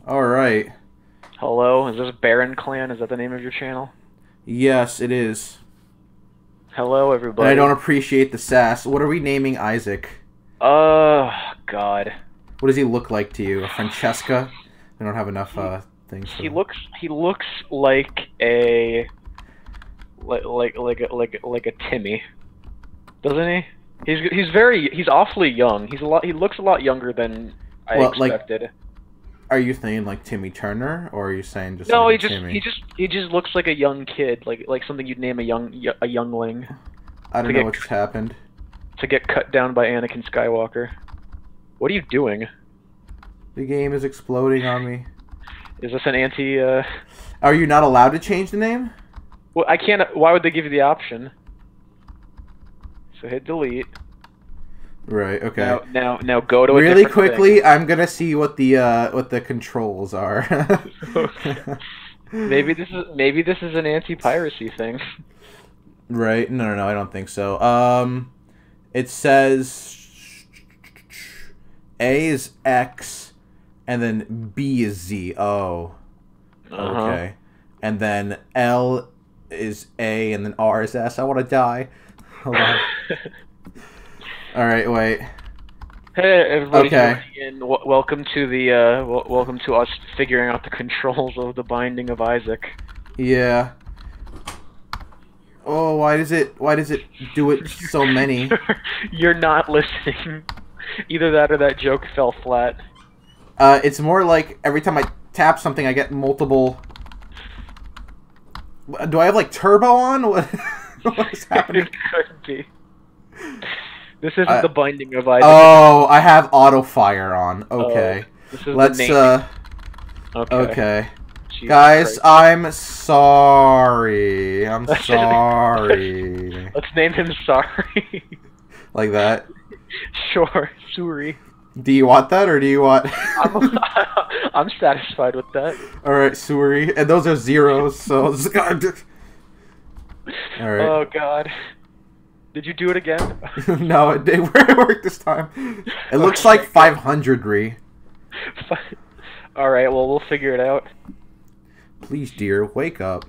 Alright. Hello, is this Baron Clan? Is that the name of your channel? Yes, it is. Hello, And I don't everybody. appreciate the sass. What are we naming Isaac? Oh, God. What does he look like to you? A Francesca? I don't have enough He things for he them. looks like a like a Timmy, doesn't he? He's awfully young. He looks a lot younger than I Well, like, expected. are you saying like Timmy Turner, or are you saying just No, like a he Timmy? just he just looks like a young kid, like something you'd name a youngling I to don't know get what just happened. to get cut down by Anakin Skywalker. What are you doing? The game is exploding on me. Is this an anti? Are you not allowed to change the name? Well, I can't. Why would they give you the option? So hit delete. Right, okay. Now go to a Really different quickly, I'm gonna see what the controls are. thing. Maybe this is an anti-piracy thing. Right? No, no, no, I don't think so. It says A is X, and then B is Z. Oh, Uh-huh. okay. And then L is A, and then R is S. I want to die. Hold on. All right, wait. Hey, everybody Okay. joining in. Welcome to the welcome to us figuring out the controls of the Binding of Isaac. Yeah. Oh, why does it do it so many? You're not listening. Either that or that joke fell flat. It's more like every time I tap something, I get multiple. Do I have like turbo on? What? What is happening? It could be. This isn't I, the Binding of Isaac. oh, I have auto fire on. Oh, Okay, this is the let's. naming. Okay. Okay, Jesus guys, Christ. I'm sorry. I'm sorry. Let's name him Sorry. Like that. Sure, Suri. Do you want that, or do you want? I'm I'm satisfied with that. All right, Suri, and those are zeros. So. All right. Oh God. Did you do it again? No, it didn't work this time. It looks like 500 re. All right. Well, we'll figure it out. Please, dear, wake up.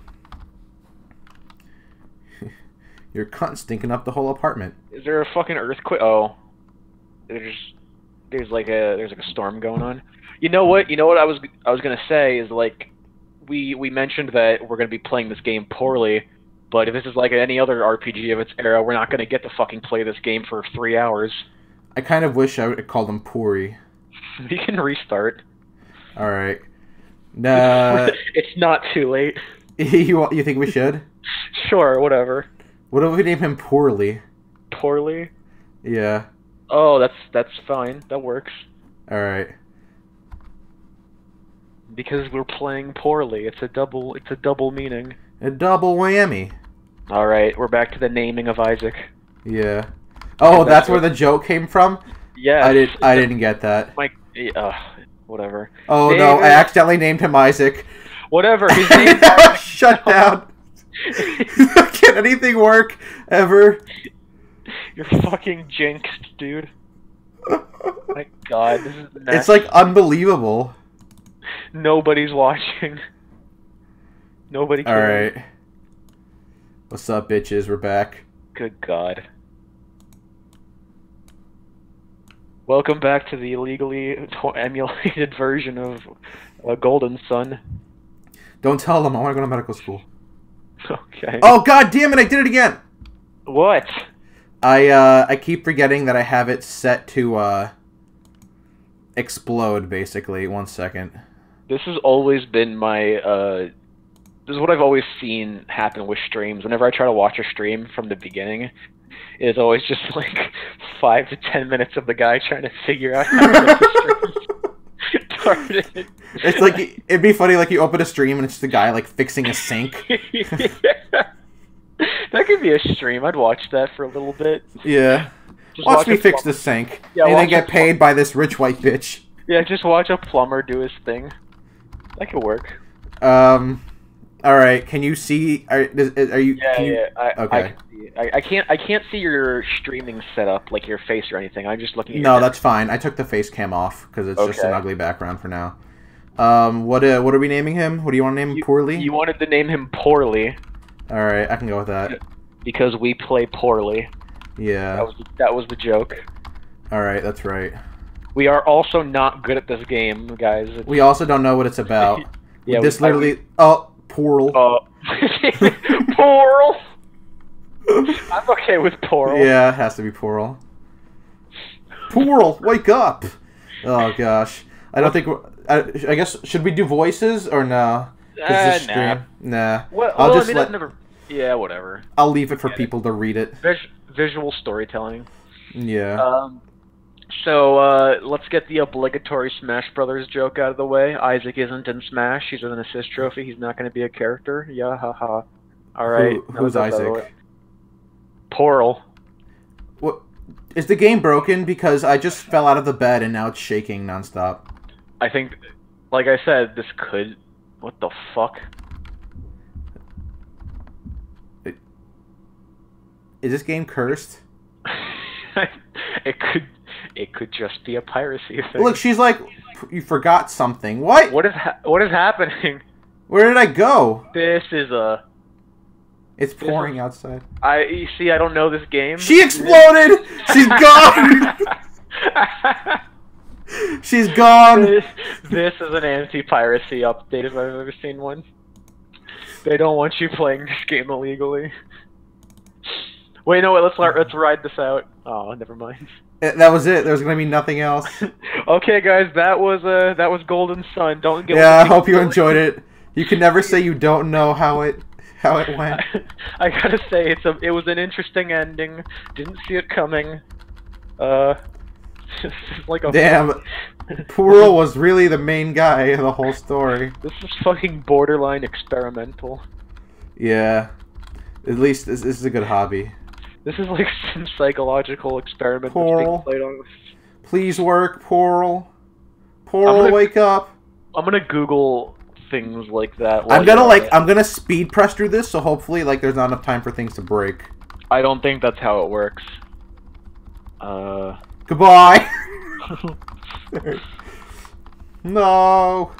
Your cunt stinking up the whole apartment. Is there a fucking earthquake? Oh, there's there's like a storm going on. You know what? You know what I was gonna say is like we mentioned that we're gonna be playing this game poorly, but if this is like any other RPG of its era, we're not gonna get to fucking play this game for 3 hours. I kind of wish I would call them Puri. We can restart. All right. Nah. It's not too late. You think we should? Sure, whatever. What if we name him Poorly? Poorly? Yeah. Oh, that's fine. That works. All right. Because we're playing poorly. It's a double meaning. A double whammy. All right, we're back to the naming of Isaac. Yeah. Oh, that's where the joke came from. Yes. I didn't get that. Mike. Whatever. Oh David, no! I accidentally named him Isaac. Whatever. His name's Shut down. Can anything work ever? You're fucking jinxed, dude. My God, this is the next. It's like unbelievable. Nobody's watching. Nobody All cares. right. What's up, bitches? We're back. Good God. Welcome back to the illegally emulated version of Golden Sun. Don't tell them. I want to go to medical school. Okay. Oh God damn it! I did it again. What? I keep forgetting that I have it set to explode. Basically, 1 second. This has always been my this is what I've always seen happen with streams. Whenever I try to watch a stream from the beginning, it's always just like 5 to 10 minutes of the guy trying to figure out how to get the stream started. It's like it'd be funny. Like you open a stream and it's the guy like fixing a sink. Yeah. That could be a stream. I'd watch that for a little bit. Yeah. Just Watch me a fix plumber. the sink. Yeah, and then watch get a paid by this rich white bitch. Yeah, just watch a plumber do his thing. That could work. All right. Can you see? Are you? Yeah, Can you, yeah. I okay. can see it. I can't see your streaming setup, like your face or anything. I'm just looking at No, your that's fine. I took the face cam off because it's just an Okay. ugly background for now. What are we naming him? What do you want to name him? Poorly? You wanted to name him Poorly. All right, I can go with that. Because we play poorly. Yeah. That was the joke. All right, that's right. We are also not good at this game, guys. We also don't know what it's about. Yeah, this literally. Oh, Portal. Portal. I'm okay with Portal. Yeah, it has to be Portal. Portal, wake up! Oh gosh, I don't think. I guess should we do voices or no? Nah. Well, I'll just I've never. Yeah, whatever. I'll leave it for people to read it. Visual storytelling. Yeah. So let's get the obligatory Smash Brothers joke out of the way. Isaac isn't in Smash. He's an assist trophy. He's not going to be a character. Yeah, haha. All right. Who's Isaac? Portal. What? Is the game broken? Because I just fell out of the bed and now it's shaking nonstop. I think, like I said, this could. What the fuck? Is this game cursed? It could just be a piracy thing. Look, she's like, you forgot something. What? What is happening? Where did I go? This is a. It's pouring outside. You see, I don't know this game. She exploded! She's gone! She's gone! This is an anti-piracy update if I've ever seen one. They don't want you playing this game illegally. Wait, no, wait, let's ride this out. Oh, never mind. That was it. There was gonna be nothing else. Okay, guys, that was Golden Sun. Don't get. Yeah, I hope you enjoyed it. You can never say you don't know how it went. I gotta say, it was an interesting ending. Didn't see it coming. Like a damn. Puro was really the main guy of the whole story. This is fucking borderline experimental. Yeah. At least this is a good hobby. This is like some psychological experiment Portal. that's being played on. Please work, Portal. Portal, wake up. I'm gonna Google things like that. I'm gonna speed press through this, so hopefully there's not enough time for things to break. I don't think that's how it works. Goodbye. No.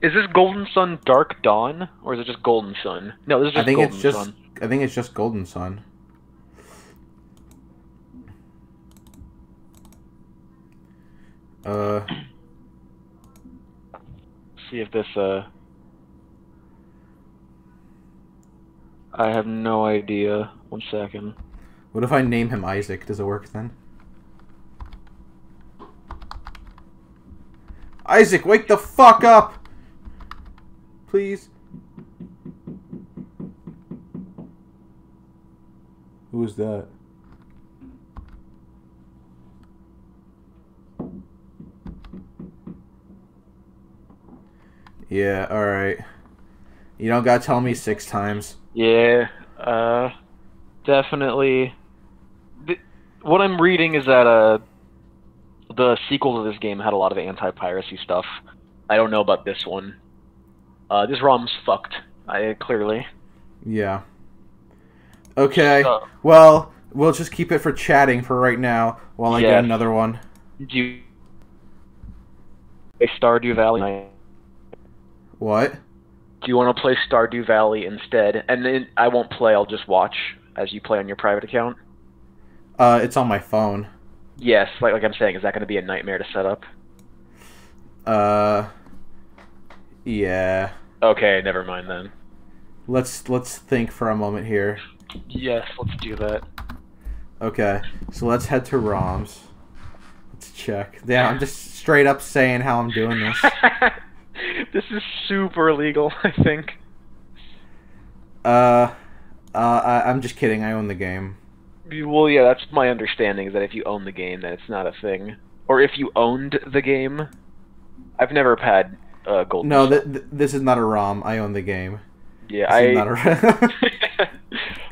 Is this Golden Sun Dark Dawn, or is it just Golden Sun? No, this is just Golden Sun. I think it's just Golden Sun. See if this, I have no idea. 1 second. What if I name him Isaac? Does it work then? Isaac, wake the fuck up! Please. Who is that? Yeah, alright. You don't gotta tell me 6 times. Yeah, definitely. What I'm reading is that, the sequel to this game had a lot of anti-piracy stuff. I don't know about this one. This ROM's fucked. Clearly. Yeah. Okay. Well, we'll just keep it for chatting for right now while I get another one. Do you play Stardew Valley? What? Do you want to play Stardew Valley instead? And then I won't play, I'll just watch as you play on your private account. It's on my phone. Yes, like I'm saying, is that going to be a nightmare to set up? Yeah. Okay, never mind then. Let's think for a moment here. Yes, let's do that. Okay, so let's head to ROMs. Let's check. Yeah, I'm just straight up saying how I'm doing this. This is super illegal, I think. I'm just kidding. I own the game. Well, yeah, that's my understanding, is that if you own the game, then it's not a thing. Or if you owned the game. I've never had Golden No, Sun. this is not a ROM. I own the game. Yeah,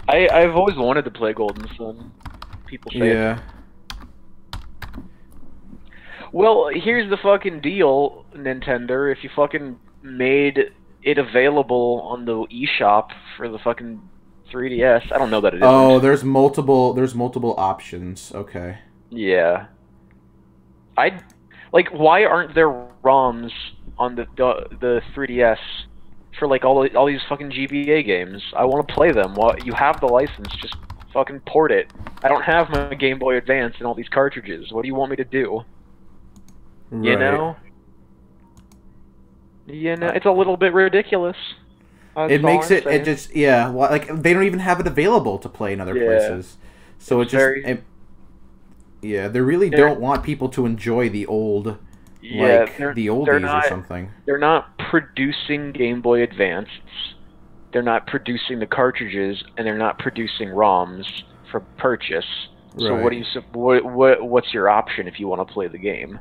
I've always wanted to play Golden Sun. People say yeah. Well, here's the fucking deal, Nintendo. If you fucking made it available on the eShop for the fucking 3DS, I don't know that it is. Oh, there's multiple options. Okay. Yeah. Like, why aren't there ROMs on the 3DS for like all these fucking GBA games? I want to play them. Well, you have the license, just fucking port it. I don't have my Game Boy Advance and all these cartridges. What do you want me to do? Right. You know? It's a little bit ridiculous. It makes it just like they don't even have it available to play in other places. So they really don't want people to enjoy the old the oldies or something. They're not producing Game Boy Advances. They're not producing the cartridges, and they're not producing ROMs for purchase. So what's your option if you want to play the game?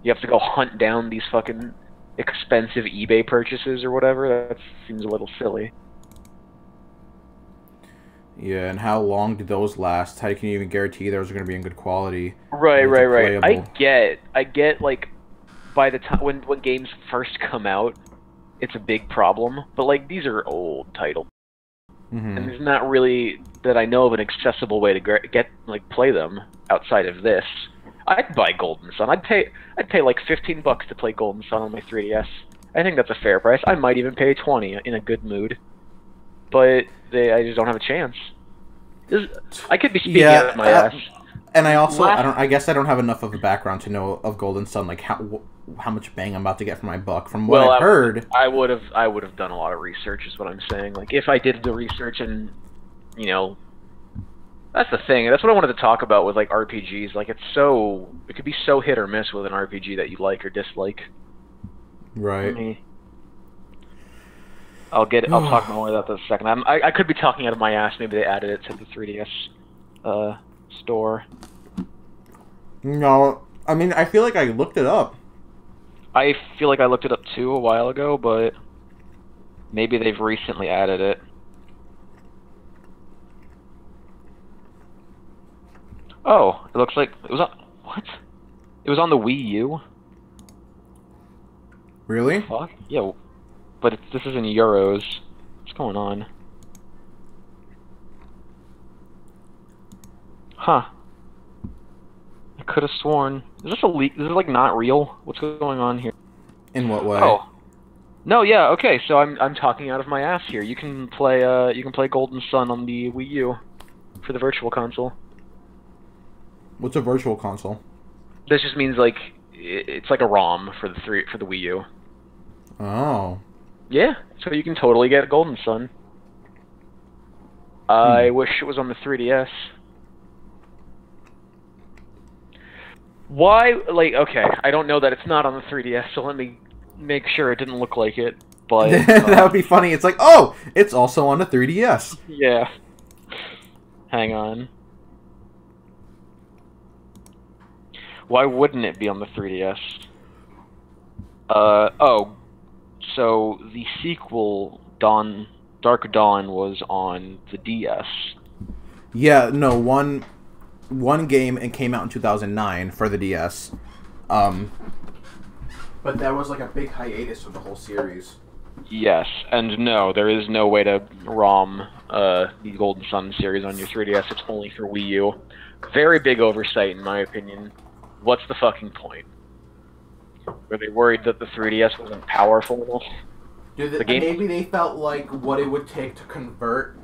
You have to go hunt down these fucking expensive eBay purchases or whatever. That seems a little silly. Yeah, and how long do those last? How can you even guarantee those are going to be in good quality? Right. I get like by the time when games first come out, it's a big problem. But like these are old titles, and there's not really that I know of an accessible way to play them outside of this. I'd buy Golden Sun. I'd pay like $15 to play Golden Sun on my 3DS. I think that's a fair price. I might even pay 20 in a good mood. But I just don't have a chance. I could be speaking out of my ass. And I also I guess I don't have enough of a background to know of Golden Sun, like how much bang I'm about to get for my buck. From what I've heard, I would have done a lot of research. Is what I'm saying. Like if I did the research and that's the thing. That's what I wanted to talk about with like RPGs. Like it could be so hit or miss with an RPG that you like or dislike. Right. I'll talk more about that in a second. I could be talking out of my ass. Maybe they added it to the 3DS store. No, I mean I feel like I looked it up. I feel like I looked it up too a while ago, but maybe they've recently added it. Oh, it looks like it was on what? It was on the Wii U. Really? Fuck yeah, but this is in euros. What's going on? Huh? I could have sworn. Is this a leak? Is this like not real? What's going on here? In what way? Oh, no, yeah, okay. So I'm talking out of my ass here. You can play Golden Sun on the Wii U for the Virtual Console. What's a Virtual Console? This just means like it's like a ROM for the Wii U. Oh. Yeah, so you can totally get a Golden Sun. I wish it was on the 3DS. Why? Like, okay, I don't know that it's not on the 3DS, so let me make sure it didn't look like it. But that would be funny. It's like, oh, it's also on the 3DS. Yeah. Hang on. Why wouldn't it be on the 3DS? Oh, so the sequel, Dark Dawn, was on the DS. Yeah, no, one game and came out in 2009 for the DS. But that was like a big hiatus of the whole series. Yes, and no, there is no way to ROM the Golden Sun series on your 3DS. It's only for Wii U. Very big oversight, in my opinion. What's the fucking point? Were they worried that the 3DS wasn't powerful enough? Maybe they felt like what it would take to convert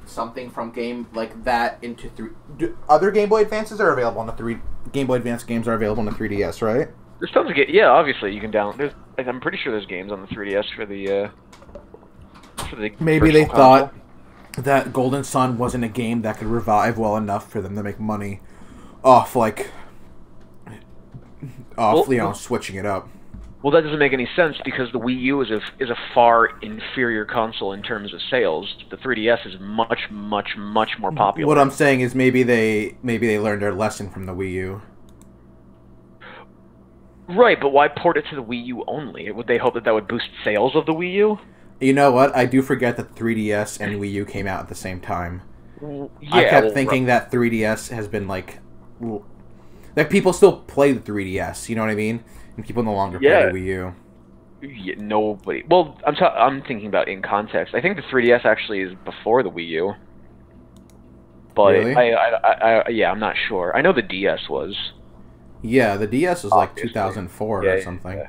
something from game like that into other Game Boy Advances are available on the Game Boy Advance games are available on the 3DS, right? There's tons of yeah, obviously you can download. I'm pretty sure there's games on the 3DS for the maybe they thought that Golden Sun wasn't a game that could revive well enough for them to make money off switching it up. Well, that doesn't make any sense because the Wii U is a far inferior console in terms of sales. The 3DS is much, much, much more popular. What I'm saying is maybe they learned their lesson from the Wii U. Right, but why port it to the Wii U only? Would they hope that would boost sales of the Wii U? You know what? I do forget that 3DS and Wii U came out at the same time. Yeah, I kept thinking that 3DS has been like people still play the 3DS. You know what I mean? And people no longer play the Wii U. Yeah, nobody. Well, I'm thinking about in context. I think the 3DS actually is before the Wii U. But really? I'm not sure. I know the DS was. Yeah, the DS was like Obviously. 2004 or something. Yeah.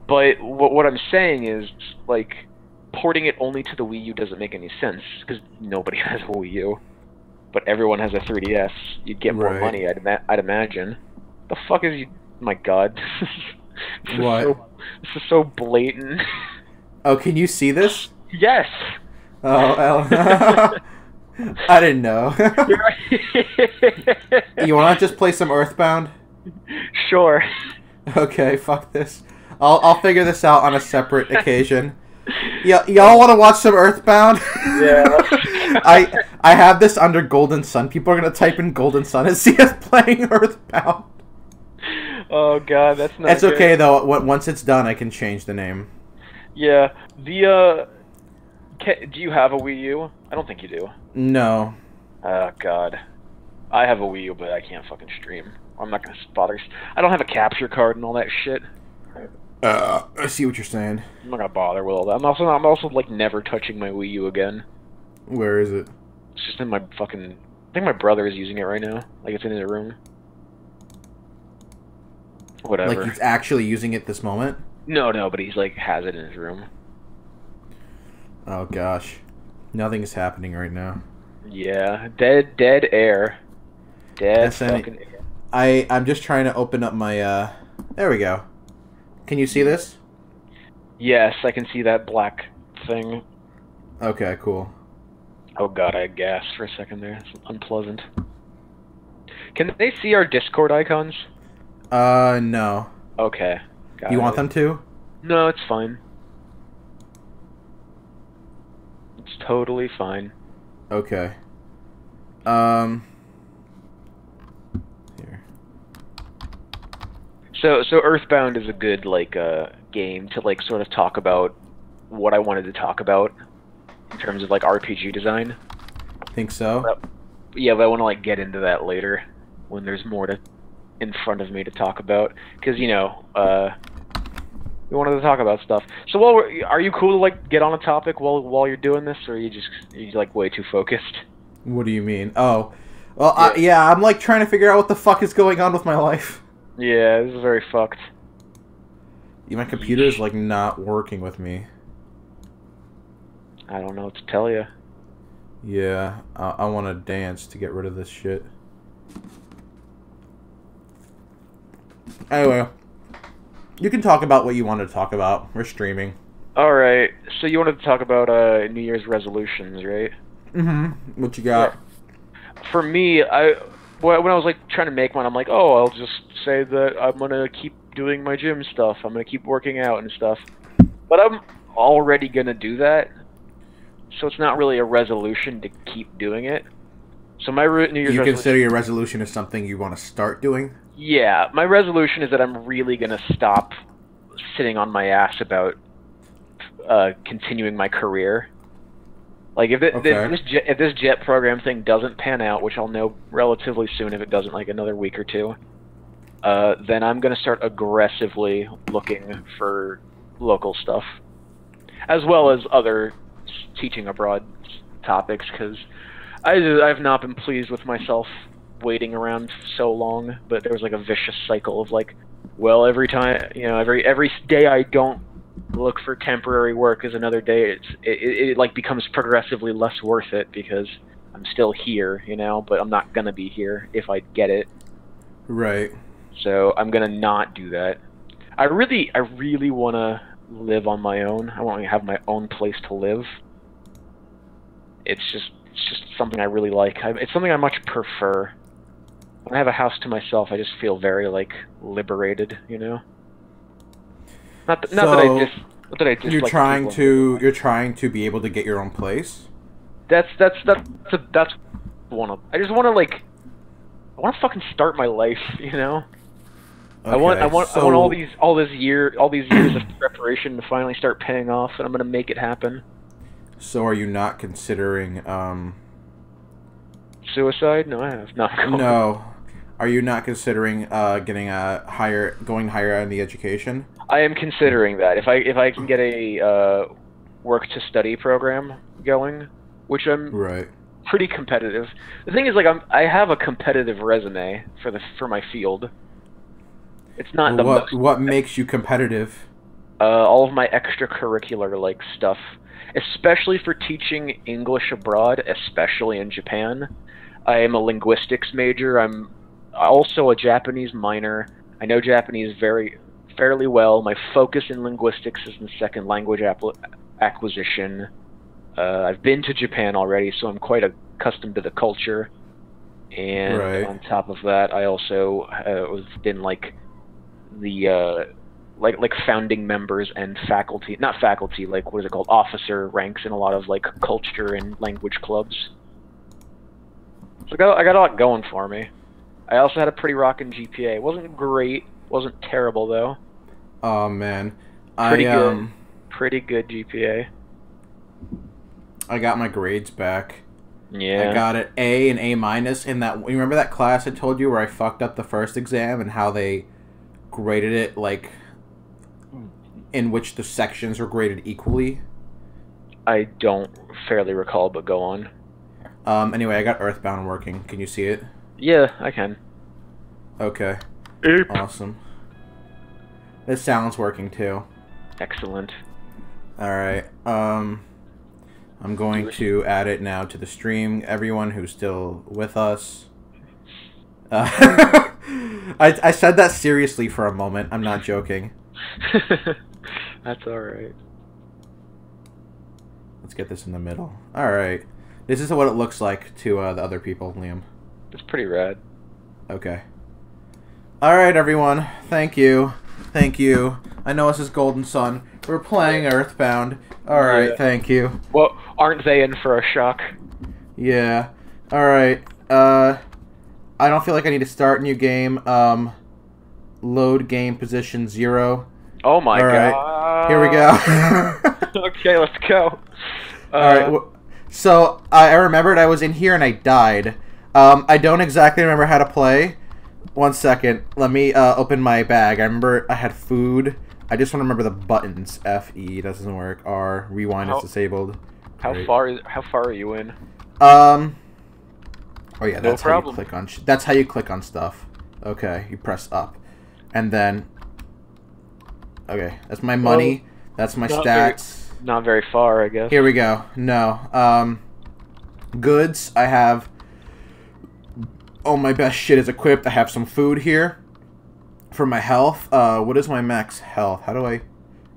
But what I'm saying is, like, porting it only to the Wii U doesn't make any sense, because nobody has a Wii U. But everyone has a 3DS. You'd get more money, I'd imagine. The fuck is you... My god. This is so blatant. Oh, can you see this? Yes! Oh, I didn't know. You want to just play some Earthbound? Sure. Okay, fuck this. I'll figure this out on a separate occasion. Y'all want to watch some Earthbound? Yeah. I have this under Golden Sun. People are gonna type in Golden Sun and see us playing Earthbound. Oh god, that's not. It's good. Okay though. Once it's done, I can change the name. Yeah. Do you have a Wii U? I don't think you do. No. Oh god. I have a Wii U, but I can't fucking stream. I'm not gonna bother. I don't have a capture card and all that shit. I see what you're saying. I'm not gonna bother with all that. I'm also like never touching my Wii U again. Where is it? It's just in my fucking. I think my brother is using it right now. Like it's in his room. Whatever. Like he's actually using it this moment? No, but he's like has it in his room. Oh gosh, nothing is happening right now. Yeah, dead air. Dead fucking air. I'm just trying to open up my. There we go. Can you see this? Yes, I can see that black thing. Okay, cool. Oh god, I gasped for a second there. It's unpleasant. Can they see our Discord icons? No. Okay. You want them to? No, it's fine. It's totally fine. Okay. Here. So Earthbound is a good game to like sort of talk about what I wanted to talk about in terms of like RPG design. Think so? Yeah, but I want to like get into that later when there's more in front of me to talk about, because we wanted to talk about stuff. So are you cool to like get on a topic while you're doing this, or are you like way too focused? What do you mean? Oh, well, yeah, I'm like trying to figure out what the fuck is going on with my life. Yeah, this is very fucked. My computer is like not working with me. I don't know what to tell you. Yeah, I want to dance to get rid of this shit. Anyway, you can talk about what you want to talk about. We're streaming. Alright, so you wanted to talk about New Year's resolutions, right? Mm-hmm. What you got? Yeah. For me, when I was like trying to make one, I'm like, oh, I'll just say that I'm gonna keep doing my gym stuff. I'm gonna keep working out and stuff. But I'm already gonna do that, so it's not really a resolution to keep doing it. So my New Year's resolution... You consider your resolution as something you want to start doing? Yeah, my resolution is that I'm really gonna stop sitting on my ass about continuing my career. Like if this jet program thing doesn't pan out, which I'll know relatively soon if it doesn't, like another week or two, then I'm gonna start aggressively looking for local stuff, as well as other teaching abroad topics, because I've not been pleased with myself waiting around so long. But there was like a vicious cycle of like, well, every time, every day I don't look for temporary work is another day. It like becomes progressively less worth it because I'm still here, but I'm not gonna be here if I get it. Right. So I'm gonna not do that. I really wanna live on my own. I want to have my own place to live. It's just something I really like. It's something I much prefer. When I have a house to myself, I just feel very like liberated, Not that I just. You're trying to be able to get your own place. That's one of. I just want to I want to fucking start my life, Okay, I want all these years of preparation to finally start paying off, and I'm gonna make it happen. So, are you not considering suicide? No, I have not. No, are you not considering going higher in the education? I am considering that. If I can get a work to study program going, which I'm pretty competitive. The thing is, I have a competitive resume for my field. It's not the most. What makes you competitive? All of my extracurricular like stuff, especially for teaching English abroad, especially in Japan. I am a linguistics major. I'm also a Japanese minor. I know Japanese fairly well. My focus in linguistics is in second language acquisition. I've been to Japan already, so I'm quite accustomed to the culture. And on top of that, I also was in like the like founding members and faculty, not faculty, like what is it called, officer ranks in a lot of like culture and language clubs. So I got a lot going for me. I also had a pretty rockin' GPA. It wasn't great, wasn't terrible though. Oh man, pretty good GPA. I got my grades back. Yeah. I got an A and A minus in that. You remember that class I told you where I fucked up the first exam and how they graded it, like, in which the sections were graded equally? I don't fairly recall, but go on. Anyway, I got Earthbound working. Can you see it? Yeah, I can. Okay. Oop. Awesome. This sound's working too. Excellent. Alright, I'm going to add it now to the stream. Everyone who's still with us. I said that seriously for a moment. I'm not joking. That's alright. Let's get this in the middle. Alright. This is what it looks like to the other people, Liam. It's pretty rad. Okay. Alright, everyone. Thank you. Thank you. I know this is Golden Sun. We're playing Earthbound. Alright, thank you. Well, aren't they in for a shock? Yeah. Alright. I don't feel like I need to start a new game. Load game position 0. Oh my god. Here we go. Okay, let's go. Alright, so I remembered I was in here and I died. I don't exactly remember how to play. One second. Let me open my bag. I remember I had food. I just want to remember the buttons. F, E doesn't work. R, rewind is disabled. How far are you in? Oh yeah, that's how you click on. That's how you click on stuff. Okay, you press up, and then. Okay, that's my money. That's my stats. Not very far, I guess. Here we go. No. Goods. I have. Oh, my best shit is equipped. I have some food here. For my health, what is my max health? How do I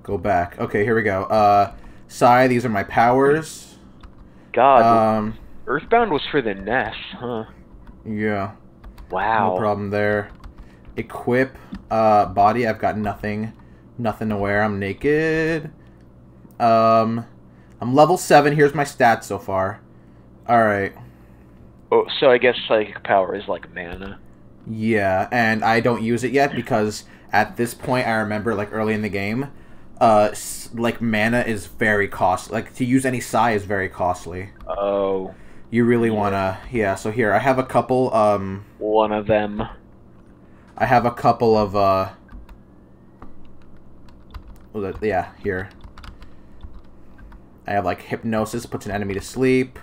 go back? Okay, here we go. Psi, these are my powers. God, Earthbound was for the NES, huh? Yeah. Wow. No problem there. Equip, body, I've got nothing. Nothing to wear, I'm naked. I'm level 7, here's my stats so far. Alright. Oh, so I guess psychic power is like mana. Yeah, and I don't use it yet because at this point I remember, like, early in the game, like, mana is very costly. Like, to use any psi is very costly. Oh. You really wanna... Yeah, so here, I have a couple, One of them. I have a couple of, yeah, here. I have, like, hypnosis, puts an enemy to sleep.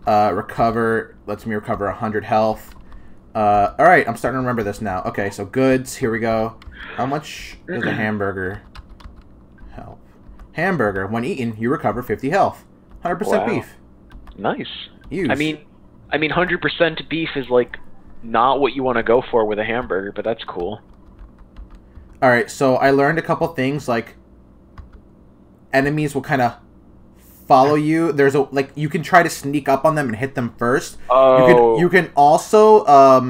Recover, lets me recover 100 health. Alright, I'm starting to remember this now. Okay, so goods, here we go. How much does a hamburger help? Hamburger, when eaten, you recover 50 health. 100% beef. Nice. Use. I mean 100% beef is, like, not what you want to go for with a hamburger, but that's cool. Alright, so I learned a couple things, like, enemies will kind of follow you. There's a, like, you can try to sneak up on them and hit them first. Oh. You can also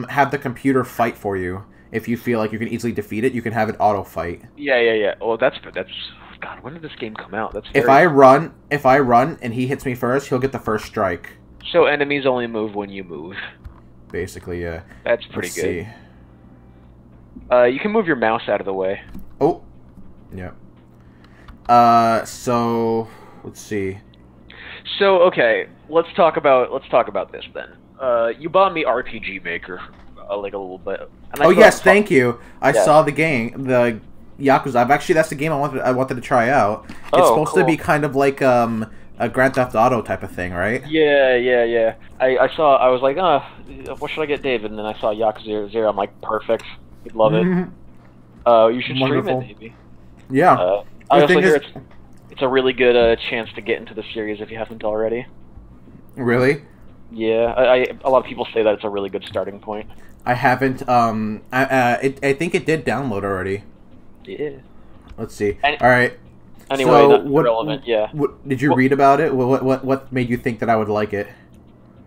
have the computer fight for you. If you feel like you can easily defeat it, you can have it auto fight. Yeah. Well, that's God, when did this game come out? That's if I run and he hits me first, he'll get the first strike. So enemies only move when you move. Basically, yeah. That's pretty good. See. You can move your mouse out of the way. Oh. Yeah. So let's see. So okay, let's talk about this then. You bought me RPG Maker, like a little bit. And yes, thank you. I saw the game, the Yakuza. That's the game I wanted to try out. It's supposed to be kind of like a Grand Theft Auto type of thing, right? Yeah. I was like, what should I get David? And then I saw Yakuza 0. I'm like, perfect. He'd love it. You should stream it, maybe. Yeah. I also hear it's a really good chance to get into the series if you haven't already. Really? Yeah, a lot of people say that it's a really good starting point. I haven't. I think it did download already. Yeah. Let's see. All right. Anyway, so not relevant. Yeah. Did you read about it? What made you think that I would like it?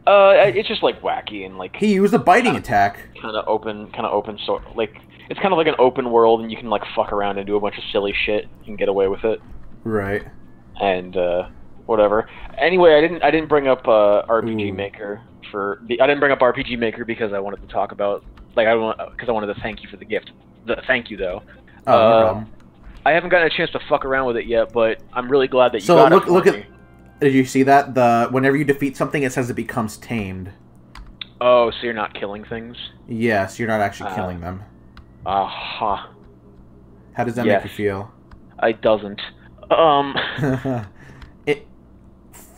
It's just like wacky and like. He used a biting attack. Kind of open, sort like it's kind of like an open world, and you can like fuck around and do a bunch of silly shit and get away with it. Right. And whatever. Anyway, I didn't bring up RPG Maker I didn't bring up RPG Maker because I wanted to talk about because I wanted to thank you for the gift. Thank you though. Oh, no problem. I haven't gotten a chance to fuck around with it yet, but I'm really glad that you got it. So look at. Did you see that? Whenever you defeat something, it says it becomes tamed. Oh, so you're not killing things? Yes, you're not actually killing them. Aha. How does that make you feel? It doesn't.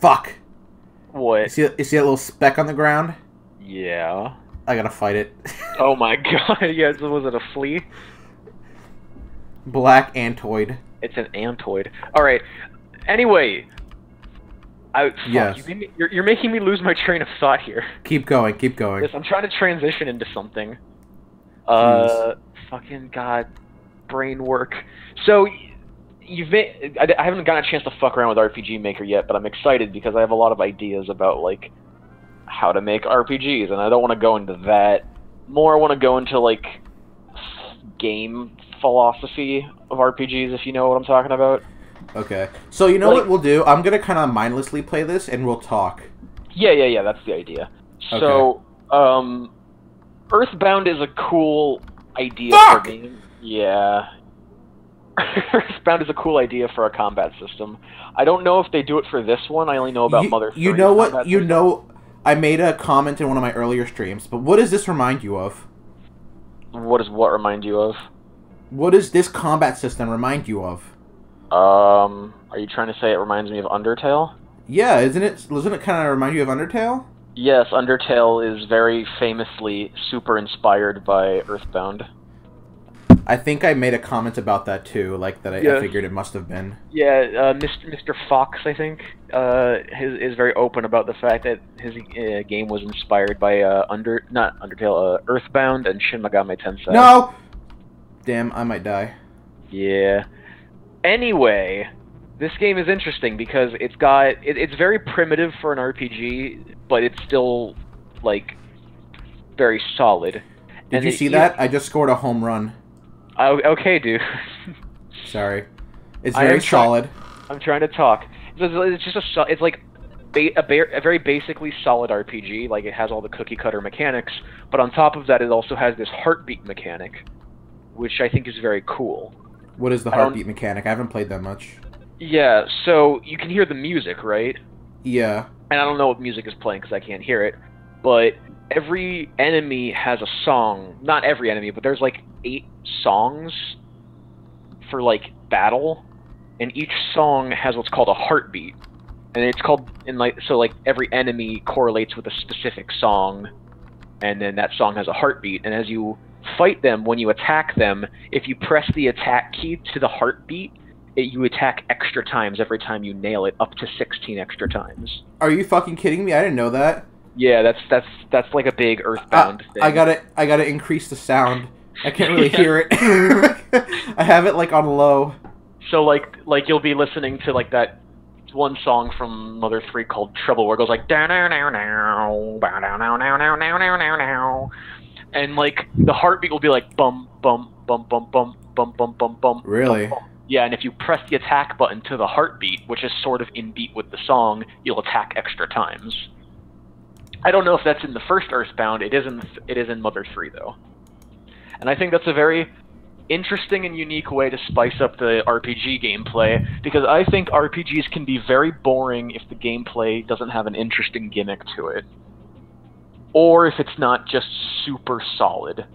Fuck. What? You see that little speck on the ground? Yeah. I gotta fight it. Oh my god, yeah, was it a flea? Black Antoid. It's an Antoid. Alright, anyway. Yes. You're making me lose my train of thought here. Keep going. Yes, I'm trying to transition into something. Fucking god. Brain work. So, I haven't gotten a chance to fuck around with RPG Maker yet, but I'm excited because I have a lot of ideas about, like, how to make RPGs, and I don't want to go into that. More, I want to go into, like, game philosophy of RPGs, if you know what I'm talking about. Okay. So, you know what we'll do? I'm going to kind of mindlessly play this, and we'll talk. Yeah, that's the idea. Okay. So, Earthbound is a cool idea for a game. Yeah. Earthbound is a cool idea for a combat system. I don't know if they do it for this one. I only know about Mother 3. You know what? You know, I made a comment in one of my earlier streams, but what does this remind you of? What does what remind you of? What does this combat system remind you of? Are you trying to say it reminds me of Undertale? Yeah, doesn't it kind of remind you of Undertale? Yes, Undertale is very famously super inspired by Earthbound. I think I made a comment about that too, like that I figured it must have been. Yeah, Mr. Fox, I think, is very open about the fact that his game was inspired by Earthbound and Shin Megami Tensei. No! Damn, I might die. Yeah. Anyway, this game is interesting because it's very primitive for an RPG, but it's still, like, very solid. Did you see that? I just scored a home run. Okay, dude. Sorry. It's very solid. I'm trying to talk. It's just it's like a very basically solid RPG. Like, it has all the cookie cutter mechanics, but on top of that, it also has this heartbeat mechanic, which I think is very cool. What is the heartbeat mechanic? I haven't played that much. Yeah, so you can hear the music, right? Yeah. And I don't know what music is playing because I can't hear it, but every enemy has a song. Not every enemy, but there's like 8 songs for like battle, and each song has what's called a heartbeat, and it's called every enemy correlates with a specific song, and then that song has a heartbeat. And as you fight them, when you attack them, if you press the attack key to the heartbeat, you attack extra times every time you nail it, up to 16 extra times. Are you fucking kidding me? I didn't know that. Yeah, that's like a big Earthbound thing. I gotta increase the sound. I can't really hear it. I have it like on low. So like you'll be listening to like that one song from Mother 3 called Trouble, where it goes like down now now bow down now, and like the heartbeat will be like bum bum bum bum bum bum bum bum bum. Really? Bum, bum. Yeah, and if you press the attack button to the heartbeat, which is sort of in beat with the song, you'll attack extra times. I don't know if that's in the first Earthbound. It is in Mother 3 though. And I think that's a very interesting and unique way to spice up the RPG gameplay, because I think RPGs can be very boring if the gameplay doesn't have an interesting gimmick to it. Or if it's not just super solid.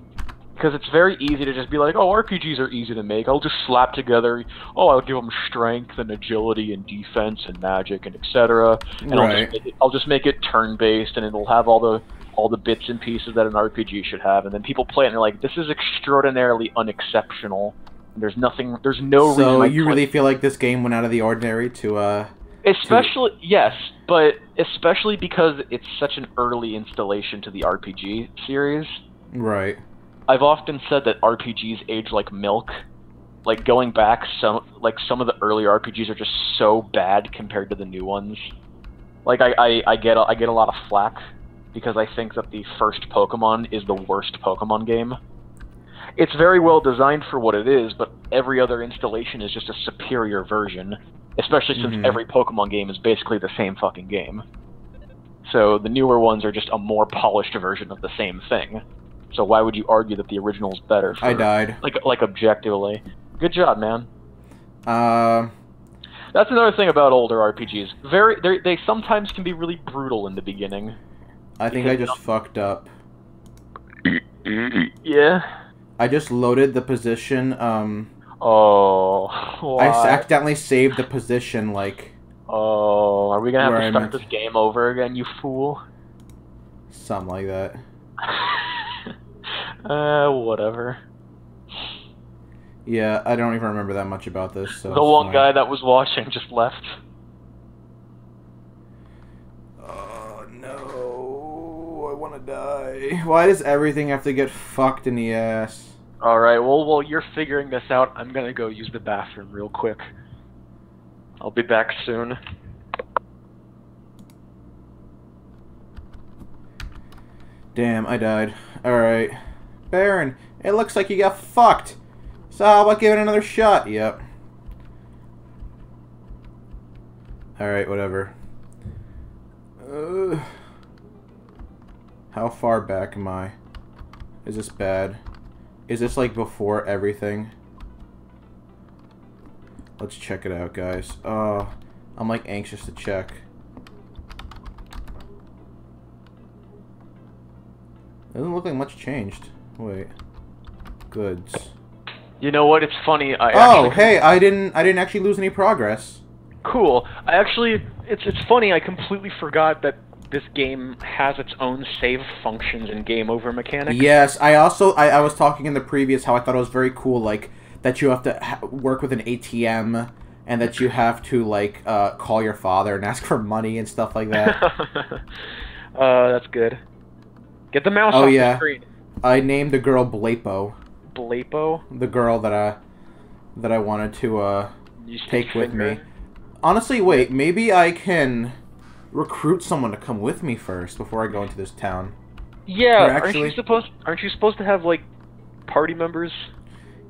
Because it's very easy to just be like, oh, RPGs are easy to make. I'll just slap together, I'll give them strength and agility and defense and magic and etc. And right. I'll just make it turn-based, and it'll have all the all the bits and pieces that an RPG should have, and then people play it and they're like, this is extraordinarily unexceptional. There's no reason. So you really feel like this game went out of the ordinary to yes, but especially because it's such an early installation to the RPG series. Right. I've often said that RPGs age like milk. Like, going back, some of the earlier RPGs are just so bad compared to the new ones. Like, I get a lot of flack because I think that the first Pokemon is the worst Pokemon game. It's very well designed for what it is, but every other installation is just a superior version, especially since every Pokemon game is basically the same fucking game. So the newer ones are just a more polished version of the same thing. So why would you argue that the original's better? I died. Like objectively. Good job, man. That's another thing about older RPGs. They sometimes can be really brutal in the beginning. I think I just fucked up. Yeah? I just loaded the position, Oh, why? I accidentally saved the position, like... Oh, are we gonna have to start this game over again, you fool? Something like that. Whatever. Yeah, I don't even remember that much about this, so... The one guy that was watching just left. Oh, no. I want to die. Why does everything have to get fucked in the ass? Alright, well, while you're figuring this out, I'm gonna go use the bathroom real quick. I'll be back soon. Damn, I died. Alright. Baron, it looks like you got fucked. So how about giving it another shot? Yep. Alright, whatever. How far back am I? Is this bad? Is this like before everything? Let's check it out, guys. Oh, I'm like anxious to check. Doesn't look like much changed. Wait. Goods. You know what? It's funny. Hey! I didn't actually lose any progress. Cool. It's funny. I completely forgot that this game has its own save functions and game over mechanics. Yes, I was talking in the previous how I thought it was very cool, like that you have to work with an ATM and that you have to like call your father and ask for money and stuff like that. That's good. Get the mouse off the screen. I named the girl Blapo. Blapo? The girl that I wanted to take with me. Honestly, wait, maybe I can recruit someone to come with me first before I go into this town. Yeah, aren't you supposed to have like party members?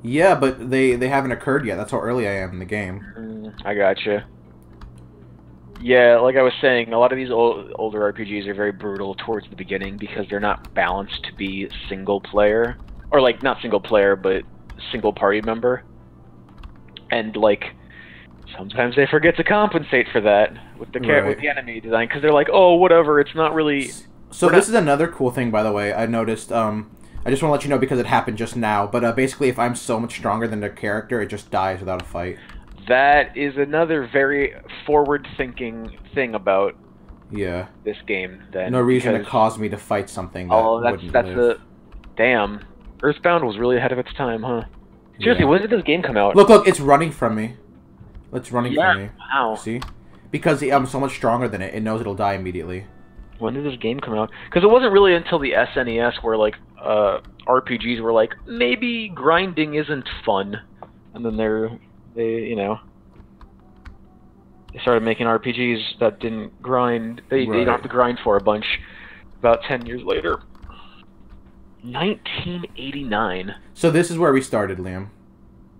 Yeah, but they haven't occurred yet. That's how early I am in the game. I gotcha. Yeah, like I was saying, a lot of these older RPGs are very brutal towards the beginning because they're not balanced to be single player. Or, like, not single player, but single party member. And, like, sometimes they forget to compensate for that with the enemy design, because they're like, oh, whatever, it's not really... So this is another cool thing, by the way, I noticed, I just want to let you know because it happened just now, but basically if I'm so much stronger than the character, it just dies without a fight. That is another very forward-thinking thing about this game, then. No reason to cause me to fight something that wouldn't live. Damn. Earthbound was really ahead of its time, huh? Seriously, when did this game come out? Look, it's running from me. It's running from me. Wow. See? Because I'm so much stronger than it, it knows it'll die immediately. When did this game come out? Because it wasn't really until the SNES where, like, RPGs were like, maybe grinding isn't fun. And then they started making RPGs that didn't grind. They don't have to grind for a bunch about 10 years later. 1989. So this is where we started, Liam.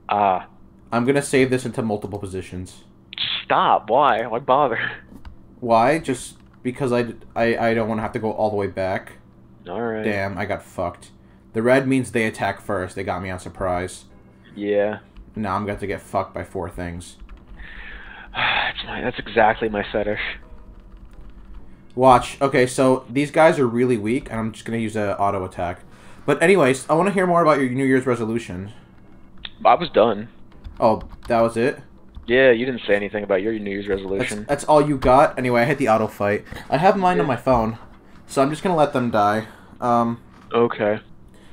I'm gonna save this into multiple positions. Stop. Why? Why bother? Why? Just because I don't want to have to go all the way back. Alright. Damn, I got fucked. The red means they attack first. They got me on surprise. Yeah. Now I'm going to get fucked by 4 things. That's exactly my fetish. Watch. Okay, so these guys are really weak, and I'm just going to use an auto attack. But anyways, I want to hear more about your New Year's resolution. I was done. Oh, that was it? Yeah, you didn't say anything about your New Year's resolution. That's all you got? Anyway, I hit the auto fight. I have mine on my phone. So I'm just gonna let them die. Okay.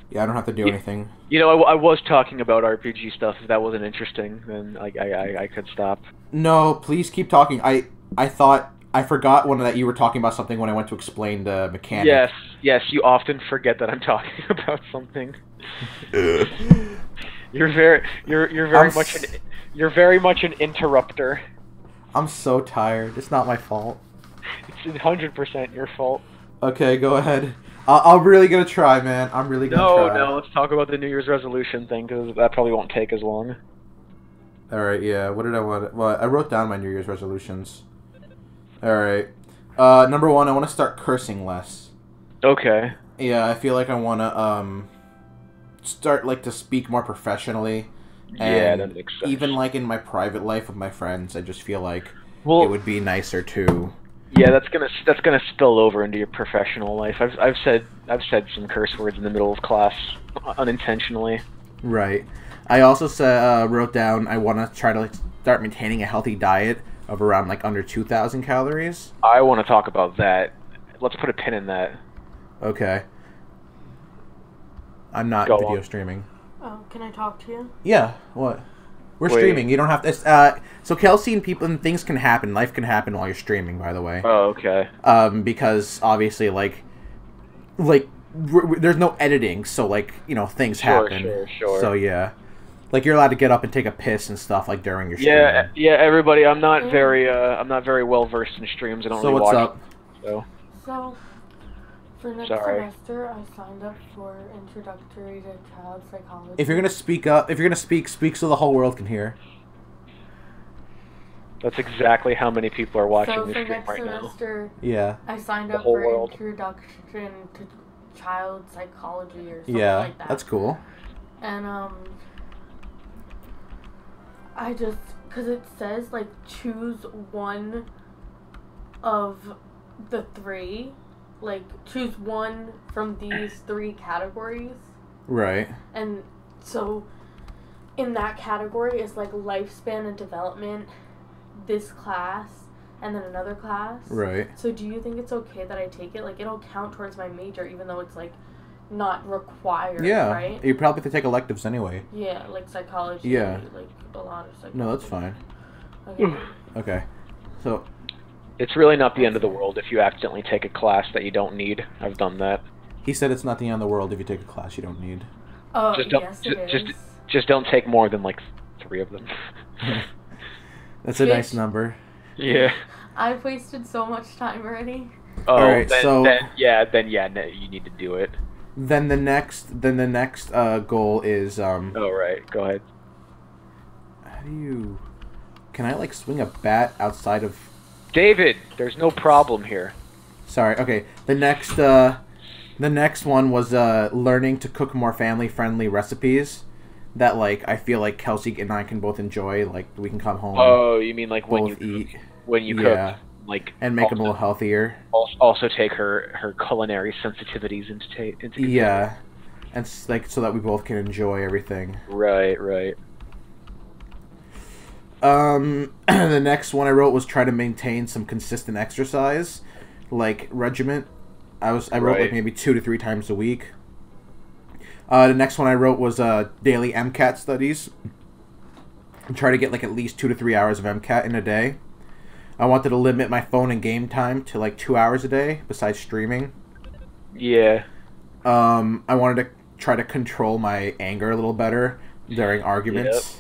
Yeah, I don't have to do anything. You know, I was talking about RPG stuff. If that wasn't interesting, then I could stop. No, please keep talking. I thought I forgot that you were talking about something when I went to explain the mechanic. Yes. You often forget that I'm talking about something. You're very much an interrupter. I'm so tired. It's not my fault. It's 100% your fault. Okay, go ahead. I'm really gonna try, man. I'm really gonna try. No. Let's talk about the New Year's resolution thing, because that probably won't take as long. Alright, yeah. What did I want? Well, I wrote down my New Year's resolutions. Alright. Number 1, I want to start cursing less. Okay. Yeah, I feel like I want to, start, like, to speak more professionally. Yeah, that makes sense. Even, like, in my private life with my friends, I just feel like it would be nicer to... Yeah, that's gonna spill over into your professional life. I've said some curse words in the middle of class unintentionally. Right. I also wrote down I want to try to start maintaining a healthy diet of around like under 2,000 calories. I want to talk about that. Let's put a pin in that. Okay. I'm not video streaming. Oh, can I talk to you? Yeah. What? We're streaming. You don't have to. So Kelsey and people and things can happen. Life can happen while you're streaming. By the way. Oh, okay. Because obviously, like, there's no editing, so like things happen. Sure. So yeah, like you're allowed to get up and take a piss and stuff like during your stream. Yeah. Everybody, I'm not very well versed in streams. I don't really watch. So what's up? So. For next semester, I signed up for Introductory to Child Psychology. If you're gonna speak up, speak so the whole world can hear. That's exactly how many people are watching this stream right now. So for next semester, yeah, I signed up for Introduction to Child Psychology or something like that. Yeah, that's cool. And I just, because it says like choose one of the 3. Like, choose one from these 3 categories. Right. And so, in that category is, like, lifespan and development, this class, and then another class. Right. So, do you think it's okay that I take it? Like, it'll count towards my major, even though it's, like, not required, right? You probably have to take electives anyway. Yeah, like psychology. Yeah. Like, a lot of psychology. No, that's fine. Okay. Okay. So... It's really not the end of the world if you accidentally take a class that you don't need. I've done that. He said it's not the end of the world if you take a class you don't need. Oh, yes, it is. Just don't take more than, like, 3 of them. That's a nice number. Yeah. I've wasted so much time already. Oh, alright, then you need to do it. Then the next goal is Oh, right. Go ahead. How do you... Can I, like, swing a bat outside of... David, there's no problem here. Sorry. Okay. The next one was learning to cook more family-friendly recipes that like I feel like Kelsey and I can both enjoy. Like we can come home. Oh, you mean like when you eat cook, like and make them a little healthier. Also take her culinary sensitivities into yeah, and like so that we both can enjoy everything. Right. The next one I wrote was try to maintain some consistent exercise, like regiment. I wrote like maybe 2 to 3 times a week. The next one I wrote was daily MCAT studies. And try to get like at least 2 to 3 hours of MCAT in a day. I wanted to limit my phone and game time to like 2 hours a day besides streaming. Yeah. I wanted to try to control my anger a little better during arguments. Yep.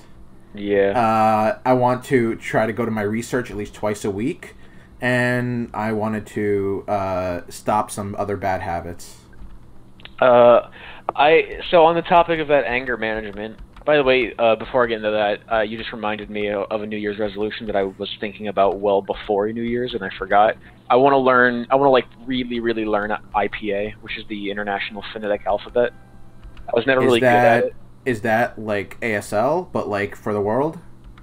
Yeah. I want to try to go to my research at least twice a week, and I wanted to stop some other bad habits. So on the topic of that anger management, by the way, before I get into that, you just reminded me of a New Year's resolution that I was thinking about well before New Year's, and I forgot. I want to like really, really learn IPA, which is the International Phonetic Alphabet. I was never really good at it. Is that like ASL, but like for the world?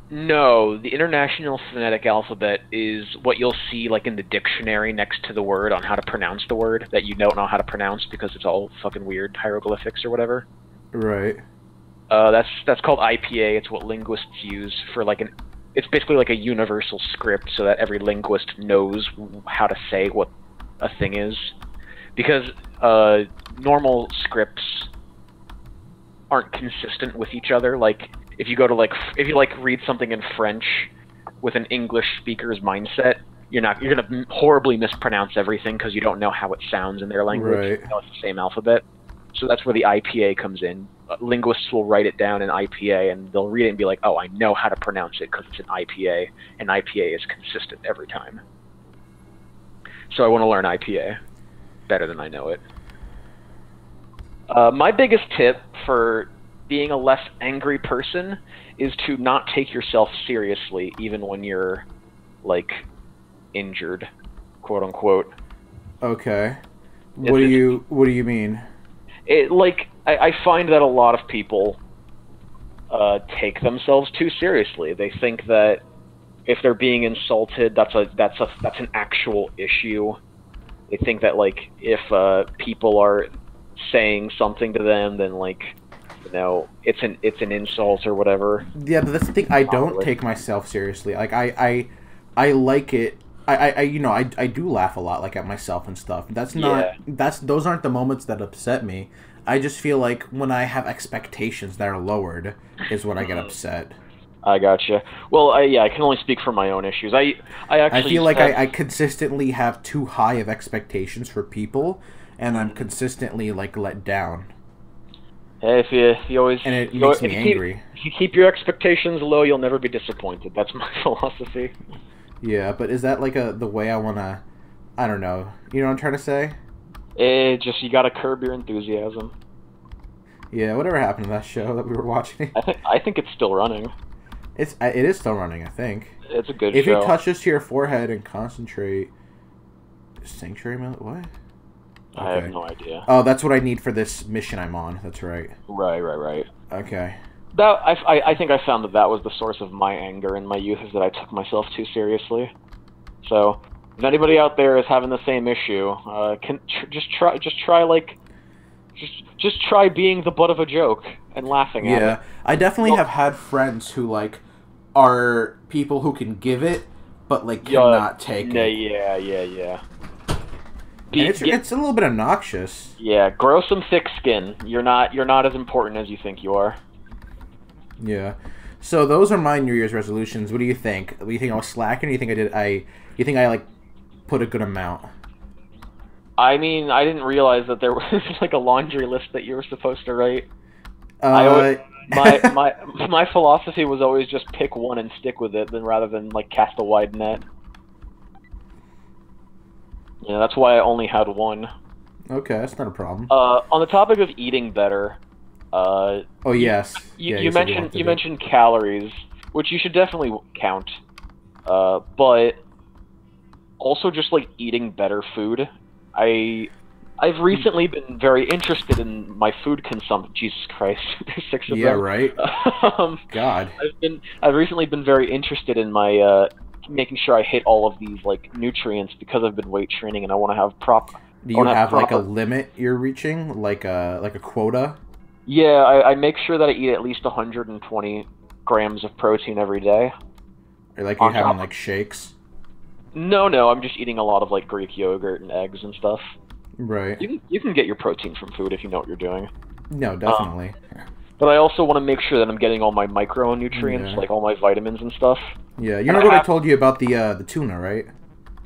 No, the International Phonetic Alphabet is what you'll see like in the dictionary next to the word on how to pronounce the word that you don't know how to pronounce because it's all fucking weird hieroglyphics or whatever. Right. That's called IPA. It's what linguists use for like it's basically like a universal script so that every linguist knows how to say what a thing is. because normal scripts aren't consistent with each other. Like if you go to if you read something in French with an English speaker's mindset, you're gonna horribly mispronounce everything because you don't know how it sounds in their language. Right. You know, it's the same alphabet. So that's where the IPA comes in. Linguists will write it down in IPA, and they'll read it and be like, "Oh, I know how to pronounce it because it's an IPA, and IPA is consistent every time." So I want to learn IPA better than I know it. My biggest tip for being a less angry person is to not take yourself seriously, even when you're, like, injured, quote unquote. Okay. What do you mean? I find that a lot of people take themselves too seriously. They think that if they're being insulted, that's an actual issue. They think that like if people are saying something to them, then like, you know, it's an insult or whatever. Yeah, but that's the thing. I don't take myself seriously. Like I like it. I do laugh a lot, like at myself and stuff. Those aren't the moments that upset me. I just feel like when I have expectations that are lowered is when I get upset. I gotcha. Well, I can only speak for my own issues. I feel like I consistently have too high of expectations for people, and I'm consistently like let down. Hey, if you always and it makes me angry. If you keep your expectations low, you'll never be disappointed. That's my philosophy. Yeah, but is that like the way I wanna? I don't know. You know what I'm trying to say? You gotta curb your enthusiasm. Yeah, whatever happened to that show that we were watching? I think it's still running. It is still running, I think. It's a good show. If you touch this to your forehead and concentrate... Sanctuary Millet? What? Okay. I have no idea. Oh, that's what I need for this mission I'm on. That's right. Right. Okay. I think I found that was the source of my anger in my youth, is that I took myself too seriously. So, if anybody out there is having the same issue, just try being the butt of a joke and laughing at it. Yeah, I definitely have had friends who like are people who can give it, but like cannot take it. Yeah. It's a little bit obnoxious. Yeah, grow some thick skin. You're not as important as you think you are. Yeah. So those are my New Year's resolutions. What do you think? Do you think I was slacking? Or do you think you think I like put a good amount? I mean, I didn't realize that there was like a laundry list that you were supposed to write. My philosophy was always just pick one and stick with it, rather than like cast a wide net. Yeah, that's why I only had one. Okay, that's not a problem. On the topic of eating better, oh yes, you mentioned calories, which you should definitely count, but also just like eating better food. I've recently been very interested in my food consumption. Jesus Christ, there's 6 of them. Yeah, right. God. I've recently been very interested in my making sure I hit all of these like nutrients because I've been weight training and I want to have proper. Do you have like a limit you're reaching, like a quota? Yeah, I make sure that I eat at least 120 grams of protein every day. Or like you're having like shakes? No, I'm just eating a lot of like Greek yogurt and eggs and stuff. Right. You can get your protein from food if you know what you're doing. No, definitely. But I also want to make sure that I'm getting all my micronutrients, like all my vitamins and stuff. Yeah, you know what I told you about the tuna, right?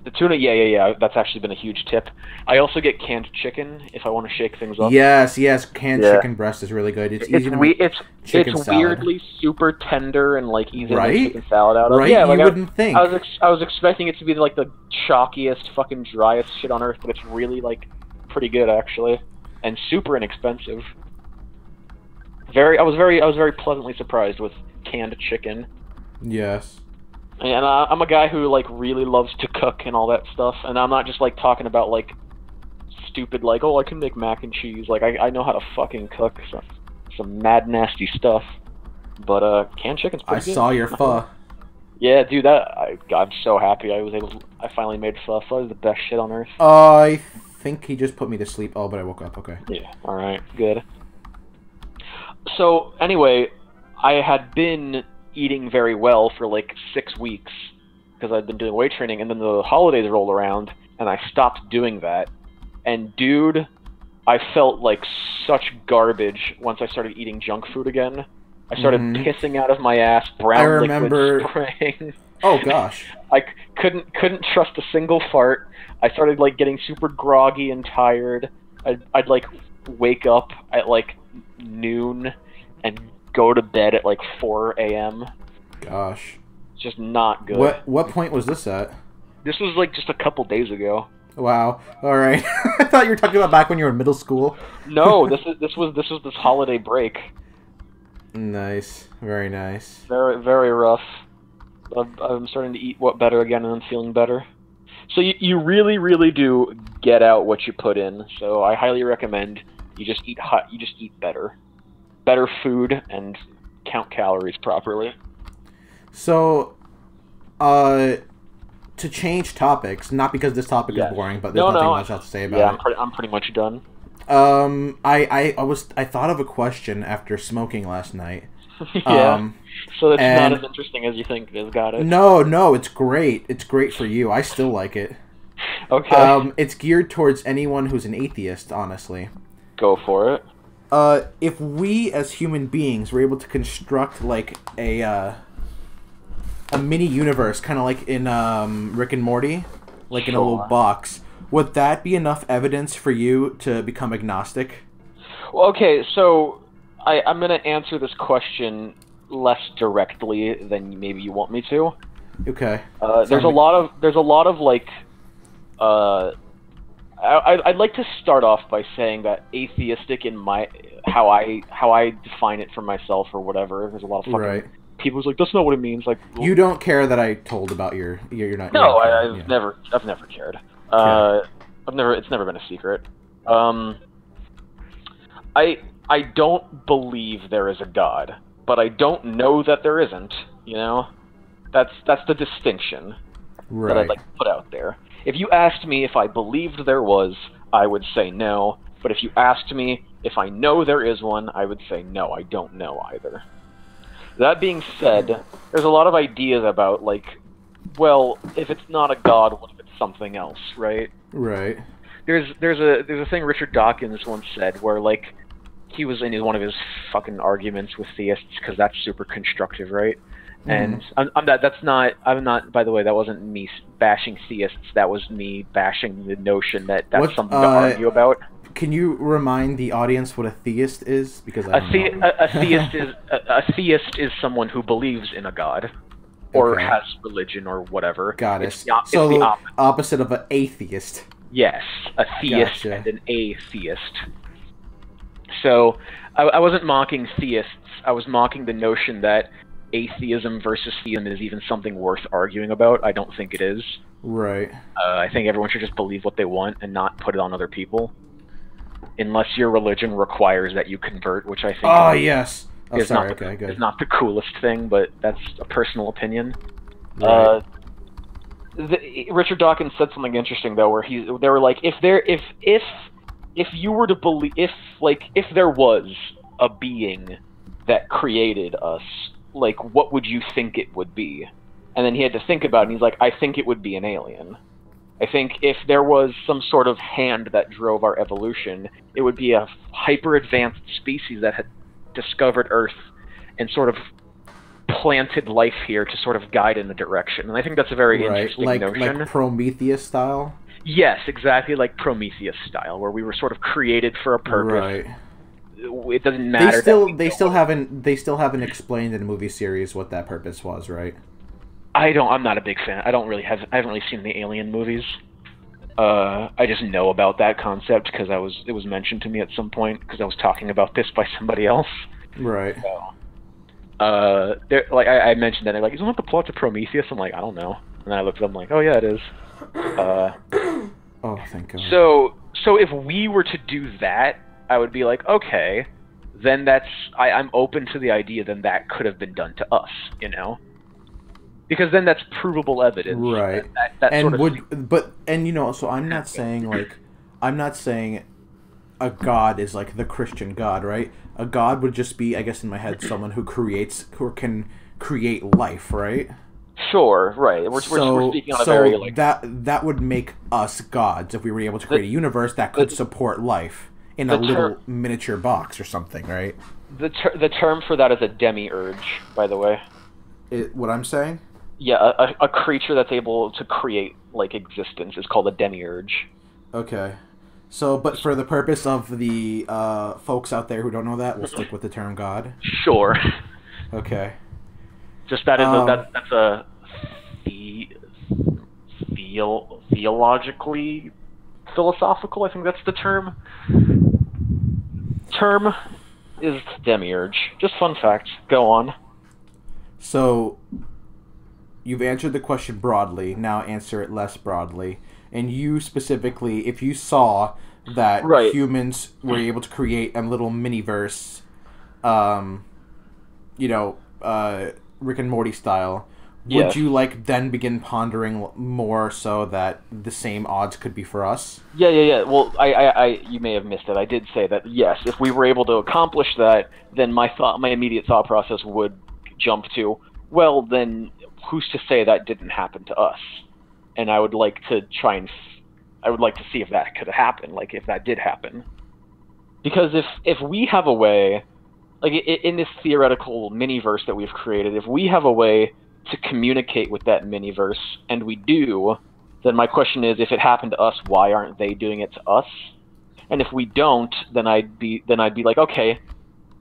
The tuna, yeah. That's actually been a huge tip. I also get canned chicken if I want to shake things up. Yes, canned chicken breast is really good. It's easy to make chicken salad. Weirdly super tender and like easy to make chicken salad out of. Right? Yeah, like you wouldn't think. I was expecting it to be like the chalkiest, fucking driest shit on earth, but it's really like pretty good actually, and super inexpensive. I was very pleasantly surprised with canned chicken. Yes. And I'm a guy who like really loves to cook and all that stuff, and I'm not just like talking about like stupid like, oh, I can make mac and cheese. Like I know how to fucking cook some mad nasty stuff. But canned chicken's pretty good. I saw your pho. Yeah, dude, I'm so happy I finally made pho. Pho is the best shit on earth. I think he just put me to sleep. Oh, but I woke up. Okay. Yeah. All right. Good. So anyway, I had been eating very well for like 6 weeks because I'd been doing weight training, and then the holidays rolled around and I stopped doing that, And dude, I felt like such garbage once I started eating junk food again. I started pissing out of my ass, brown liquid spraying. Oh gosh. I couldn't trust a single fart. I started like getting super groggy and tired. I'd like wake up at like noon and go to bed at like 4 a.m. Gosh. It's just not good. What point was this at? This was like just a couple days ago. Wow. All right. I thought you were talking about back when you were in middle school. No, this was this holiday break. Nice. Very nice. Very, very rough. I'm starting to eat better again, and I'm feeling better. So you really, really do get out what you put in. So I highly recommend you just eat better food, and count calories properly. So, to change topics, not because this topic is boring, but there's nothing much else to say about it. Yeah, I'm pretty much done. I thought of a question after smoking last night. Yeah. So it's not as interesting as you think it is, got it? No, it's great. It's great for you. I still like it. Okay. It's geared towards anyone who's an atheist, honestly. Go for it. If we as human beings were able to construct like a mini universe, kind of like in Rick and Morty, like in a little box, would that be enough evidence for you to become agnostic? Well, okay, so I'm going to answer this question less directly than maybe you want me to. Okay. There's a lot of like I'd like to start off by saying that atheistic in how I define it for myself or whatever. There's a lot of fucking people who's like, that's not what it means. Like, well, you don't care that I told about you're not. No, I've never cared. It's never been a secret. I don't believe there is a God, but I don't know that there isn't. You know, that's the distinction that I'd like to put out there. If you asked me if I believed there was, I would say no. But if you asked me if I know there is one, I would say no, I don't know either. That being said, there's a lot of ideas about, like, well, if it's not a god, what if it's something else, right? Right. There's a thing Richard Dawkins once said where, like, he was in one of his fucking arguments with theists because that's super constructive, right? And I'm not. By the way, that wasn't me bashing theists. That was me bashing the notion that that's something to argue about. Can you remind the audience what a theist is? Because a theist is someone who believes in a god, or has religion or whatever. Got it. It's the opposite of an atheist. Yes, a theist and an atheist. So I wasn't mocking theists. I was mocking the notion that atheism versus theism is even something worth arguing about. I don't think it is. Right. I think everyone should just believe what they want and not put it on other people. Unless your religion requires that you convert, which I think is not the coolest thing, but that's a personal opinion. Right. Richard Dawkins said something interesting though, where they were like, if you were to believe, if there was a being that created us, like, what would you think it would be? And then he had to think about it, and he's like, I think it would be an alien. I think if there was some sort of hand that drove our evolution, it would be a hyper-advanced species that had discovered Earth and sort of planted life here to sort of guide in a direction. And I think that's a very interesting notion. Like Prometheus style? Yes, exactly like Prometheus style, where we were sort of created for a purpose. Right. It doesn't matter. They still haven't explained in the movie series what that purpose was, right? I'm not a big fan. I haven't really seen the Alien movies. I just know about that concept because it was mentioned to me at some point because I was talking about this by somebody else. Right. So, I mentioned that they're like, isn't that the plot to Prometheus? I'm like, I don't know. And then I looked it up. I'm like, oh yeah, it is. Oh, thank God. So if we were to do that, I would be like, okay, then I'm open to the idea. Then that could have been done to us, you know. Because then that's provable evidence. Right. So I'm not saying a god is like the Christian God, right? A god would just be, I guess in my head, someone who can create life, right? Sure, right. We're speaking on a very, like... that would make us gods if we were able to create a universe that could support life in a little miniature box or something, right? The term for that is a demiurge, by the way. What I'm saying? Yeah, a creature that's able to create, like, existence is called a demiurge. Okay. So, but for the purpose of the folks out there who don't know that, we'll stick with the term god. Sure. Okay. Just that's a theologically philosophical, I think that's the term. Term is demiurge. Just fun fact. Go on. So, you've answered the question broadly. Now answer it less broadly. And you specifically, if you saw that humans were able to create a little mini-verse, Rick and Morty style, would you then begin pondering more so that the same odds could be for us? Yeah. Well, I you may have missed it. I did say that yes, if we were able to accomplish that, then my immediate thought process would jump to, well, then who's to say that didn't happen to us? And I would like to see if that could happen, like if that did happen. Because if we have a way, like in this theoretical mini-verse that we've created, if we have a way to communicate with that mini-verse, and we do, then my question is, if it happened to us, why aren't they doing it to us? And if we don't, then I'd be like, okay,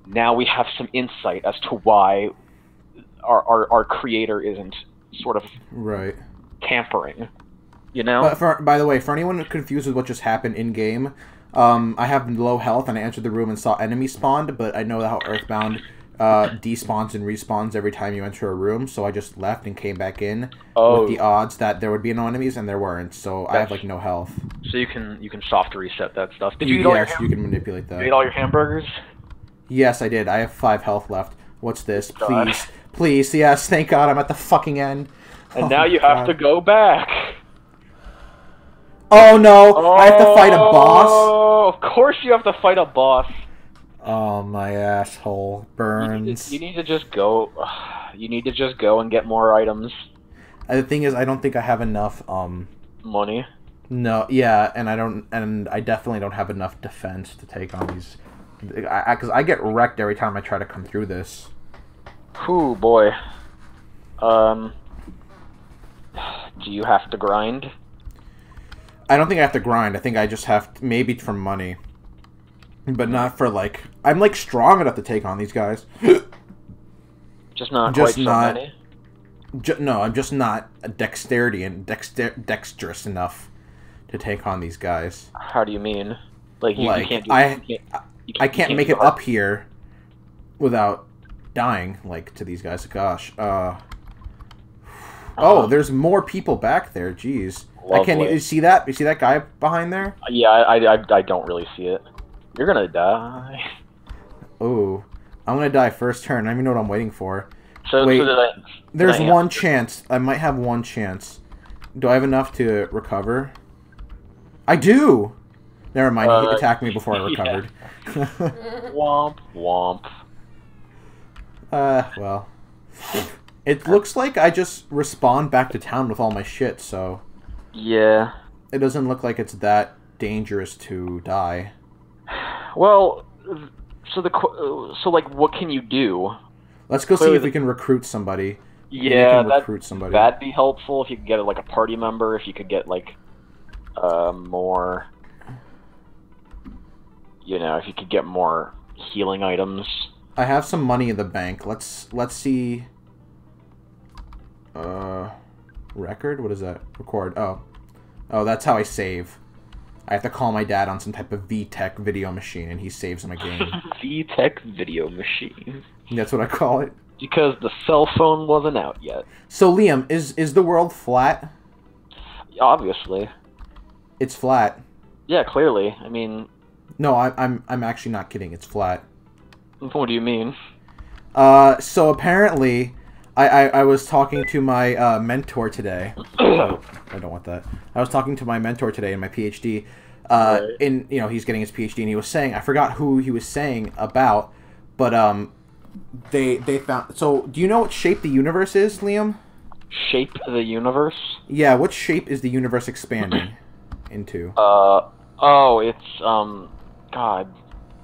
now we have some insight as to why our creator isn't sort of tampering, you know? But by the way, for anyone confused with what just happened in game, I have low health and I entered the room and saw enemies spawned, but I know how Earthbound despawns and respawns every time you enter a room, so I just left and came back in with the odds that there would be no enemies, and there weren't, so I have no health. So you can soft reset that stuff. Did you eat all your you can manipulate that. Did you eat all your hamburgers? Yes, I did. I have 5 health left. What's this? Please. Please, yes, thank God I'm at the fucking end. And now you have to go back. Oh no, I have to fight a boss? Oh, of course you have to fight a boss. Oh, my asshole burns. You need to just go. You need to just go and get more items. The thing is, I don't think I have enough money. No, yeah, and I definitely don't have enough defense to take on these. Because I get wrecked every time I try to come through this. Whew, boy. Do you have to grind? I don't think I have to grind. I think I just have to, maybe for money. But not for, I'm, strong enough to take on these guys. Just not quite so many? No, I'm just not dexterity and dexterous enough to take on these guys. How do you mean? You can't do I can't make it up here without dying, to these guys. Gosh. Oh, there's more people back there. Jeez. Lovely. You see that? You see that guy behind there? Yeah, I don't really see it. You're gonna die. Ooh. I'm gonna die first turn. I don't even know what I'm waiting for. Wait, there's one chance. I might have one chance. Do I have enough to recover? I do! Never mind, he attacked me before I recovered. Womp, womp. Well. It looks like I just respawned back to town with all my shit, so... Yeah. It doesn't look like it's that dangerous to die. Well, so what can you do? Let's go see if we can recruit somebody. Yeah, that'd be helpful if you could get a party member. If you could get more, if you could get more healing items. I have some money in the bank. Let's see. Record? What is that? Record. Oh, that's how I save. I have to call my dad on some type of VTech video machine, and he saves my game. VTech video machine. That's what I call it. Because the cell phone wasn't out yet. So, Liam, is the world flat? Obviously. It's flat. Yeah, clearly. I mean... No, I'm actually not kidding. It's flat. What do you mean? So apparently... I was talking to my mentor today. Oh, I don't want that. I was talking to my mentor today in my PhD. He's getting his PhD, and he was saying, I forgot who he was saying about, but they found. So, do you know what shape the universe is, Liam? Shape the universe? Yeah, what shape is the universe expanding into? Oh, it's, God,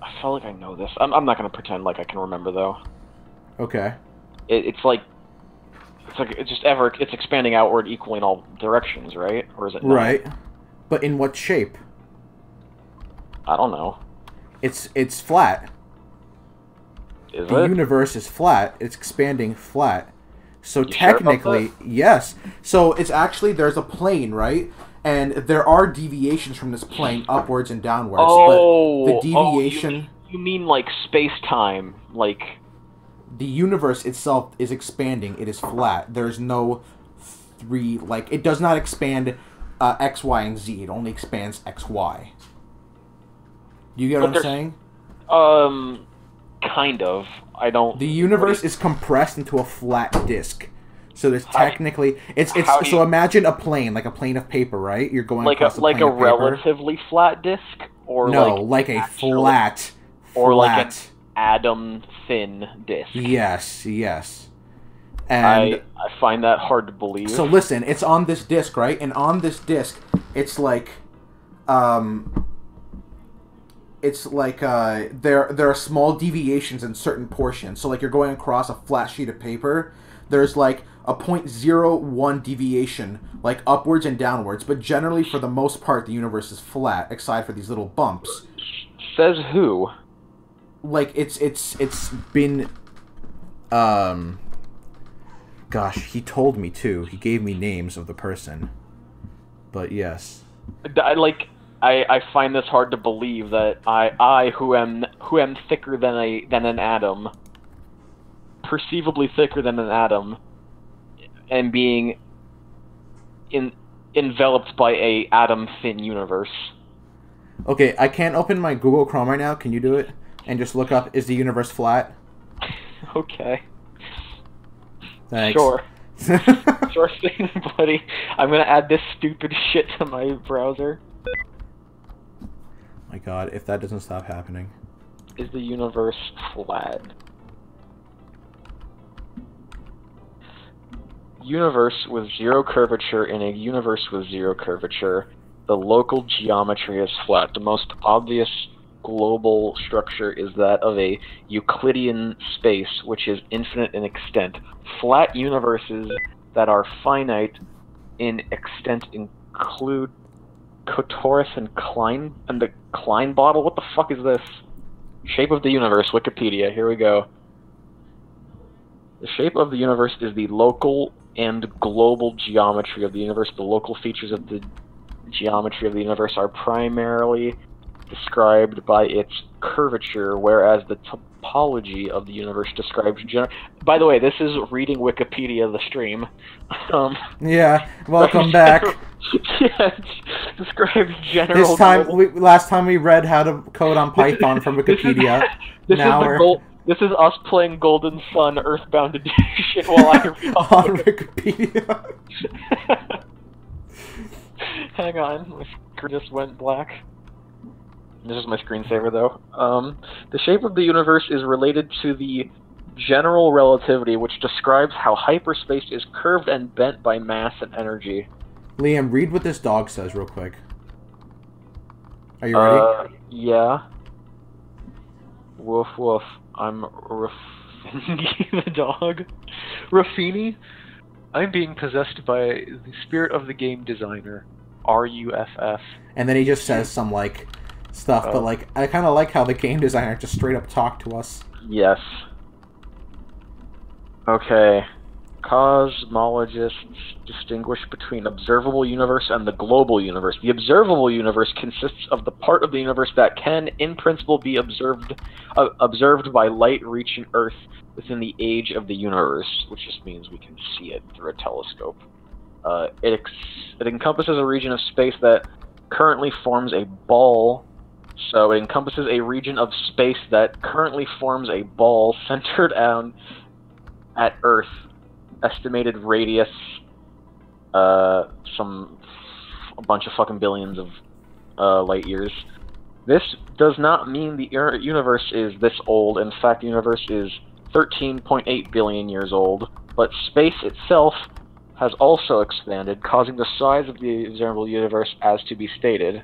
I feel like I know this. I'm not gonna pretend like I can remember, though. Okay. It's like it's expanding outward equally in all directions, right? Or is it not? Right. But in what shape? I don't know. It's flat. The universe is flat. It's expanding flat. So technically, yes. So it's actually, there's a plane, right? And there are deviations from this plane upwards and downwards. Oh, but the deviation... you mean like space-time, like... The universe itself is expanding. It is flat. There's no it does not expand X, Y, and Z. It only expands X, Y. You get what I'm saying? Kind of. I don't... The universe is compressed into a flat disk. So there's technically... So imagine a plane, like a plane of paper, right? You're going across a plane of paper. Like a relatively flat disk? Or no, like a flat... Or like an atom-thin disk. Yes, yes. And I find that hard to believe. So listen, it's on this disk, right? And on this disk, it's like... there are small deviations in certain portions. So like you're going across a flat sheet of paper, there's like a 0.01 deviation, like upwards and downwards, but generally for the most part the universe is flat, except for these little bumps. Says who? Like it's been gosh, he told me too. He gave me names of the person. But yes. I find this hard to believe that I who am thicker than an atom, perceivably thicker than an atom, and being enveloped by a atom-thin universe. Okay, I can't open my Google Chrome right now. Can you do it? And just look up, is the universe flat? Okay. Thanks. Sure. Sure thing, buddy. I'm gonna add this stupid shit to my browser. My god, if that doesn't stop happening. Is the universe flat? Universe with zero curvature in a universe with zero curvature. The local geometry is flat. The most obvious global structure is that of a Euclidean space, which is infinite in extent. Flat universes that are finite in extent include Kotoris and Klein, and the Klein bottle? What the fuck is this? Shape of the universe, Wikipedia, here we go. The shape of the universe is the local and global geometry of the universe. The local features of the geometry of the universe are primarily described by its curvature, whereas the topology of the universe describes By the way, this is reading Wikipedia, the stream. Yeah, welcome back. Yeah, describes general... Last time we read how to code on Python from Wikipedia. This is us playing Golden Sun Earthbound Edition while I read on Wikipedia. Hang on, my screen just went black. This is my screensaver, though. The shape of the universe is related to the general relativity, which describes how hyperspace is curved and bent by mass and energy. Liam, read what this dog says real quick. Are you ready? Yeah. Woof woof. I'm Ruffini the dog. Ruffini? I'm being possessed by the spirit of the game designer. RUFF. And then he just says some, like, stuff, but, like, I kind of like how the game designer just straight up talked to us. Yes. Okay. Cosmologists distinguish between observable universe and the global universe. The observable universe consists of the part of the universe that can, in principle, be observed by light reaching Earth within the age of the universe, which just means we can see it through a telescope. It encompasses a region of space that currently forms a ball. So it encompasses a region of space that currently forms a ball centered at Earth. Estimated radius, a bunch of fucking billions of light years. This does not mean the universe is this old. In fact, the universe is 13.8 billion years old, but space itself has also expanded, causing the size of the observable universe as to be stated.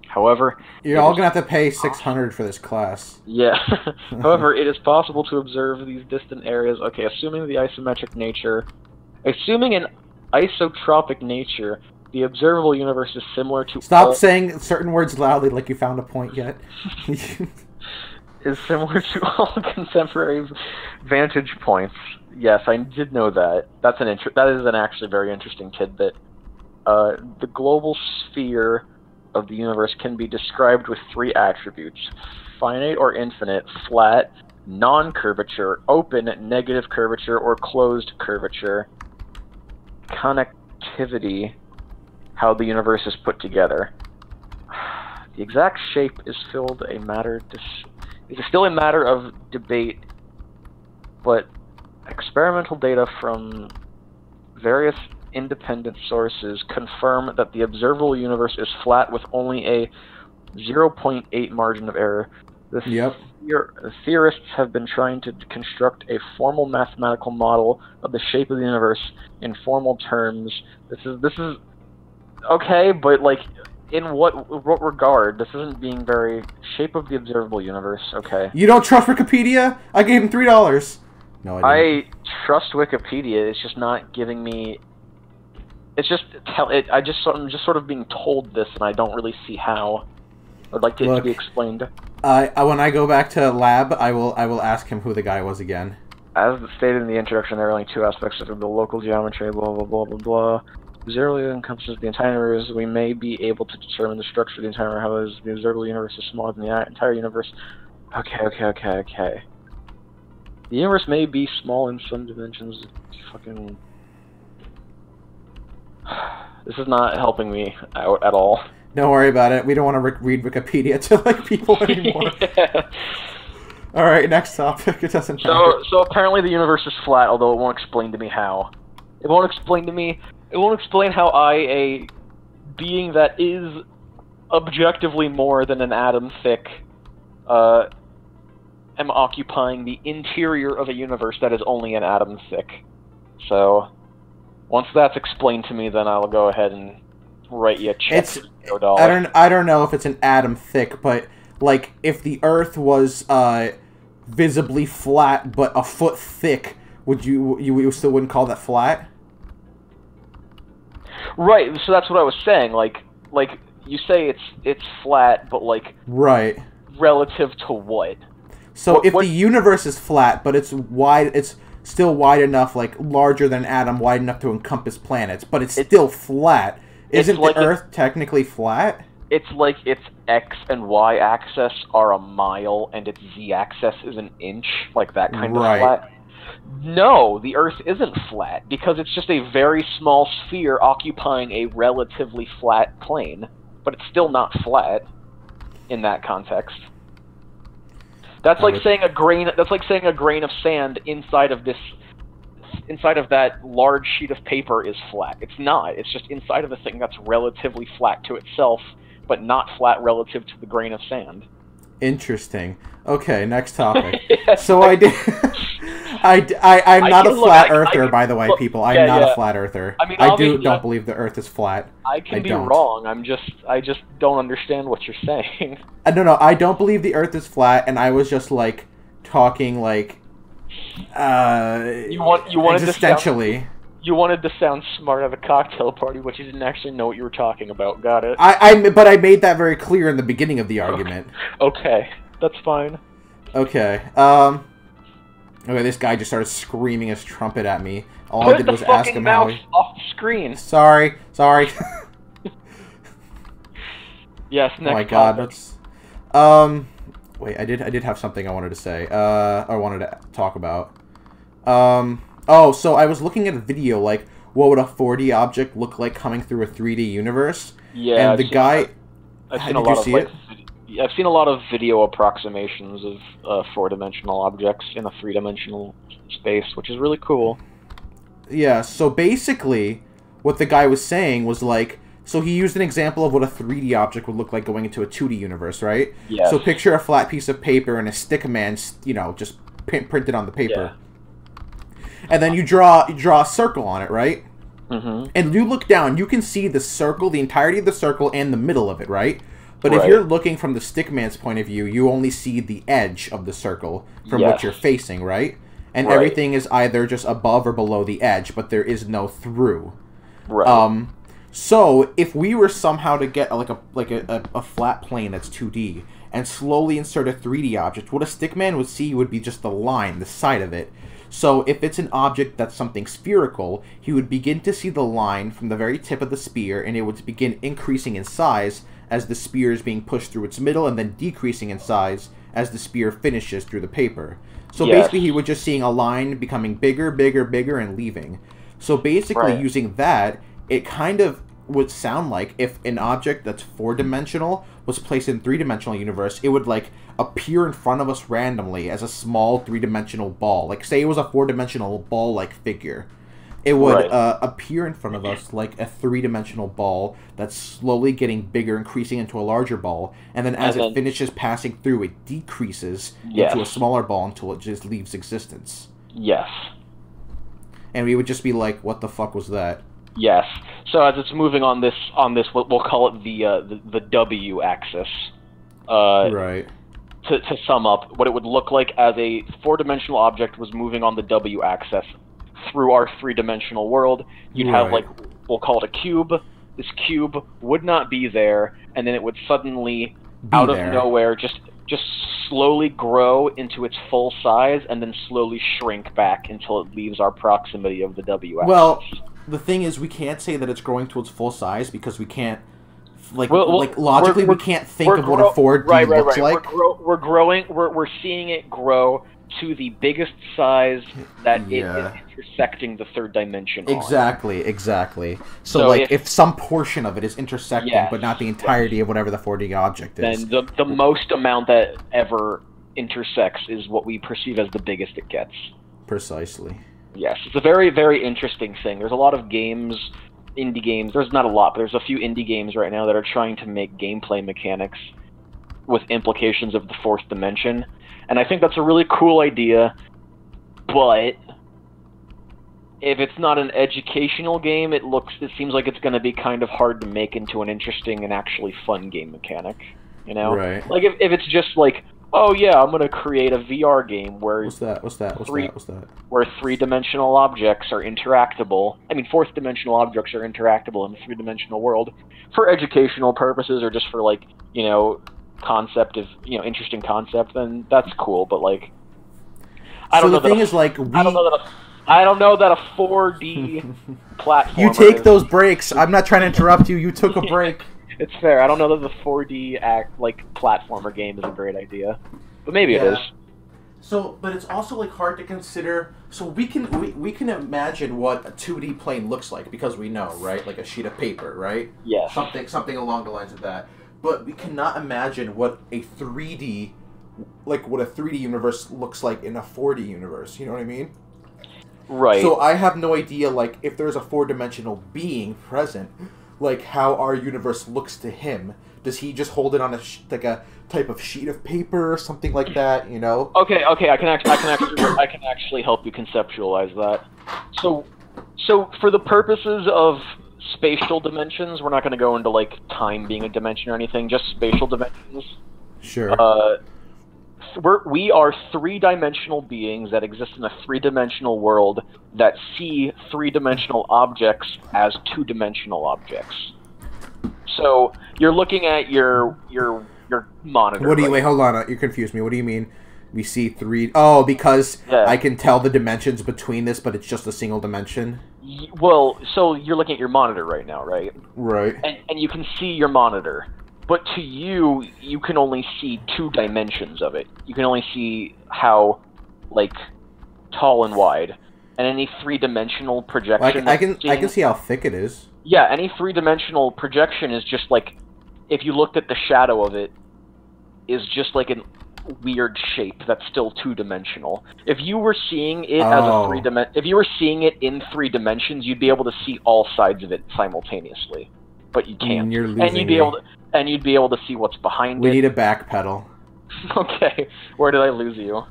However, you're all gonna have to pay $600 for this class. Yeah. However, it is possible to observe these distant areas. Okay, assuming an isotropic nature, the observable universe is similar to. Stop saying certain words loudly, like you found a point yet. Is similar to all contemporary vantage points. Yes, I did know that. That is an actually very interesting tidbit. The global sphere of the universe can be described with 3 attributes: finite or infinite, flat, non-curvature, open, negative curvature, or closed curvature. Connectivity, how the universe is put together. The exact shape is still a matter of debate, but experimental data from various independent sources confirm that the observable universe is flat with only a 0.8 margin of error. The theorists have been trying to construct a formal mathematical model of the shape of the universe in formal terms. This is okay, but like, in what regard? This isn't being very shape of the observable universe. Okay. You don't trust Wikipedia? I gave him $3. No, I didn't. I trust Wikipedia. It's just not giving me. It's just I'm just sort of being told this, and I don't really see how. I'd like it to be explained. When I go back to lab, I will ask him who the guy was again. As stated in the introduction, there are only 2 aspects of the local geometry. Blah blah blah blah blah. Zero encompasses the entire universe. We may be able to determine the structure of the entire universe. However, the observable universe is smaller than the entire universe. Okay. The universe may be small in some dimensions. Fucking. This is not helping me out at all. Don't worry about it. We don't want to read Wikipedia to like people anymore. Yeah. All right, next topic. It doesn't matter. So apparently the universe is flat, although it won't explain to me how. It won't explain how I, a being that is objectively more than an atom thick, am occupying the interior of a universe that is only an atom thick. So, once that's explained to me, then I'll go ahead and write you a check. I don't know if it's an atom thick, but like if the Earth was visibly flat but a foot thick, would you still wouldn't call that flat? Right, so that's what I was saying. Like you say it's flat, but like right relative to what? So if the universe is flat, but it's wide, it's still wide enough, like larger than an atom, wide enough to encompass planets, but it's still flat. Isn't the Earth technically flat? It's like its X and Y axis are a mile, and its Z axis is an inch, like that kind of flat. No, the Earth isn't flat, because it's just a very small sphere occupying a relatively flat plane. But it's still not flat in that context. That's like saying a grain. That's like saying a grain of sand inside of that large sheet of paper is flat. It's not. It's just inside of a thing that's relatively flat to itself, but not flat relative to the grain of sand. Interesting. Okay, next topic. So I'm not a flat earther, by the way, people. I'm not a flat earther. I mean, I don't believe the Earth is flat. I can be wrong. I just don't understand what you're saying. No, I don't believe the Earth is flat, and I was just like talking like you wanted existentially. You wanted to sound smart at a cocktail party, but you didn't actually know what you were talking about. Got it. But I made that very clear in the beginning of the argument. Okay, that's fine. Okay. Okay, this guy just started screaming his trumpet at me. All I did was ask him how he... off the screen. Sorry. Yes, next Oh my god, that's... Wait, I did have something I wanted to say. I wanted to talk about. Oh, so I was looking at a video, like, what would a 4D object look like coming through a 3D universe? Yeah, and the guy... I've seen a lot of video approximations of 4-dimensional objects in a 3-dimensional space, which is really cool. Yeah, so basically, what the guy was saying was like... So he used an example of what a 3D object would look like going into a 2D universe, right? Yeah. So picture a flat piece of paper and a stick man, you know, just printed on the paper. Yeah. And then you draw a circle on it, right? And you look down, you can see the circle, the entirety of the circle, and the middle of it, right? But if you're looking from the stickman's point of view, you only see the edge of the circle from what you're facing, right? And everything is either just above or below the edge, but there is no through. Right. So if we were somehow to get a flat plane that's 2D and slowly insert a 3D object, what a stickman would see would be just the line, the side of it. So if it's an object that's something spherical, he would begin to see the line from the very tip of the spear, and it would begin increasing in size as the spear is being pushed through its middle, and then decreasing in size as the spear finishes through the paper. So basically he was just seeing a line becoming bigger, bigger, bigger, and leaving. So basically using that, it kind of would sound like if an object that's 4-dimensional was placed in 3-dimensional universe, it would like appear in front of us randomly as a small 3-dimensional ball. Like say it was a 4-dimensional ball-like figure. It would appear in front of us like a 3-dimensional ball that's slowly getting bigger, increasing into a larger ball, and then as it finishes passing through, it decreases into a smaller ball until it just leaves existence. Yes. And we would just be like, what the fuck was that? Yes. So as it's moving on this, we'll call it the W axis. Right. To sum up, what it would look like as a 4-dimensional object was moving on the W axis through our 3-dimensional world, you'd have like, we'll call it a cube. This cube would not be there, and then it would suddenly, out of nowhere, just slowly grow into its full size, and then slowly shrink back until it leaves our proximity of the W axis. Well, the thing is, we can't say that it's growing to its full size because we can't, logically, we can't think of what a 4D looks like. We're seeing it grow to the biggest size that it is intersecting the 3rd dimension on. Exactly. So like, if some portion of it is intersecting, but not the entirety of whatever the 4D object is. Then the most amount that ever intersects is what we perceive as the biggest it gets. Precisely. Yes, it's a very, very interesting thing. There's a lot of games, indie games, there's not a lot, but there's a few indie games right now that are trying to make gameplay mechanics with implications of the 4th dimension. And I think that's a really cool idea, but if it's not an educational game, it seems like it's going to be kind of hard to make into an interesting and actually fun game mechanic, you know? Right. Like if it's just like, oh yeah, I'm going to create a VR game where What's that? Where 3-dimensional objects are interactable. I mean, 4th-dimensional objects are interactable in the 3-dimensional world for educational purposes or just for like, you know, interesting concept, then that's cool, but like I don't know that a 4D platformer. You take those breaks. I'm not trying to interrupt you. You took a break. It's fair. I don't know that the 4D platformer game is a great idea, but maybe it is. So, but it's also like hard to consider. So we can imagine what a 2D plane looks like because we know, right? Like a sheet of paper, right? Yeah. Something along the lines of that. But we cannot imagine what a 3D universe looks like in a 4D universe. You know what I mean? Right. So I have no idea, like, if there's a 4-dimensional being present, like, how our universe looks to him. Does he just hold it on a type of sheet of paper or something like that? You know? Okay. I can actually help you conceptualize that. So for the purposes of spatial dimensions, we're not going to go into like time being a dimension or anything, just spatial dimensions. Sure. We are 3-dimensional beings that exist in a 3-dimensional world that see 3-dimensional objects as 2-dimensional objects. So you're looking at your monitor. Wait, hold on. You confused me. What do you mean? We see 3... Oh, because I can tell the dimensions between this, but it's just a single dimension? Well, so you're looking at your monitor right now, right? Right. And you can see your monitor. But to you, you can only see 2 dimensions of it. You can only see how, like, tall and wide. And any 3-dimensional projection... I can see how thick it is. Yeah, any 3-dimensional projection is just like... If you looked at the shadow of it, is just like a weird shape that's still 2-dimensional. If you were seeing it as a if you were seeing it in 3 dimensions, you'd be able to see all sides of it simultaneously. But you can't. And you'd be able to see what's behind it. We need a backpedal. Okay, where did I lose you?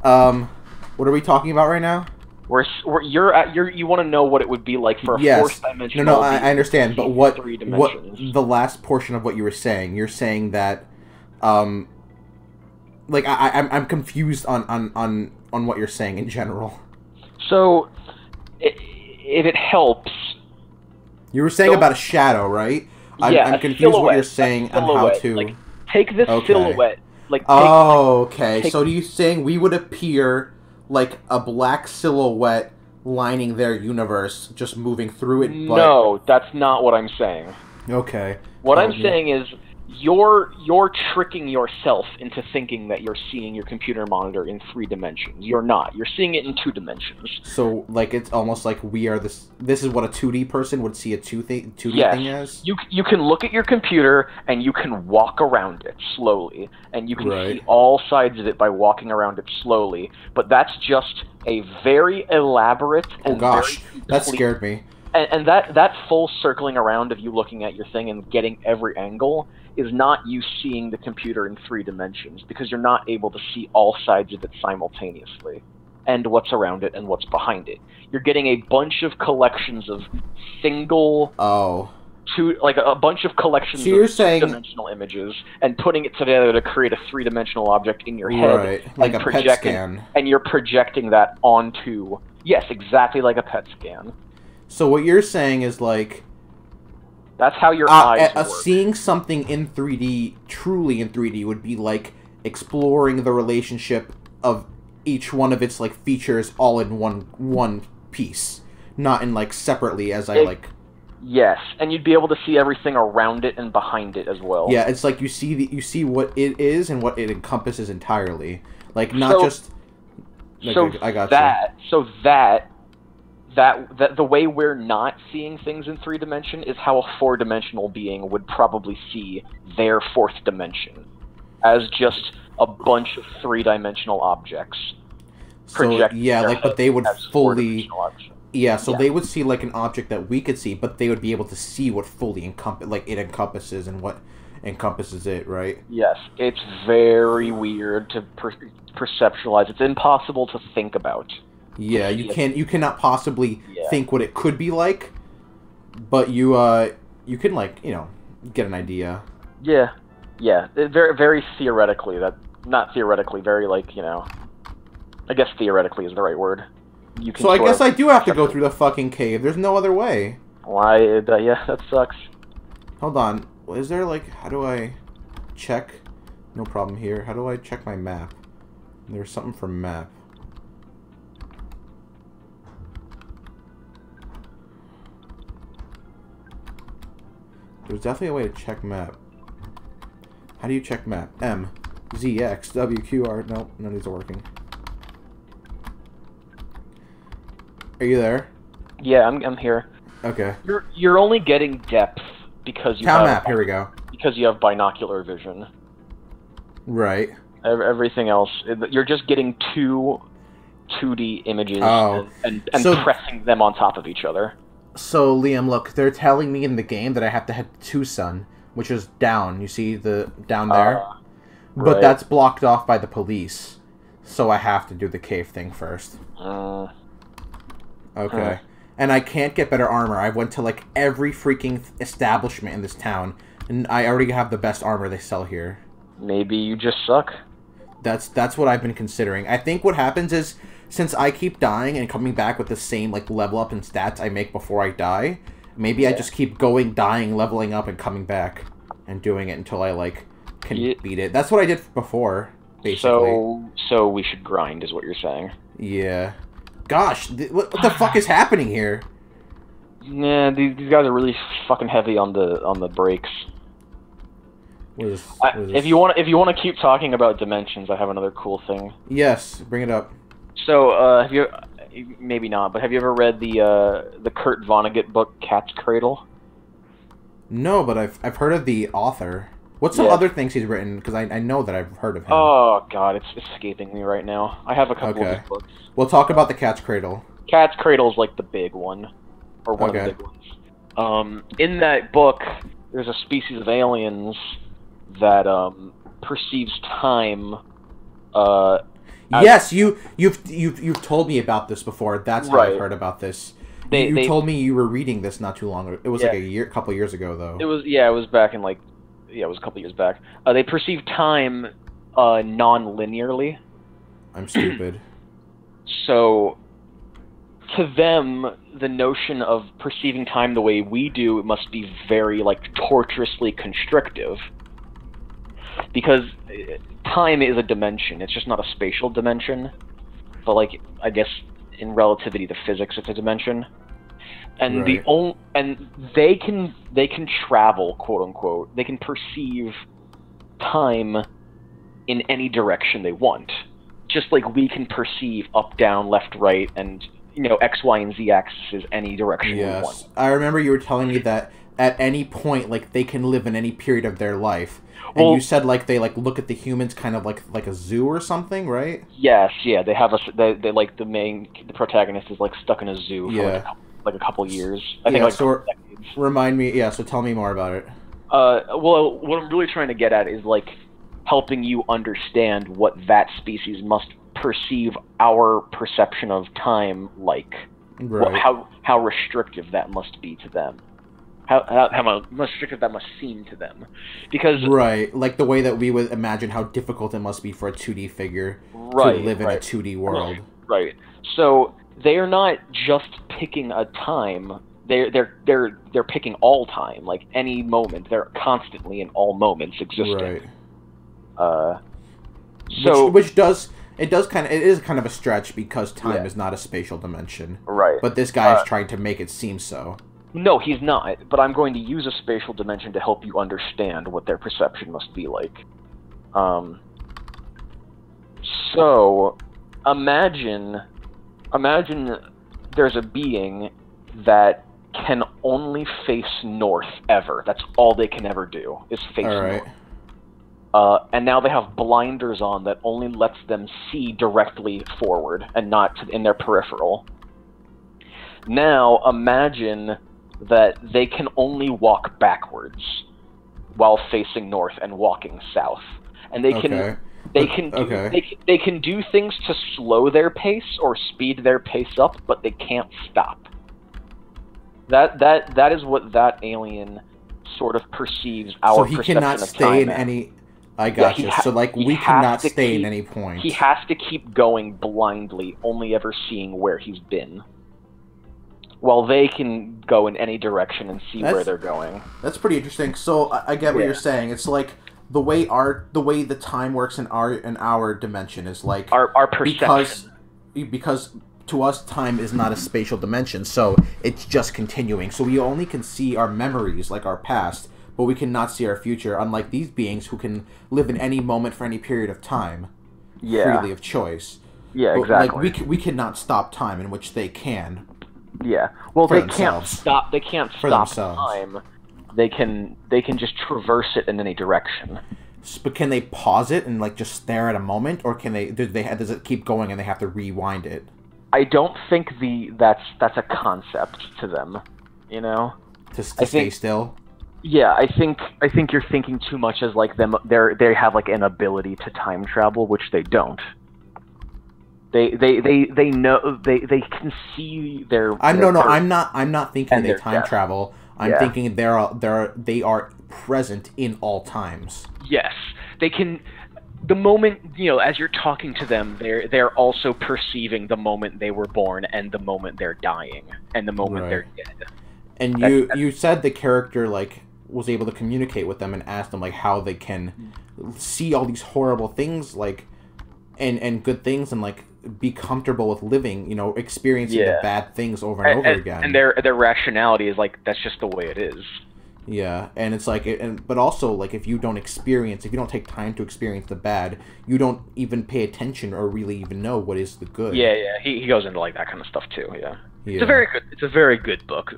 What are we talking about right now? You want to know what it would be like for a fourth dimensional. No, I understand, but what the last portion of what you were saying? You're saying that, like I'm confused on what you're saying in general. So, if it helps, you were saying about a shadow, right? I'm confused what you're saying on how to. Like, take this silhouette. Like, okay. So, do you saying we would appear like a black silhouette lining their universe, just moving through it? But... No, that's not what I'm saying. Okay. What I'm saying is, you're tricking yourself into thinking that you're seeing your computer monitor in 3 dimensions. You're not. You're seeing it in 2 dimensions. So, like, it's almost like we are this. This is what a 2D person would see a 2D thing as. You can look at your computer and you can walk around it slowly, and you can see all sides of it by walking around it slowly. But that's just a very elaborate and that scared me. And that full circling around of you looking at your thing and getting every angle is not you seeing the computer in 3 dimensions, because you're not able to see all sides of it simultaneously, and what's around it and what's behind it. You're getting a bunch of collections of single... like a bunch of collections of 2-dimensional images, and putting it together to create a 3-dimensional object in your head. Like a PET scan. And you're projecting that onto... Yes, exactly like a PET scan. So what you're saying is, like... That's how your eyes work. Seeing something in 3D, truly in 3D, would be like exploring the relationship of each one of its, like, features all in one piece. Not in, like, separately as Yes, and you'd be able to see everything around it and behind it as well. Yeah, it's like you see what it is and what it encompasses entirely. Like, not just... I got you. That the way we're not seeing things in 3 dimension is how a 4-dimensional being would probably see their 4th dimension, as just a bunch of 3-dimensional objects. But they would fully... Yeah, so they would see, like, an object that we could see, but they would be able to see what fully it encompasses and what encompasses it, right? Yes, it's very weird to perceptualize. It's impossible to think about. Yeah, you cannot possibly think what it could be like, but you can, like, you know, get an idea. Yeah. Very, very theoretically, not theoretically, very, like, you know, I guess theoretically is the right word. So I guess I do have to go through the fucking cave. There's no other way. Why? Yeah, that sucks. Hold on. Is there, like, how do I check? No problem here. How do I check my map? There's something for map. There's definitely a way to check map. How do you check map? M, Z, X, W, Q, R. Nope, none of these are working. Are you there? Yeah, I'm here. Okay. You're only getting depth because you have map. Here we go. Because you have binocular vision. Right. Everything else, you're just getting 2D images and pressing them on top of each other. So, Liam, look, they're telling me in the game that I have to head to Tucson, which is down. You see the down there? But that's blocked off by the police. So I have to do the cave thing first. Okay. And I can't get better armor. I went to, like, every freaking establishment in this town, and I already have the best armor they sell here. Maybe you just suck. That's what I've been considering. I think what happens is, since I keep dying and coming back with the same, like, level up and stats I make before I die, maybe I just keep going, dying, leveling up, and coming back and doing it until I, like, can beat it. That's what I did before, basically. So we should grind, is what you're saying. Yeah. Gosh, what the fuck is happening here? Yeah, these guys are really fucking heavy on the brakes. If you want to keep talking about dimensions, I have another cool thing. Yes, bring it up. So, have you maybe not, but have you ever read the Kurt Vonnegut book Cat's Cradle? No, but I've heard of the author. What's some other things he's written? Because I know that I've heard of him. Oh god, it's escaping me right now. I have a couple of his books. We'll talk about the Cat's Cradle. Cat's Cradle is like the big one, or one of the big ones. In that book, there's a species of aliens that perceives time. Yes, you've told me about this before. That's how I've heard about this. You told me you were reading this not too long ago. It was like a couple years ago, though. It was back in it was a couple years back. They perceive time non-linearly. I'm stupid. So, to them, the notion of perceiving time the way we do must be very, torturously constrictive. Because time is a dimension. It's just not a spatial dimension. But, I guess, in relativity to physics, it's a dimension. And they can travel, quote unquote. They can perceive time in any direction they want, just like we can perceive up, down, left, right, and X, Y, and Z axes any direction we want. I remember you were telling me that at any point, they can live in any period of their life. And you said they look at the humans kind of like a zoo or something, right? Yes, yeah. They have the protagonist is stuck in a zoo for a couple years. I think so remind me. Yeah, so tell me more about it. Well, what I'm really trying to get at is helping you understand what that species must perceive our perception of time like. Right. How restrictive that must be to them. How restrictive that must seem to them. Because like the way that we would imagine how difficult it must be for a 2D figure to live in a 2D world. Right. So they are not just picking a time. They're picking all time, any moment. They're constantly in all moments existing. Right. So which is kind of a stretch because time is not a spatial dimension. Right. But this guy is trying to make it seem so. No, he's not. But I'm going to use a spatial dimension to help you understand what their perception must be like. So imagine there's a being that can only face north ever. That's all they can ever do is face north. And now they have blinders on that only lets them see directly forward and not in their peripheral. Now imagine that they can only walk backwards while facing north and walking south, and they can do things to slow their pace or speed their pace up, but they can't stop. That is what that alien sort of perceives our perception of time. So he cannot stay in any. I gotcha. So we cannot stay in any point. He has to keep going blindly, only ever seeing where he's been. While they can go in any direction and see where they're going. That's pretty interesting. So I get what you're saying. It's the way the time works in our dimension is our perception. Because to us time is not a spatial dimension, so it's just continuing. So we only can see our memories, our past, but we cannot see our future. Unlike these beings who can live in any moment for any period of time, freely of choice. Yeah, but, exactly. We cannot stop time, in which they can. Yeah. Well, they can't stop time. They can just traverse it in any direction. But can they pause it and just stare at a moment, or can does it keep going and they have to rewind it? I don't think that's a concept to them, To stay still. Yeah, I think you're thinking too much as they have an ability to time travel, which they don't. They know they can see their. I'm not thinking they time travel. I'm thinking they are present in all times. Yes, they can. The moment as you're talking to them, they're also perceiving the moment they were born and the moment they're dying and the moment they're dead. And you said the character was able to communicate with them and ask them how they can see all these horrible things and good things and be comfortable with living, experiencing the bad things over and over again. And their rationality is that's just the way it is. Yeah, and it's but also if you don't take time to experience the bad, you don't even pay attention or really even know what is the good. Yeah, he goes into that kind of stuff too. Yeah. It's a very good book.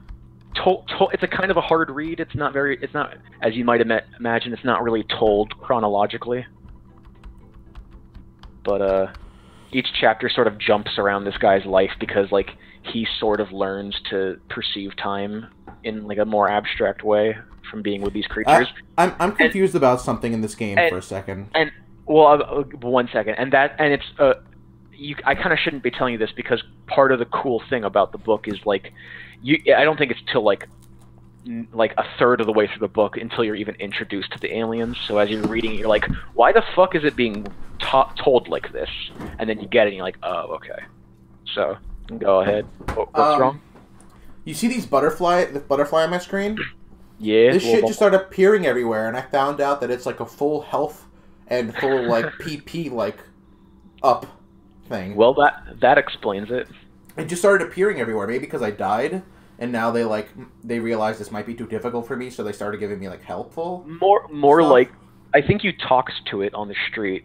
It's a kind of a hard read. It's not as you might imagine. It's not really told chronologically, but each chapter sort of jumps around this guy's life because he sort of learns to perceive time in a more abstract way from being with these creatures. I'm confused about something in this game for a second. And well, 1 second, and it's I kind of shouldn't be telling you this because part of the cool thing about the book is like, I don't think it's till like a third of the way through the book until you're even introduced to the aliens. So as you're reading, you're like, why the fuck is it being told like this? And then you get it, and you're like, oh, okay. So go ahead. What's wrong? You see the butterfly on my screen? Yeah. This shit just started appearing everywhere, and I found out that it's like a full health and full like PP like up thing. Well, that explains it. It just started appearing everywhere. Maybe because I died, and now they realized this might be too difficult for me, so they started giving me like helpful. More stuff. Like, I think you talked to it on the street.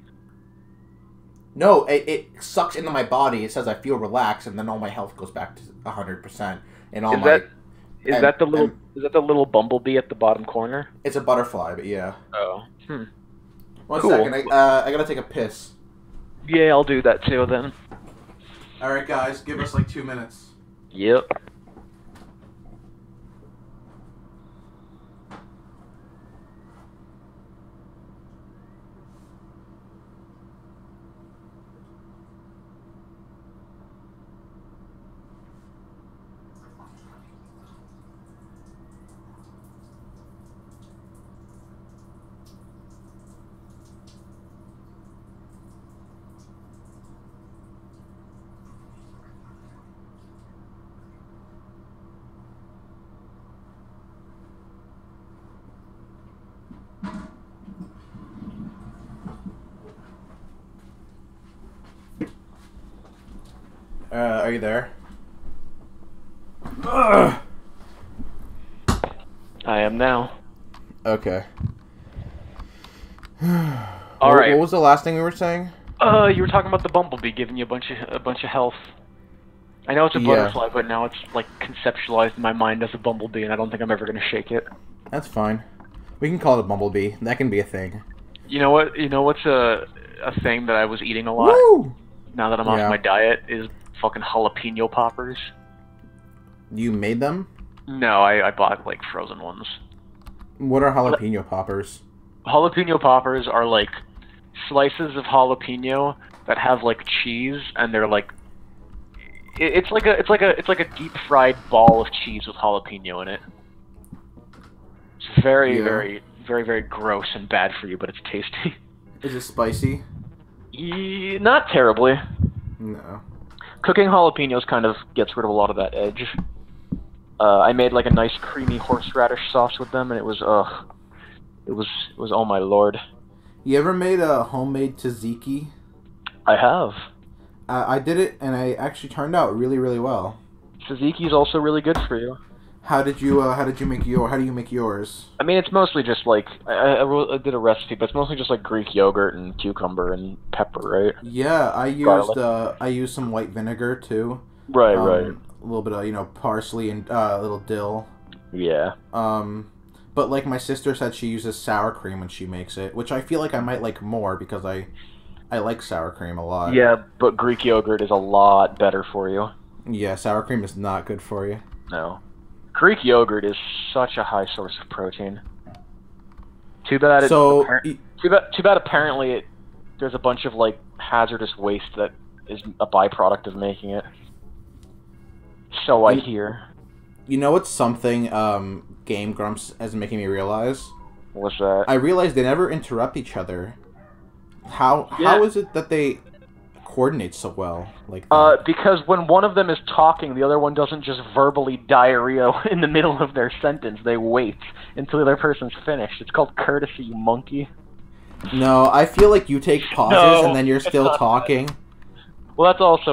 No, it sucks into my body. It says I feel relaxed, and then all my health goes back to 100%. And all is that the little bumblebee at the bottom corner? It's a butterfly, but yeah. Oh. One second, I gotta take a piss. Yeah, I'll do that too then. All right, guys, give us like 2 minutes. Yep. Are you there? Ugh. I am now. Okay. All right. What was the last thing we were saying? You were talking about the bumblebee giving you a bunch of health. I know it's a butterfly, but now it's like conceptualized in my mind as a bumblebee, and I don't think I'm ever gonna shake it. That's fine. We can call it a bumblebee. That can be a thing. You know what? You know what's a thing that I was eating a lot. Woo! Now that I'm off my diet is fucking jalapeno poppers. You made them? No, I bought like frozen ones. What are jalapeno poppers? Jalapeno poppers are like slices of jalapeno that have like cheese, and they're like it's like a deep fried ball of cheese with jalapeno in it. It's very, very, very, very gross and bad for you, but it's tasty. Is it spicy? Not terribly. No. Cooking jalapenos kind of gets rid of a lot of that edge. I made like a nice creamy horseradish sauce with them, and it was oh my lord. You ever made a homemade tzatziki? I have. I did it, and I actually turned out really, really well. Tzatziki is also really good for you. How do you make yours? I mean, it's mostly just like I did a recipe, but it's mostly just like Greek yogurt and cucumber and pepper, right? Yeah, I used some white vinegar too. Right. A little bit of parsley and a little dill. Yeah. But like my sister said, she uses sour cream when she makes it, which I feel like I might like more because I like sour cream a lot. Yeah, but Greek yogurt is a lot better for you. Yeah, sour cream is not good for you. No. Greek yogurt is such a high source of protein. Too bad apparently there's a bunch of like hazardous waste that is a byproduct of making it. So I hear. You know what's something Game Grumps is making me realize? What's that? I realized they never interrupt each other. How is it that they coordinate so well like that? Because when one of them is talking, the other one doesn't just verbally diarrhea in the middle of their sentence. They wait until the other person's finished. It's called courtesy, you monkey. No, I feel like you take pauses and then you're still talking. Well, that's also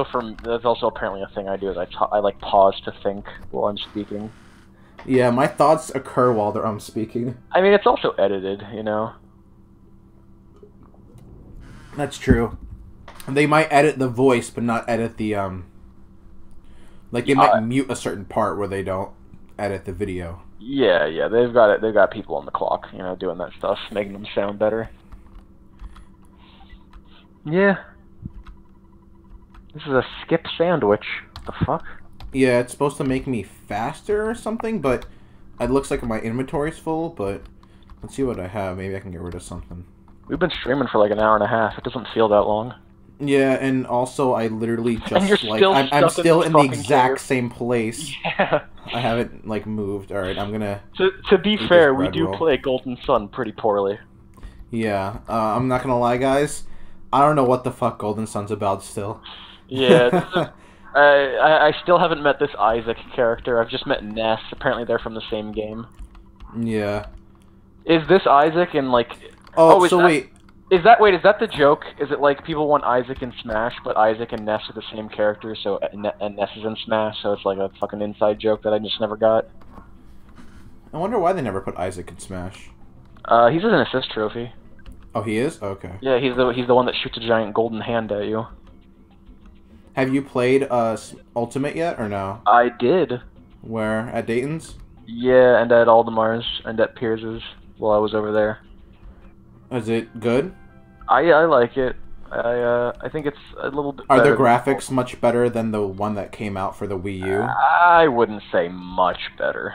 apparently a thing I do. Is I like pause to think while I'm speaking. Yeah, my thoughts occur while I'm speaking. I mean, it's also edited, you know. That's true. They might edit the voice, but not edit the like they might mute a certain part where they don't edit the video. Yeah, they've got people on the clock, you know, doing that stuff, making them sound better. Yeah. This is a skip sandwich. The fuck? Yeah, it's supposed to make me faster or something, but it looks like my inventory's full, but let's see what I have. Maybe I can get rid of something. We've been streaming for like an hour and a half. It doesn't feel that long. Yeah, and also I literally just and you're still I'm still in the exact cave. same place. Yeah. I haven't like moved. All right, I'm gonna. To be fair, we do play Golden Sun pretty poorly. Yeah, I'm not gonna lie, guys. I don't know what the fuck Golden Sun's about still. Yeah, I still haven't met this Isaac character. I've just met Ness. Apparently, they're from the same game. Yeah. Is this Isaac and like? Wait. Is that the joke? Is it like people want Isaac in Smash, but Isaac and Ness are the same character, so and Ness is in Smash, so it's like a fucking inside joke that I just never got. I wonder why they never put Isaac in Smash. He's an assist trophy. Oh, he is? Okay. Yeah, he's the one that shoots a giant golden hand at you. Have you played Ultimate yet, or no? I did. Where? At Dayton's? Yeah, and at Aldemar's, and at Piers's, while I was over there. Is it good? I like it. I think it's a little bit Are better the graphics much better than the one that came out for the Wii U? I wouldn't say much better.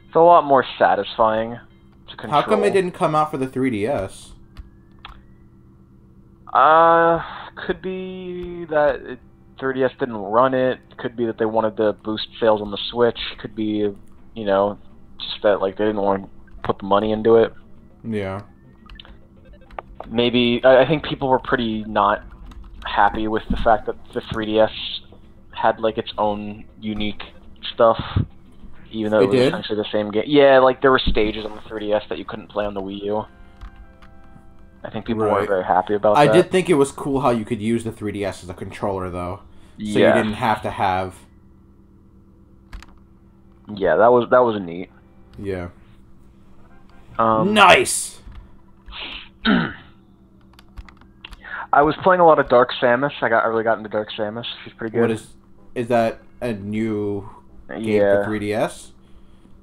It's a lot more satisfying to control. How come it didn't come out for the 3DS? Could be that 3DS didn't run it. Could be that they wanted to boost sales on the Switch. Could be, you know, just that like they didn't want to put the money into it. Yeah. Maybe I think people were pretty not happy with the fact that the 3DS had like its own unique stuff, even though it was essentially the same game. Yeah, like there were stages on the 3DS that you couldn't play on the Wii U. I think people weren't very happy about that. I did think it was cool how you could use the 3DS as a controller, though. So you didn't have to have... Yeah, that was neat. Yeah. Nice! I was playing a lot of Dark Samus. I really got into Dark Samus. She's pretty good. What is that a new game for 3DS?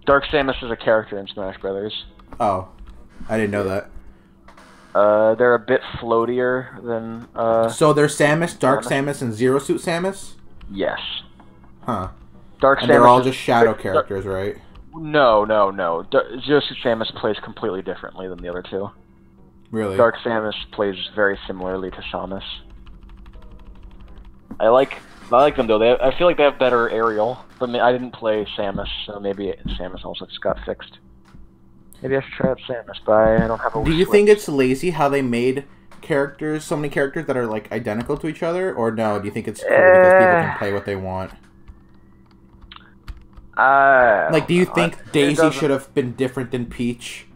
Dark Samus is a character in Smash Brothers. Oh. I didn't know that. They're a bit floatier than... So they're Samus, Dark Samus, and Zero Suit Samus? Yes. Huh. Dark and Samus they're all just shadow characters, right? No. Zero Suit Samus plays completely differently than the other two. Really? Dark Samus plays very similarly to Samus. I like them though. I feel like they have better aerial, but I didn't play Samus, so maybe Samus also just got fixed. Maybe I should try out Samus, but I don't have a... Do you think it's lazy how they made so many characters that are like identical to each other, or no? Do you think it's cool because people can play what they want? Like, do you think Daisy should have been different than Peach?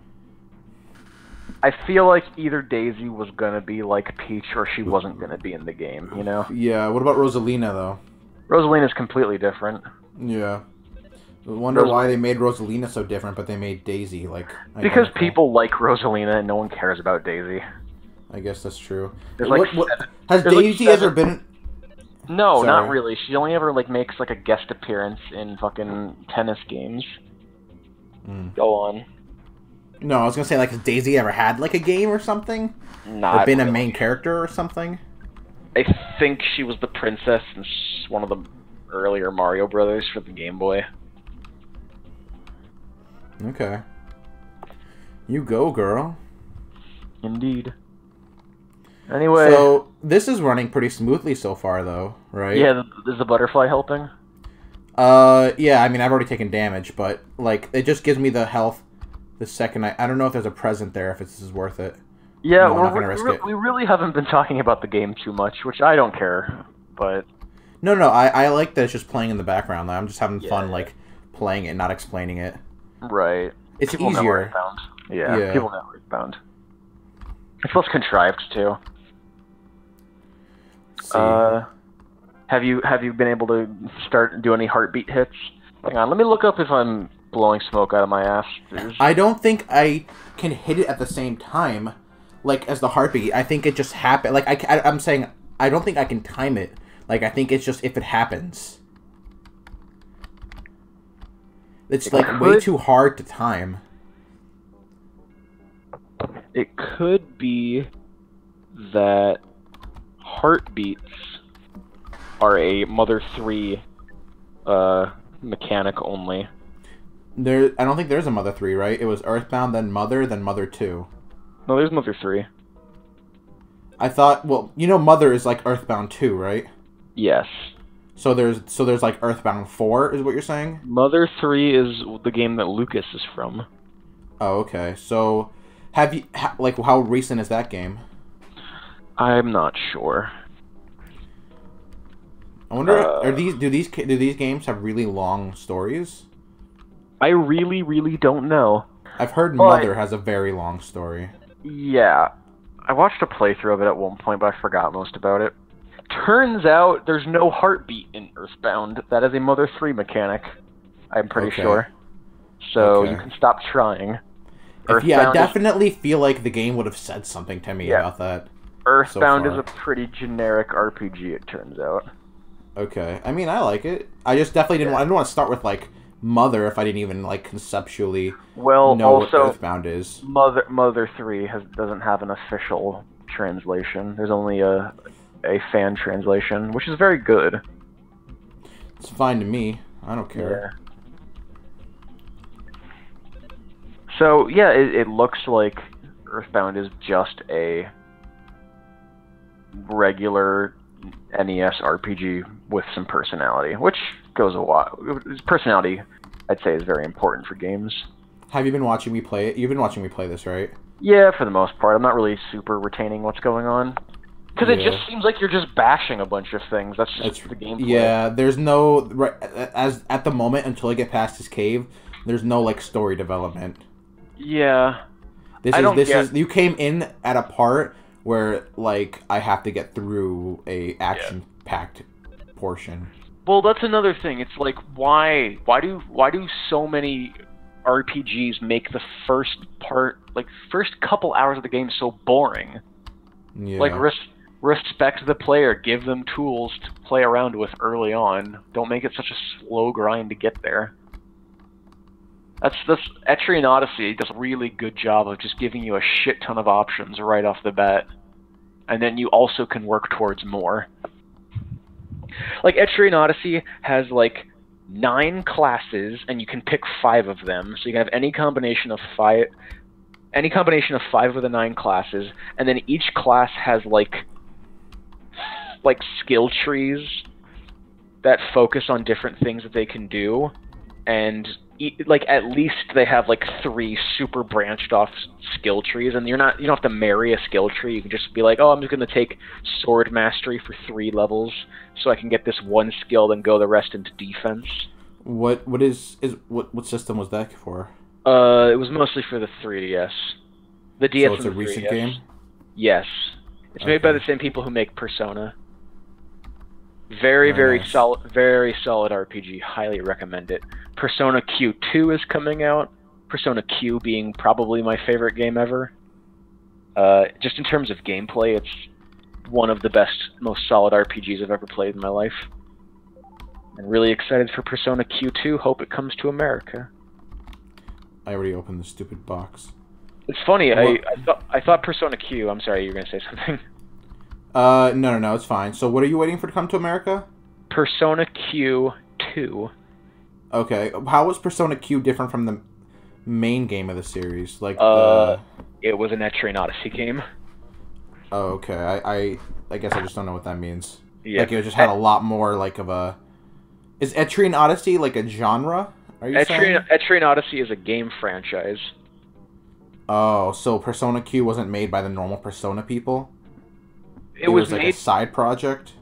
I feel like either Daisy was gonna be like Peach or she wasn't gonna be in the game, you know? Yeah, what about Rosalina, though? Rosalina's completely different. Yeah. I wonder why they made Rosalina so different, but they made Daisy, like... identical. Because people like Rosalina and no one cares about Daisy. I guess that's true. Has Daisy ever been... No, not really. She only ever like makes like a guest appearance in fucking tennis games. Go on. No, I was gonna say, like, has Daisy ever had like a game or something? Not or been really. a main character or something? I think she was the princess in one of the earlier Mario Brothers for the Game Boy. Okay. You go, girl. Indeed. Anyway... So, this is running pretty smoothly so far, though, right? Yeah, is the butterfly helping? Yeah, I mean, I've already taken damage, but, like, it just gives me the health the second I don't know if there's a present there, if this is worth it. Yeah, no, I'm not gonna risk it. We really haven't been talking about the game too much, which I don't care, but... No, I like that it's just playing in the background. Like, I'm just having fun, like, playing it, not explaining it. Right. It's people easier. Know Earthbound. Yeah, people know Earthbound. It's less contrived, too. Have you been able to do any heartbeat hits? Hang on, let me look up if I'm blowing smoke out of my ass. I don't think I can hit it at the same time, like, as the heartbeat. I think it just happens. Like, I'm saying, I don't think I can time it. Like, I think it's just if it happens. It's, like, way too hard to time. It could be that heartbeats are a Mother 3 mechanic only. I don't think there's a Mother 3, right? It was Earthbound, then Mother 2. No, there's Mother 3. I thought, well, you know, Mother is like Earthbound 2, right? Yes. So there's like Earthbound 4, is what you're saying? Mother 3 is the game that Lucas is from. Oh, okay. So, have you like how recent is that game? I'm not sure. I wonder, do these games have really long stories? I really don't know. I've heard Mother has a very long story. Yeah. I watched a playthrough of it at one point, but I forgot most about it. Turns out there's no heartbeat in Earthbound. That is a Mother 3 mechanic, I'm pretty sure. So you can stop trying. Yeah, I definitely feel like the game would have said something to me about that. Earthbound is a pretty generic RPG, it turns out. Okay. I mean, I like it. I just definitely didn't want... I didn't want to start with, like, Mother if I didn't even, like, conceptually know what Earthbound is. Mother 3 doesn't have an official translation. There's only a fan translation, which is very good. It's fine to me. I don't care. Yeah. So, yeah, it looks like Earthbound is just a regular NES RPG with some personality, which goes a lot. Personality, I'd say, is very important for games. Have you been watching me play it? You've been watching me play this, right? Yeah, for the most part. I'm not really super retaining what's going on. Because it just seems like you're just bashing a bunch of things. That's just the gameplay. Yeah, there's no... As at the moment, until I get past this cave, there's no, like, story development. Yeah. You came in at a part where, like, I have to get through a action-packed portion. Well, that's another thing. It's like, why do so many RPGs make the first couple hours of the game so boring? Yeah. Like, respect the player. Give them tools to play around with early on. Don't make it such a slow grind to get there. That's Etrian Odyssey does a really good job of just giving you a shit ton of options right off the bat, and then you also can work towards more. Like, Etrian Odyssey has like 9 classes, and you can pick 5 of them. So you can have any combination of 5 of the 9 classes, and then each class has like skill trees that focus on different things that they can do, and like at least they have like 3 super branched off skill trees, and you don't have to marry a skill tree. You can just be like, oh, I'm just going to take sword mastery for 3 levels so I can get this one skill, then go the rest into defense. What system was that for? It was mostly for the 3DS. The DS. So it's a recent game? Yes. It's made by the same people who make Persona. Very nice. solid RPG. Highly recommend it. Persona Q2 is coming out. Persona Q being probably my favorite game ever. Just in terms of gameplay, it's one of the best, most solid RPGs I've ever played in my life. I'm really excited for Persona Q2. Hope it comes to America. I already opened the stupid box. It's funny. I thought Persona Q. I'm sorry, you were gonna say something. No, it's fine. So what are you waiting for to come to America? Persona Q2. Okay. How was Persona Q different from the main game of the series? Like, it was an Etrian Odyssey game. Oh, okay. I guess I just don't know what that means. Yeah. Like, it just had a lot more, like, of a... Is Etrian Odyssey, like, a genre? Are you saying? Etrian Odyssey is a game franchise. Oh, so Persona Q wasn't made by the normal Persona people? It was like a side project?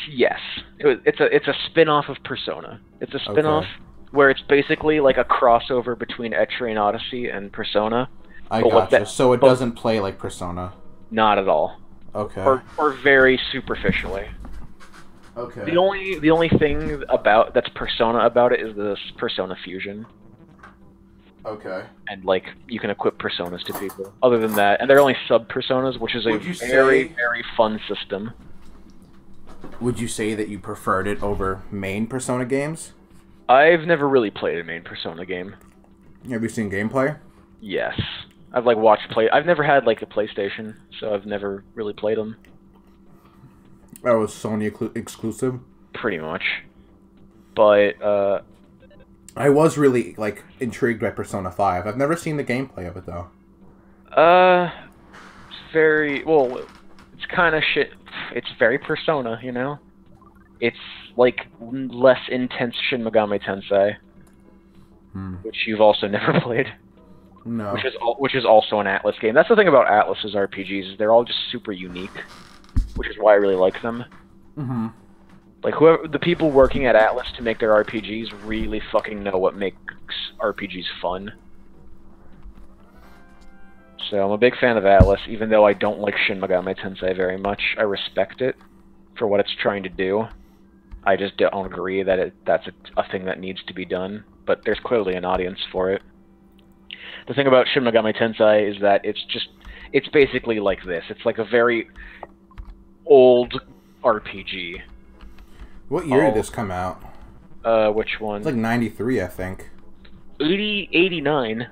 Yes. It's a spin-off of Persona. It's a spin-off where it's basically like a crossover between Etrian Odyssey and Persona. I gotcha. So it doesn't play like Persona? Not at all. Okay. Or very superficially. Okay. The only thing that's Persona about it is the Persona fusion. Okay. And like you can equip personas to people. Other than that, and they're only sub-personas, which is a very, very fun system. Would you say that you preferred it over main Persona games? I've never really played a main Persona game. Have you seen gameplay? Yes. I've like watched play. I've never had like a PlayStation, so I've never really played them. That was Sony exclusive? Pretty much. But, I was really, like, intrigued by Persona 5. I've never seen the gameplay of it, though. It's very... Well, it's kind of shit. It's very Persona, you know. It's like less intense Shin Megami Tensei, which you've also never played. No. Which is also an Atlus game. That's the thing about Atlus's RPGs, is they're all just super unique, which is why I really like them. Mm-hmm. Like, the people working at Atlus to make their RPGs really fucking know what makes RPGs fun. So I'm a big fan of Atlus, even though I don't like Shin Megami Tensei very much. I respect it for what it's trying to do. I just don't agree that that's a thing that needs to be done, but there's clearly an audience for it. The thing about Shin Megami Tensei is that it's basically like this. It's like a very old RPG. What year did this come out? Which one? It's like 93, I think. 89.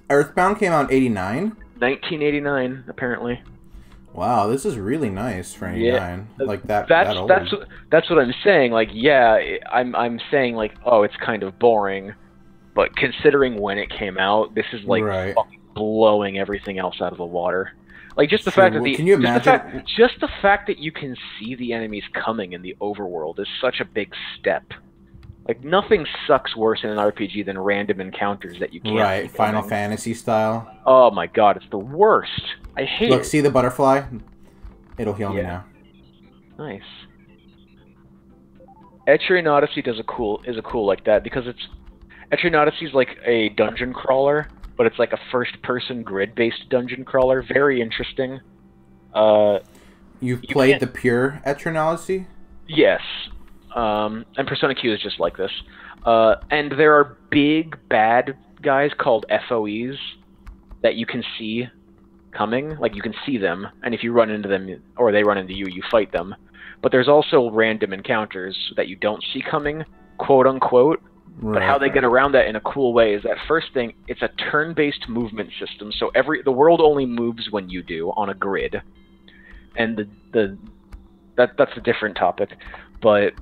Earthbound came out in 89? 1989, apparently. Wow, this is really nice for 89. Yeah. Like that old. That's what I'm saying. Like, yeah, I'm saying, like, oh, it's kind of boring. But considering when it came out, this is like fucking blowing everything else out of the water. Like, just the fact that can you imagine? Just the fact that you can see the enemies coming in the overworld is such a big step. Like, nothing sucks worse in an RPG than random encounters that you can't. Right, Final Fantasy style. Oh my god, it's the worst. I hate it. Look, see the butterfly? It'll heal me now. Nice. Etrian Odyssey is a cool like that because Etrian Odyssey is like a dungeon crawler, but it's like a first-person grid-based dungeon crawler. Very interesting. You've played the pure Etrian Odyssey? Yes. And Persona Q is just like this. And there are big bad guys called FOEs that you can see coming. Like, you can see them, and if you run into them, or they run into you, you fight them. But there's also random encounters that you don't see coming, quote-unquote. Right. But how they get around that in a cool way is that first thing, it's a turn-based movement system, so the world only moves when you do, on a grid. And that's a different topic. But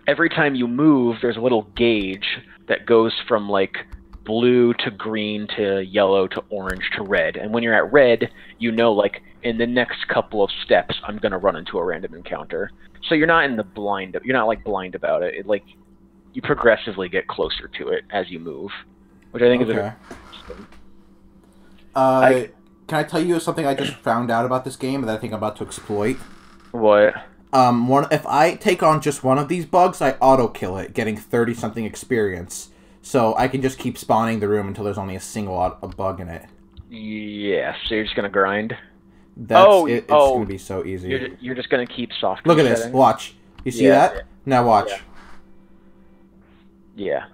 every time you move, there's a little gauge that goes from, like, blue to green to yellow to orange to red. And when you're at red, you know, like, in the next couple of steps, I'm going to run into a random encounter. So you're not you're not, like, blind about it. It, like, you progressively get closer to it as you move, which I think is interesting. Can I tell you something I just found out about this game that I think I'm about to exploit? What? If I take on just one of these bugs, I auto-kill it, getting 30-something experience. So I can just keep spawning the room until there's only a single bug in it. Yeah, so you're just going to grind? It's going to be so easy. You're just going to keep soft Look at this. Watch. You see that? Yeah. Now watch. Yeah.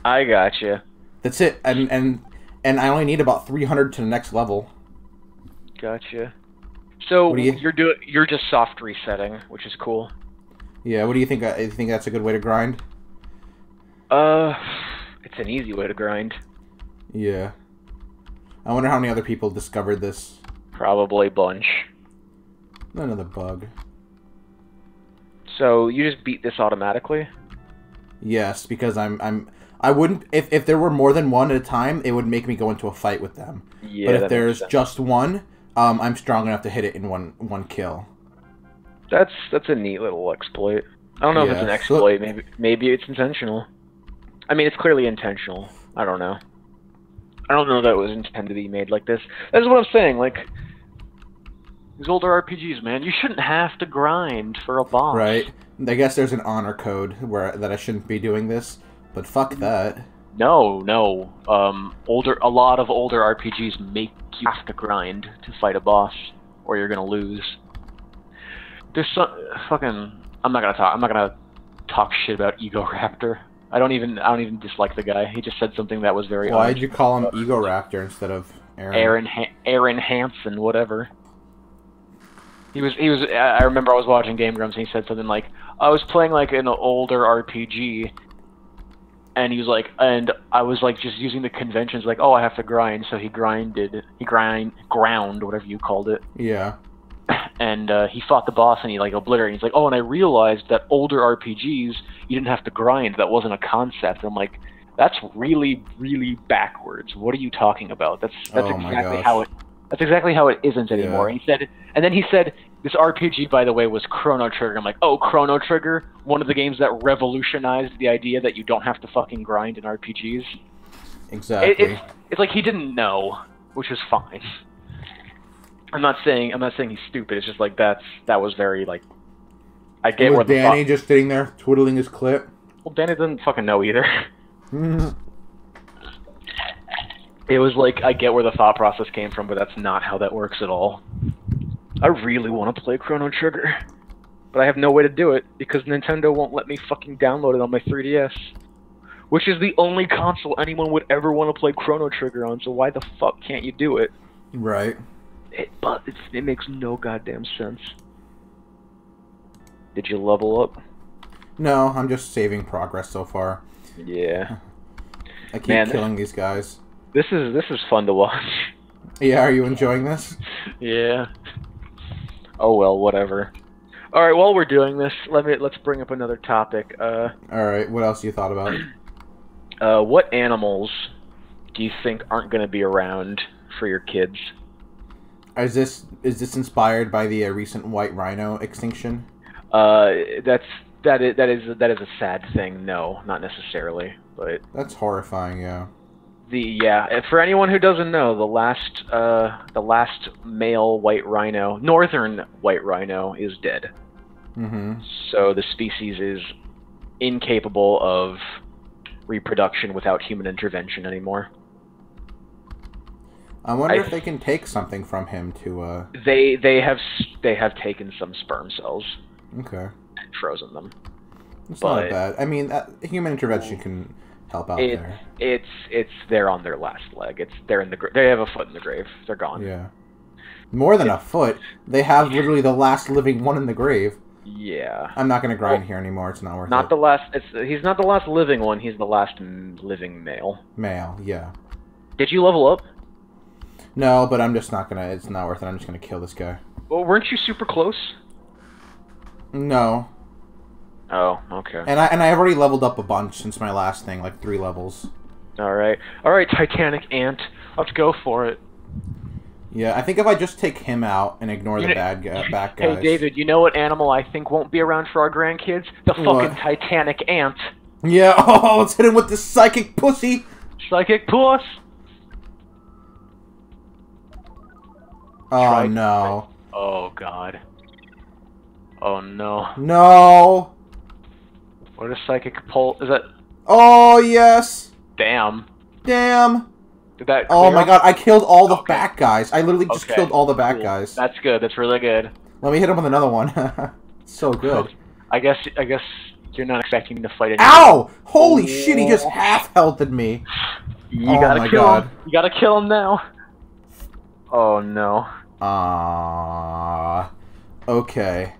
I gotcha. That's it. And I only need about 300 to the next level. Gotcha. So you're just soft resetting, which is cool. Yeah, what do you think? You think that's a good way to grind? It's an easy way to grind. Yeah. I wonder how many other people discovered this. Probably a bunch. Another bug. So you just beat this automatically? Yes, because I wouldn't if there were more than one at a time, it would make me go into a fight with them. Yeah, but if there's just one, I'm strong enough to hit it in one kill. That's a neat little exploit. I don't know if it's an exploit. Maybe it's intentional. I mean, it's clearly intentional. I don't know. I don't know that it was intended to be made like this. That's what I'm saying. Like, these older RPGs, man, you shouldn't have to grind for a boss. Right. I guess there's an honor code that I shouldn't be doing this, but fuck that. No. A lot of older RPGs make you have to grind to fight a boss, or you're gonna lose. There's some fucking. I'm not gonna talk shit about Egoraptor. I don't even dislike the guy. He just said something that was very. Why'd you call him Egoraptor instead of Aaron? Aaron Hansen, whatever. He was. I remember I was watching Game Grumps and he said something like, "I was playing like an older RPG." And he was like, and I was like just using the conventions, like, oh, I have to grind. So he ground, whatever you called it. Yeah. And he fought the boss and he like obliterated. He's like, oh, and I realized that older RPGs, you didn't have to grind. That wasn't a concept. And I'm like, that's really, really backwards. What are you talking about? That's exactly how it. That's exactly how it isn't anymore. Yeah. And then he said, this RPG, by the way, was Chrono Trigger. I'm like, oh, Chrono Trigger? One of the games that revolutionized the idea that you don't have to fucking grind in RPGs? Exactly. It's like he didn't know, which is fine. I'm not saying he's stupid. It's just like that was very like. I get where Danny just sitting there twiddling his clip. Well, Danny doesn't fucking know either. It was like I get where the thought process came from, but that's not how that works at all. I really want to play Chrono Trigger, but I have no way to do it because Nintendo won't let me fucking download it on my 3DS. Which is the only console anyone would ever want to play Chrono Trigger on, so why the fuck can't you do it? Right. But it makes no goddamn sense. Did you level up? No, I'm just saving progress so far. Yeah. I keep killing these guys. This is fun to watch. Yeah, are you enjoying this? Yeah. Oh well, whatever. All right, while we're doing this, let's bring up another topic. All right, what else you thought about? What animals do you think aren't going to be around for your kids? Is this inspired by the recent white rhino extinction? That is a sad thing. No, not necessarily, but that's horrifying. Yeah. For anyone who doesn't know, the last male white rhino, northern white rhino, is dead. Mm-hmm. So the species is incapable of reproduction without human intervention anymore. I wonder if they can take something from him to. They have taken some sperm cells. Okay. And frozen them. It's not bad. I mean, human intervention can help out there. They're on their last leg. They have a foot in the grave. They're gone. Yeah. More than a foot. They have literally the last living one in the grave. Yeah. I'm not going to grind here anymore. It's not worth it. He's not the last living one. He's the last living male. Male, yeah. Did you level up? No, but I'm just not going to... It's not worth it. I'm just going to kill this guy. Well, weren't you super close? No. Oh, okay. And I've already leveled up a bunch since my last thing, like 3 levels. Alright, Titanic Ant. Let's go for it. Yeah, I think if I just take him out and ignore the bad guys... Hey, David, you know what animal I think won't be around for our grandkids? The fucking Titanic Ant. Yeah, oh, let's hit him with the psychic pussy! Psychic puss! Oh, no. Oh, God. Oh, no. No! What is psychic pull? Is that... Oh, yes! Damn. Damn! Did that oh my god, I killed all the back guys. I literally just killed all the back guys. That's good. That's really good. Let me hit him with another one. So good. I guess you're not expecting to fight anyone. Ow! Holy shit, he just half-healthed me. You gotta kill him. You gotta kill him now. Oh no. Okay.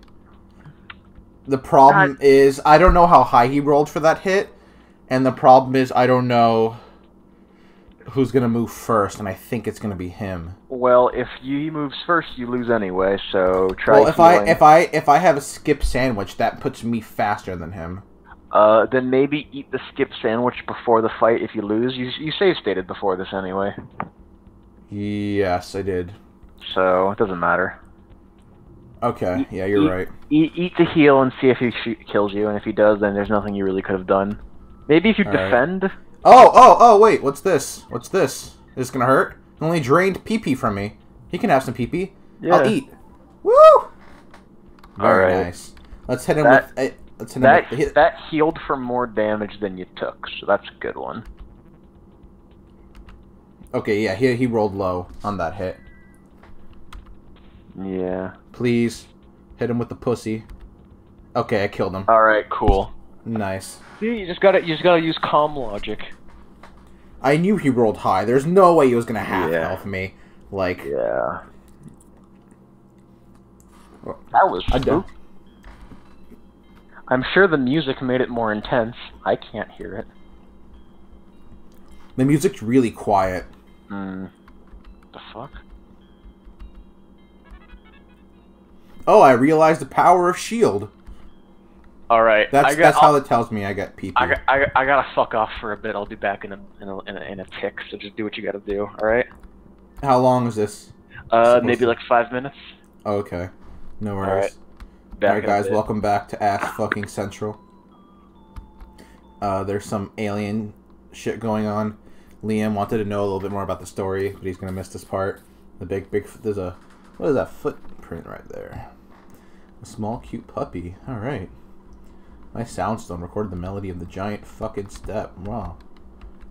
The problem is, I don't know how high he rolled for that hit, and the problem is, I don't know who's gonna move first, and I think it's gonna be him. Well, if he moves first, you lose anyway. So try. Well, if I have a skip sandwich, that puts me faster than him. Then maybe eat the skip sandwich before the fight. If you lose, you save stated before this anyway. Yes, I did. So it doesn't matter. Okay, yeah, you're right. Eat to heal and see if he kills you, and if he does, then there's nothing you really could have done. Maybe if you defend. Right. Oh, wait, what's this? What's this? Is this gonna hurt? It only drained pee-pee from me. He can have some pee-pee. Yeah. I'll eat. Woo! Very nice. Let's hit him with... That healed for more damage than you took, so that's a good one. Okay, yeah, he rolled low on that hit. Yeah. Please, hit him with the pussy. Okay, I killed him. Alright, cool. Nice. See, you just gotta use calm logic. I knew he rolled high. There's no way he was gonna half-health me. Like... Yeah. That was spooky. I'm sure the music made it more intense. I can't hear it. The music's really quiet. The fuck? Oh, I realized the power of shield. Alright. That's how it tells me I got PP. I gotta fuck off for a bit. I'll be back in a tick, so just do what you gotta do, alright? How long is this? Maybe like 5 minutes. Oh, okay. No worries. All right, guys, welcome back to Ass Fucking Central. There's some alien shit going on. Liam wanted to know a little bit more about the story, but he's gonna miss this part. The big, there's a, what is that footprint right there? A small, cute puppy. All right. My soundstone recorded the melody of the giant fucking step. Wow.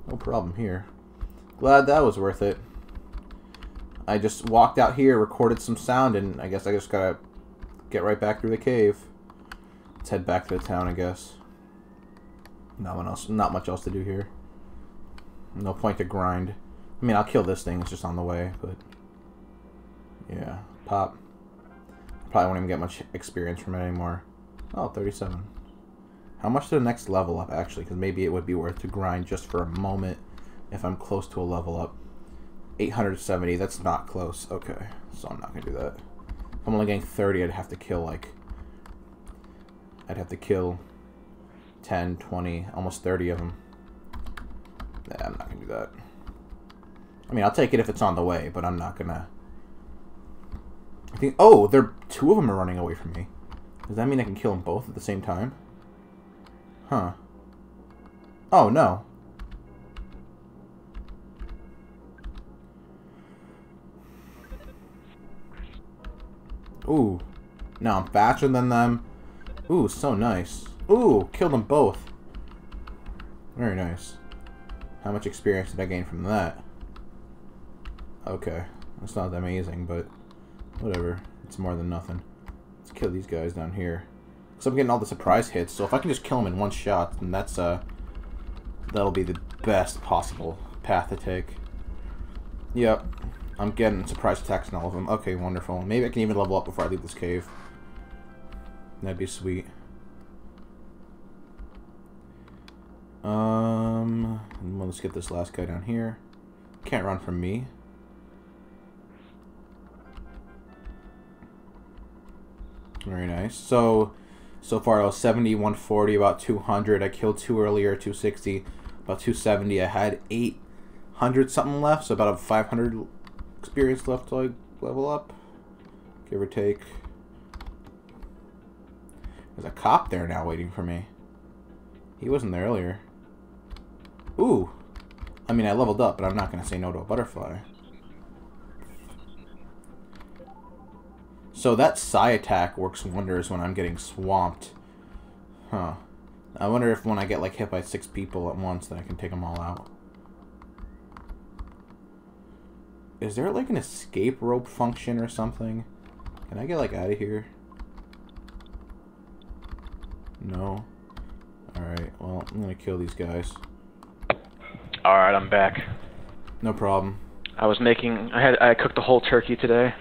No problem here. Glad that was worth it. I just walked out here, recorded some sound, and I guess I just gotta get right back through the cave. Let's head back to the town, I guess. Not much else to do here. No point to grind. I mean, I'll kill this thing. It's just on the way, but yeah, pop. Probably won't even get much experience from it anymore. Oh, 37. How much to the next level up, actually? Because maybe it would be worth to grind just for a moment if I'm close to a level up. 870. That's not close. Okay, so I'm not gonna do that. If I'm only getting 30, I'd have to kill like. I'd have to kill 10, 20, almost 30 of them. Yeah, I'm not gonna do that. I mean, I'll take it if it's on the way, but I'm not gonna. I think. Oh, two of them are running away from me. Does that mean I can kill them both at the same time? Huh. Oh, no. Ooh. Now I'm faster than them. Ooh, so nice. Ooh, killed them both. Very nice. How much experience did I gain from that? Okay. That's not amazing, but whatever. It's more than nothing. Let's kill these guys down here. So I'm getting all the surprise hits, so if I can just kill them in one shot, then that's, that'll be the best possible path to take. Yep. I'm getting surprise attacks on all of them. Okay, wonderful. Maybe I can even level up before I leave this cave. That'd be sweet. Well, let's get this last guy down here. Can't run from me. Very nice. So far I was 70, 140, about 200. I killed 2 earlier, 260, about 270. I had 800 something left, so about a 500 experience left till I level up, give or take. There's a cop there now waiting for me. He wasn't there earlier. Ooh. I mean, I leveled up, but I'm not going to say no to a butterfly. So that psi attack works wonders when I'm getting swamped. Huh. I wonder if when I get like hit by 6 people at once, then I can take them all out. Is there like an escape rope function or something? Can I get like out of here? No. Alright, well, I'm gonna kill these guys. Alright, I'm back. No problem. I cooked a whole turkey today,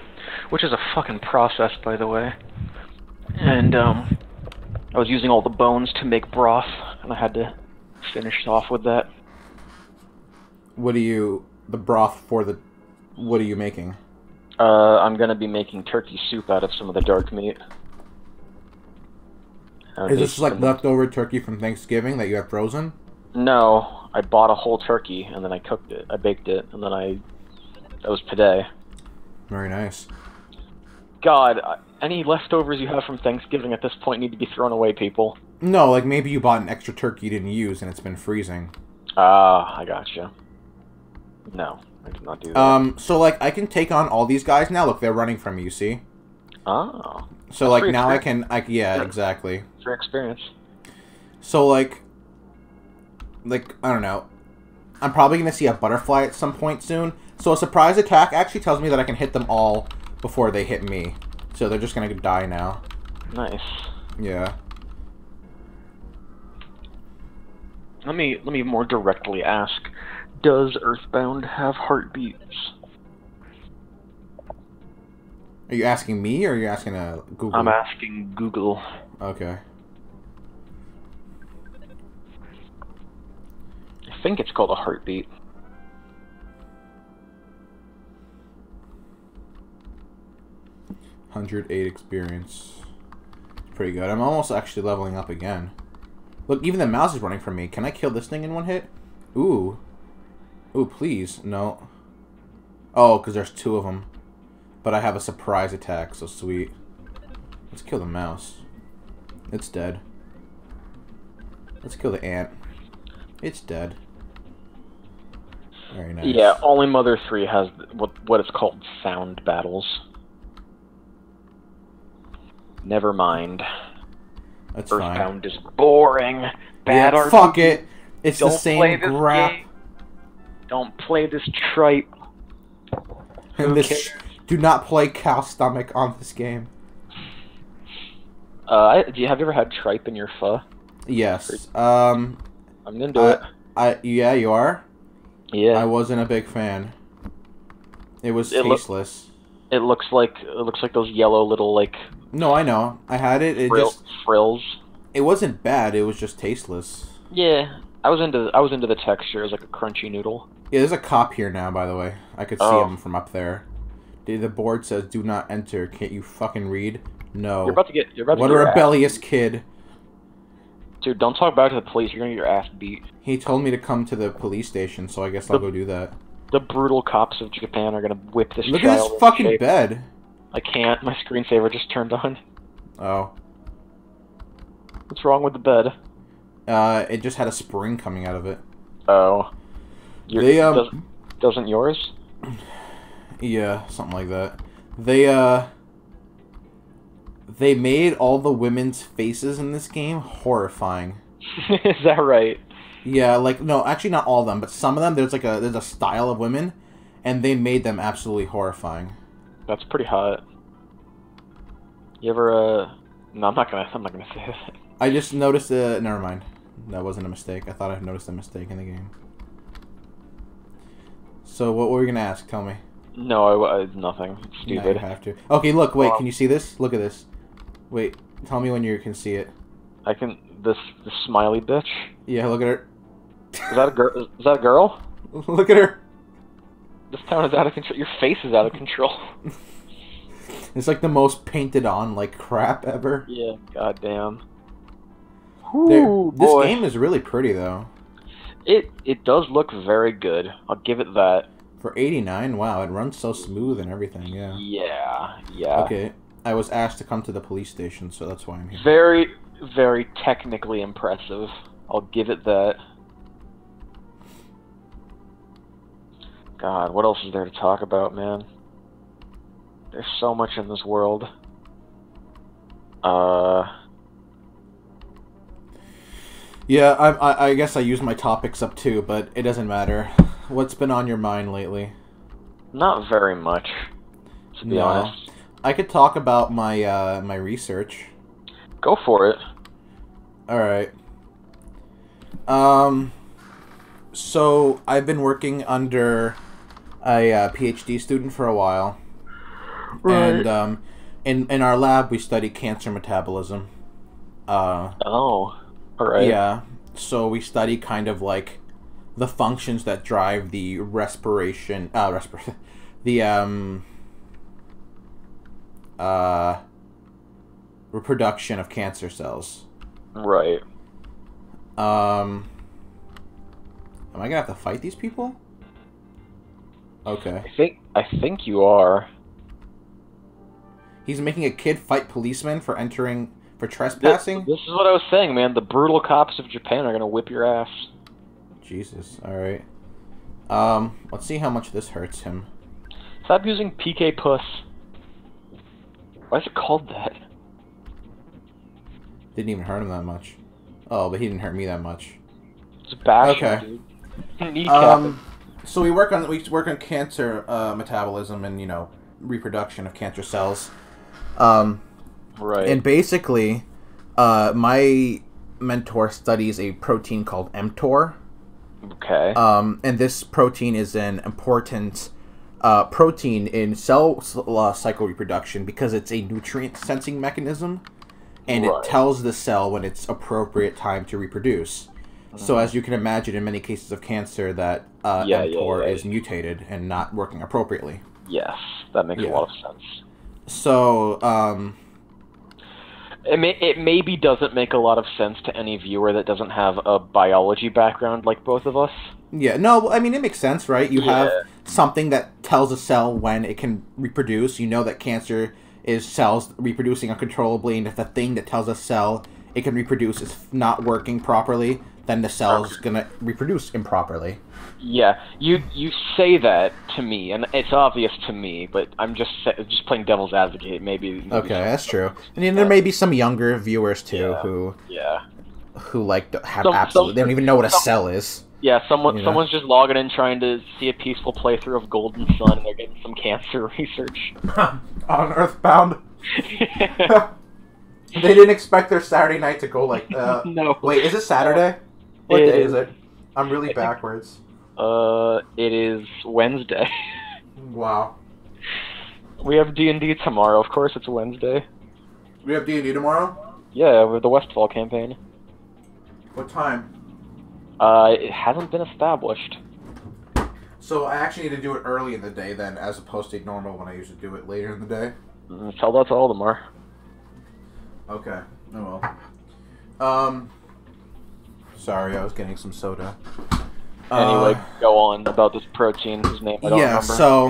which is a fucking process, by the way. And, I was using all the bones to make broth, and I had to finish off with that. What are you making? I'm gonna be making turkey soup out of some of the dark meat. Is this like leftover turkey from Thanksgiving that you have frozen? No, I bought a whole turkey and then I cooked it. I baked it and then that was today. Very nice. God, any leftovers you have from Thanksgiving at this point need to be thrown away, people. No, like maybe you bought an extra turkey you didn't use and it's been freezing. Ah, I gotcha. No, I did not do that. So like I can take on all these guys now. Look, they're running from me, you see? Oh. So like now yeah, exactly. For experience. So like I don't know. I'm probably gonna see a butterfly at some point soon. So a surprise attack actually tells me that I can hit them all before they hit me. So they're just gonna die now. Nice. Yeah. Let me more directly ask, does Earthbound have heartbeats? Are you asking me, or are you asking Google? I'm asking Google. Okay. I think it's called a heartbeat. $108 experience. Pretty good. I'm almost actually leveling up again. Look, even the mouse is running from me. Can I kill this thing in one hit? Ooh. Ooh, please. No. Oh, because there's 2 of them. But I have a surprise attack, so sweet. Let's kill the mouse. It's dead. Let's kill the ant. It's dead. Very nice. Yeah, only Mother 3 has what is called sound battles. Never mind. That's Earthbound is boring. Bad RPG. Fuck it. It's Don't the same crap. Don't play this tripe. Do not play cow stomach on this game. Have you ever had tripe in your pho? Yes. I'm into it. Yeah, you are? Yeah. I wasn't a big fan. It was tasteless. It looks like those yellow little like. No, I know. I had it. It just frills. It wasn't bad. It was just tasteless. Yeah, I was into the texture. It was like a crunchy noodle. Yeah, there's a cop here now. By the way, I could see him from up there. The board says, "Do not enter." Can't you fucking read? No. You're about to get. What a rebellious kid. Dude, don't talk back to the police. You're gonna get your ass beat. He told me to come to the police station, so I guess I'll go do that. The brutal cops of Japan are gonna whip this child. Look at this fucking bed. I can't. My screensaver just turned on. Oh. What's wrong with the bed? It just had a spring coming out of it. Oh. Doesn't yours? Yeah, something like that. They made all the women's faces in this game horrifying. Is that right? Yeah, like no, actually not all of them, but some of them. There's a style of women, and they made them absolutely horrifying. That's pretty hot. You ever No, I'm not gonna say that. I just noticed. Never mind. That wasn't a mistake. I thought I noticed a mistake in the game. So what were you gonna ask? Tell me. No, I nothing. It's stupid. No, you have to. Okay, look. Wait. Can you see this? Look at this. Wait. Tell me when you can see it. I can. This smiley bitch. Yeah. Look at her. Is that a girl? Is that a girl? Look at her. This town is out of control. Your face is out of control. It's like the most painted on like crap ever. Yeah. Goddamn. This game is really pretty though. It does look very good. I'll give it that. For 89, wow, it runs so smooth and everything. Yeah. Yeah. Okay. I was asked to come to the police station, so that's why I'm here. Very, very technically impressive. I'll give it that. God, what else is there to talk about, man? There's so much in this world. Yeah, I guess I use my topics up too, but it doesn't matter. What's been on your mind lately? Not very much, to be honest. I could talk about my my research. Go for it. All right. So I've been working under a PhD student for a while, right. And in our lab we study cancer metabolism. Oh, all right. Yeah. So we study kind of like the functions that drive the reproduction of cancer cells. Right. Am I gonna have to fight these people? Okay. I think you are. He's making a kid fight policemen for trespassing? This is what I was saying, man. The brutal cops of Japan are gonna whip your ass. Jesus, alright. Let's see how much this hurts him. Stop using PK Puss. Why is it called that? Didn't even hurt him that much. Oh, but he didn't hurt me that much. It's bashing, dude. So we work on cancer metabolism and, reproduction of cancer cells. Right. And basically, my mentor studies a protein called mTOR. Okay. And this protein is an important protein in cell cycle reproduction because it's a nutrient sensing mechanism, and it tells the cell when it's appropriate time to reproduce. So as you can imagine, in many cases of cancer, that mTOR is mutated and not working appropriately. Yes, that makes a lot of sense. So, It maybe doesn't make a lot of sense to any viewer that doesn't have a biology background like both of us. Yeah, no, I mean, it makes sense, right? You have something that tells a cell when it can reproduce. You know that cancer is cells reproducing uncontrollably, and if the thing that tells a cell it can reproduce is not working properly, then the cell's gonna reproduce improperly. Yeah, you say that to me, and it's obvious to me, but I'm just playing devil's advocate. Maybe okay, that's true. I mean, there may be some younger viewers too who like have absolutely they don't even know what a cell is. Yeah, someone's just logging in trying to see a peaceful playthrough of Golden Sun, and they're getting some cancer research on Earthbound. They didn't expect their Saturday night to go like. No. Wait, is it Saturday? What day is it? I'm really backwards. It is Wednesday. Wow. We have D&D tomorrow. Of course, it's Wednesday. We have D&D tomorrow? Yeah, with the Westfall campaign. What time? It hasn't been established. So I actually need to do it early in the day then, as opposed to normal when I usually do it later in the day? Tell that to Aldemar. Okay. Oh well. Sorry, I was getting some soda. Anyway, go on about this protein whose name I don't remember. Yeah, so...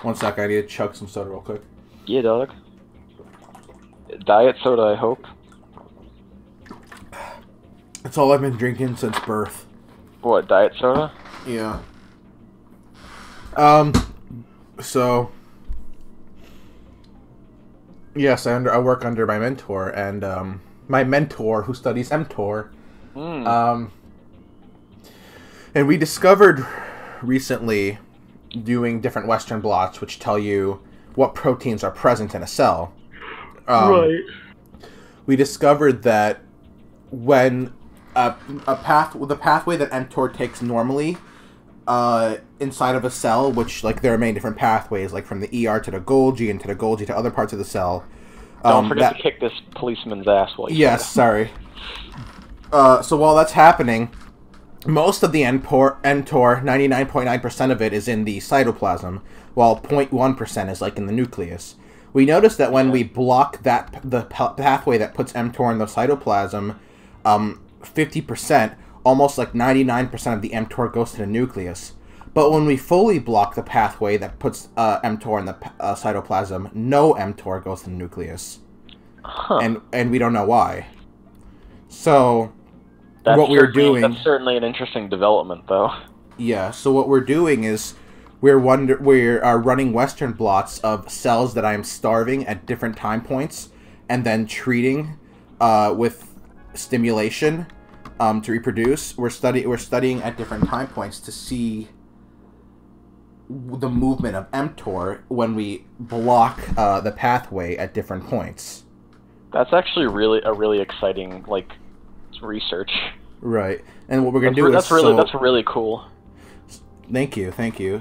One sec, I need to chug some soda real quick. Yeah, dog. Diet soda, I hope. That's all I've been drinking since birth. What, diet soda? Yeah. So... Yes, I work under my mentor, and, my mentor, who studies mTOR, and we discovered recently doing different Western blots which tell you what proteins are present in a cell. Right. We discovered that when the pathway that mTOR takes normally inside of a cell, which like there are many different pathways, like from the ER to the Golgi and to the Golgi to other parts of the cell. Don't forget to kick this policeman's ass while you sorry. So while that's happening, most of the mTOR, 99.9% of it is in the cytoplasm, while 0.1% is like in the nucleus. We noticed that when we block the pathway that puts mTOR in the cytoplasm, 50%, almost like 99% of the mTOR goes to the nucleus. But when we fully block the pathway that puts mTOR in the cytoplasm, no mTOR goes to the nucleus. Huh. And we don't know why. So... That's certainly an interesting development, though. Yeah, so what we're doing is we're running Western blots of cells that I'm starving at different time points, and then treating with stimulation to reproduce. We're studying at different time points to see the movement of mTOR when we block the pathway at different points. That's actually a really exciting research. Right, and what we're gonna do is that's really cool. Thank you.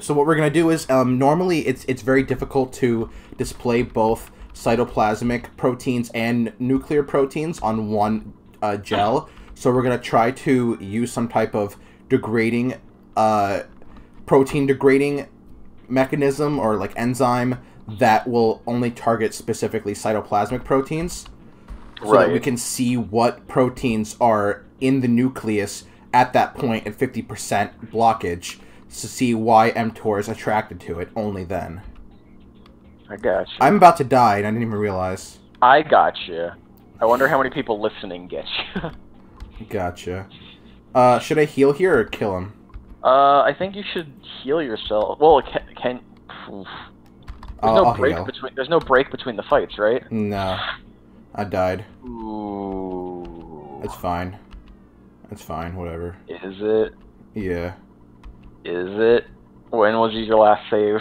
So what we're gonna do is normally it's very difficult to display both cytoplasmic proteins and nuclear proteins on one gel. So we're gonna try to use some type of degrading protein degrading mechanism or like enzyme that will only target specifically cytoplasmic proteins. So that we can see what proteins are in the nucleus at that point at 50% blockage to see why mTOR is attracted to it only then. I gotcha. I'm about to die and I didn't even realize. I gotcha. I wonder how many people listening get you. Gotcha. Should I heal here or kill him? I think you should heal yourself. Well, there's no break between the fights, right? No. I died. Ooh. It's fine. It's fine, whatever. Is it? Yeah. Is it? When was your last save?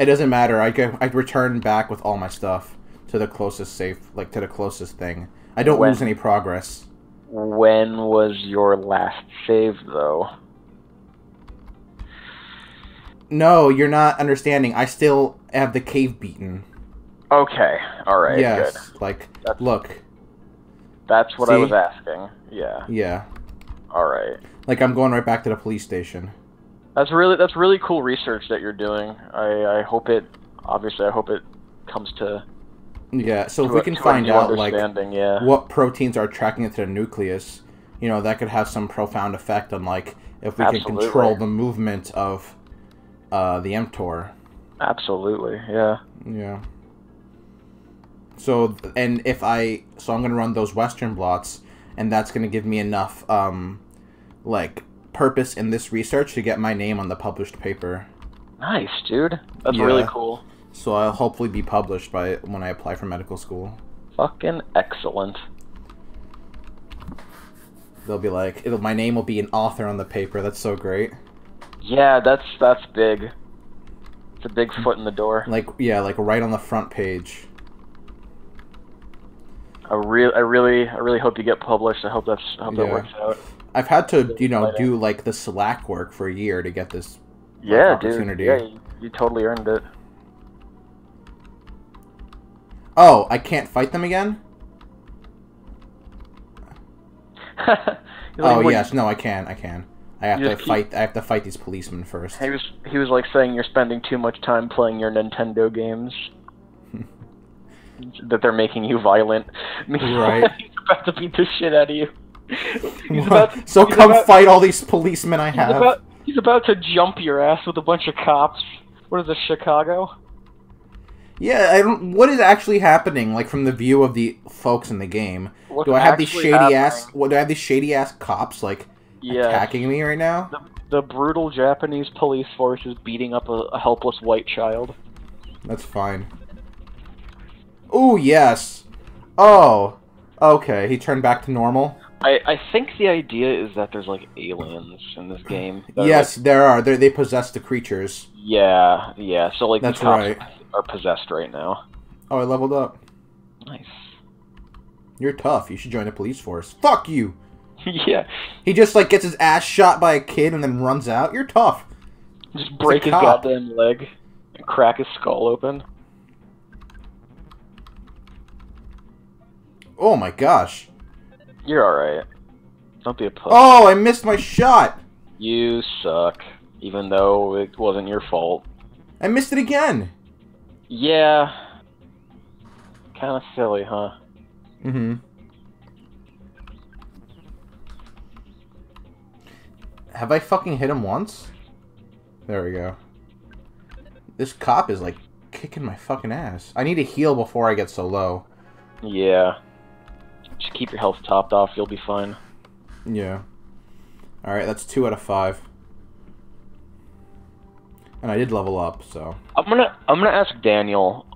It doesn't matter. I return back with all my stuff to the closest to the closest thing. I don't lose any progress. When was your last save, though? No, you're not understanding. I still have the cave beaten. Okay, alright, yes, good. Look. That's what I was asking, yeah. Yeah. Alright. I'm going right back to the police station. That's really cool research that you're doing. I hope it comes to Yeah, so if we can find out, like, yeah, what proteins are tracking into the nucleus, you know, that could have some profound effect on, like, if we can control the movement of the mTOR. Absolutely, yeah. Yeah. So, and if so I'm going to run those Western blots, and that's going to give me enough, like, purpose in this research to get my name on the published paper. Nice, dude. That's really cool. So I'll hopefully be published when I apply for medical school. Fucking excellent. They'll be like, my name will be an author on the paper. That's so great. Yeah, that's big. It's a big foot in the door. Like, yeah, like right on the front page. I really hope you get published. I hope that works out. I've had to, you know, do like the Slack work for a year to get this opportunity. Dude. Yeah, you totally earned it. Oh, I can't fight them again? Oh yes, no, I can. I have to fight these policemen first. He was like saying you're spending too much time playing your Nintendo games. That they're making you violent. Right. He's about to beat the shit out of you. Fight all these policemen I have. He's about to jump your ass with a bunch of cops. What is this, Chicago? Yeah, what is actually happening, like, from the view of the folks in the game? Do I have these shady ass cops, like, attacking me right now? The brutal Japanese police force is beating up a helpless white child. That's fine. Ooh, yes. Oh, okay, he turned back to normal. I think the idea is that there's, like, aliens in this game. Yes, like, there are. They possess the creatures. Yeah, so, like, that's these cops right. Are possessed right now. Oh, I leveled up. Nice. You're tough. You should join the police force. Fuck you! Yeah. He just, like, gets his ass shot by a kid and then runs out. You're tough. Just break his goddamn leg and crack his skull open. Oh my gosh. You're alright. Don't be a pussy. Oh, I missed my shot! You suck. Even though it wasn't your fault. I missed it again! Yeah. Kinda silly, huh? Mm-hmm. Have I fucking hit him once? There we go. This cop is, like, kicking my fucking ass. I need to heal before I get so low. Yeah. Just keep your health topped off, you'll be fine. Yeah. Alright, that's 2 out of 5. And I did level up, so... I'm gonna ask Daniel,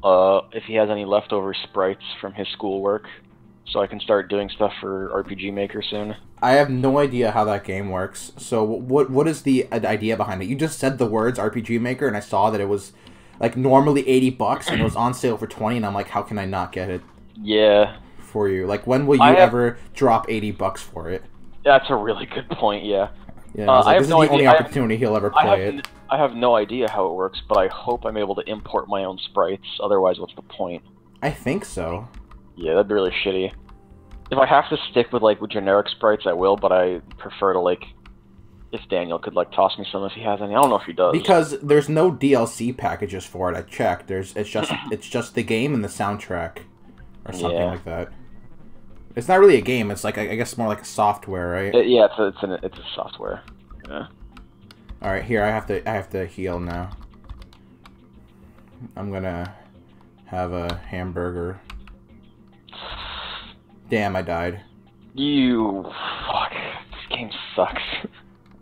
if he has any leftover sprites from his schoolwork, so I can start doing stuff for RPG Maker soon. I have no idea how that game works, so what is the idea behind it? You just said the words RPG Maker, and I saw that it was, like, normally $80, and it was on sale for 20, and I'm like, how can I not get it? Yeah. For you. Like, when will you ever drop $80 for it? That's a really good point, yeah. Yeah, like, this is the only opportunity he'll ever play it. I have no idea how it works, but I hope I'm able to import my own sprites, otherwise what's the point? I think so. Yeah, that'd be really shitty. If I have to stick with, like, with generic sprites, I will, but I prefer to, like, if Daniel could, like, toss me some if he has any. I don't know if he does. Because there's no DLC packages for it, I checked. It's just the game and the soundtrack. Or something like that. It's not really a game, it's like, I guess more like a software, right? Yeah, it's a software. Yeah. Alright, here, I have to heal now. I'm gonna have a hamburger. Damn, I died. Fuck. This game sucks.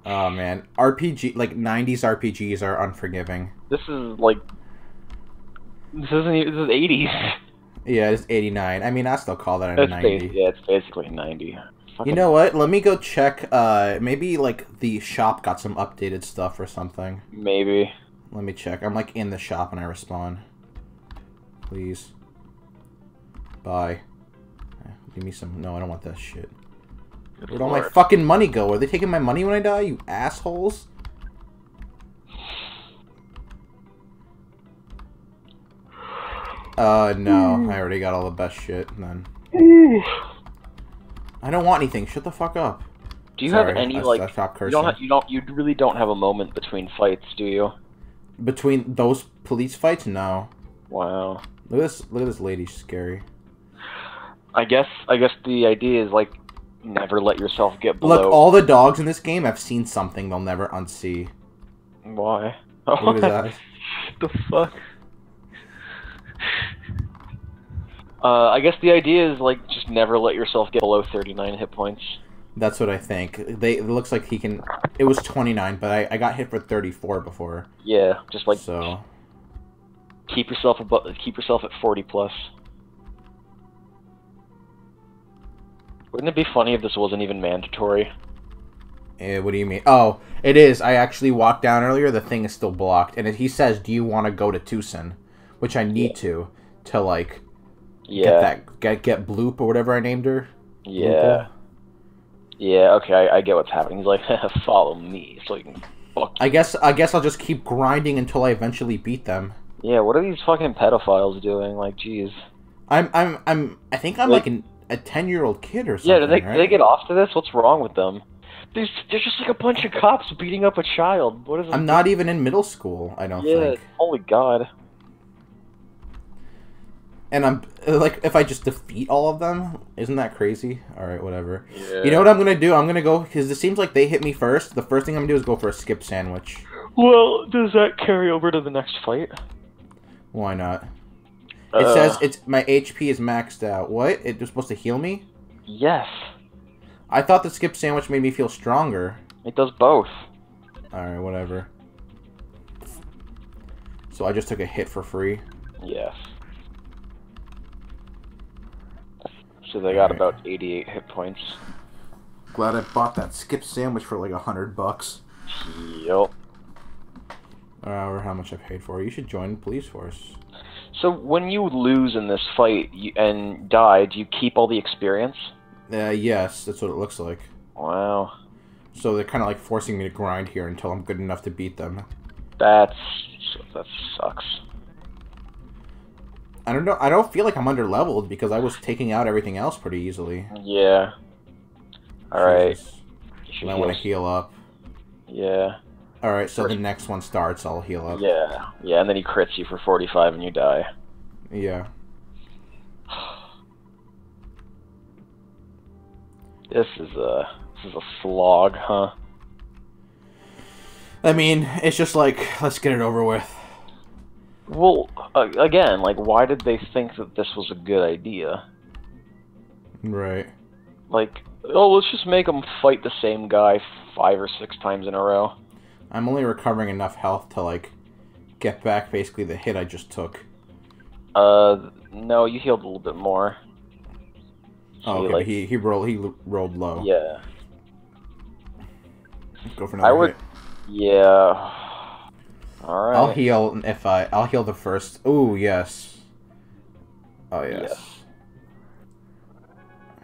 Oh, man. RPG, like, 90s RPGs are unforgiving. This is, like... This is 80s. Yeah, it's 89. I mean, I still call that a 90. Yeah, it's basically 90. You know what? Let me go check, maybe, like, the shop got some updated stuff or something. Maybe. Let me check. I'm, like, in the shop and I respawn. Please. Bye. Give me some... No, I don't want that shit. Where'd all my fucking money go? Are they taking my money when I die, you assholes? No. I already got all the best shit, then. I don't want anything. Shut the fuck up. Do you have any, like... You really don't have a moment between fights, do you? Between those police fights? No. Wow. Look at this lady. She's scary. I guess the idea is like never let yourself get below. Look, all the dogs in this game have seen something they'll never unsee. Why? Look at his eyes. The fuck? I guess the idea is like just never let yourself get below 39 hit points. That's what I think. It looks like he can. It was 29, but I got hit for 34 before. Yeah, just like so. Keep yourself at 40 plus. Wouldn't it be funny if this wasn't even mandatory? What do you mean? Oh, it is. I actually walked down earlier. The thing is still blocked, and he says, "Do you want to go to Tucson?" Which I need to like get Bloop or whatever I named her. Yeah. Bloople. Yeah. Okay, I get what's happening. He's like, follow me, so you can fuck you. I guess I'll just keep grinding until I eventually beat them. Yeah. What are these fucking pedophiles doing? Like, jeez. I think I'm like a 10-year-old kid or something. Yeah. Do they get off to this? What's wrong with them? There's just like a bunch of cops beating up a child. What is? I'm not even in middle school. I don't think. Holy God. And I'm like, if I just defeat all of them, isn't that crazy? All right, whatever. Yeah. You know what I'm gonna do? I'm gonna go because it seems like they hit me first. The first thing I'm gonna do is go for a skip sandwich. Well, does that carry over to the next fight? Why not? It says my HP is maxed out. What? It was supposed to heal me? Yes. I thought the skip sandwich made me feel stronger. It does both. Alright, whatever. So I just took a hit for free? Yes. So they got about 88 hit points. Glad I bought that skip sandwich for like $100. Yep. Or how much I paid for it. You should join the police force. So when you lose in this fight and die, do you keep all the experience? Yes, that's what it looks like. Wow. So they're kind of like forcing me to grind here until I'm good enough to beat them. That sucks. I don't know. I don't feel like I'm under-leveled because I was taking out everything else pretty easily. Yeah. Alright. I want to heal up. Yeah. Alright, so the next one starts, I'll heal up. Yeah. Yeah, and then he crits you for 45 and you die. Yeah. This is a slog, huh? I mean, it's just like, let's get it over with. Well, again, like, why did they think that this was a good idea? Right. Like, oh, let's just make them fight the same guy 5 or 6 times in a row. I'm only recovering enough health to, like, get back basically the hit I just took. No, you healed a little bit more. Oh, okay, like, he rolled low. Yeah. Go for another hit. Yeah. Alright. I'll heal I'll heal the first. Ooh, yes. Oh, yes.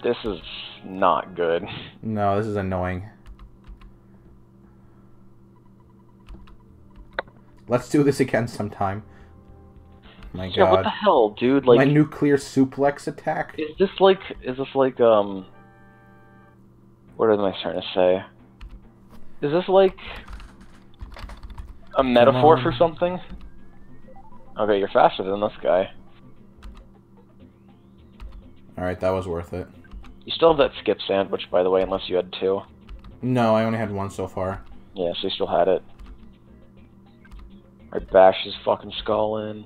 This is not good. No, this is annoying. Let's do this again sometime. My God. What the hell, dude? Like, my nuclear suplex attack? Is this like, what am I trying to say? Is this like a metaphor for something? Okay, you're faster than this guy. Alright, that was worth it. You still have that skip sandwich, by the way, unless you had 2. No, I only had 1 so far. Yeah, so you still had it. I bash his fucking skull in.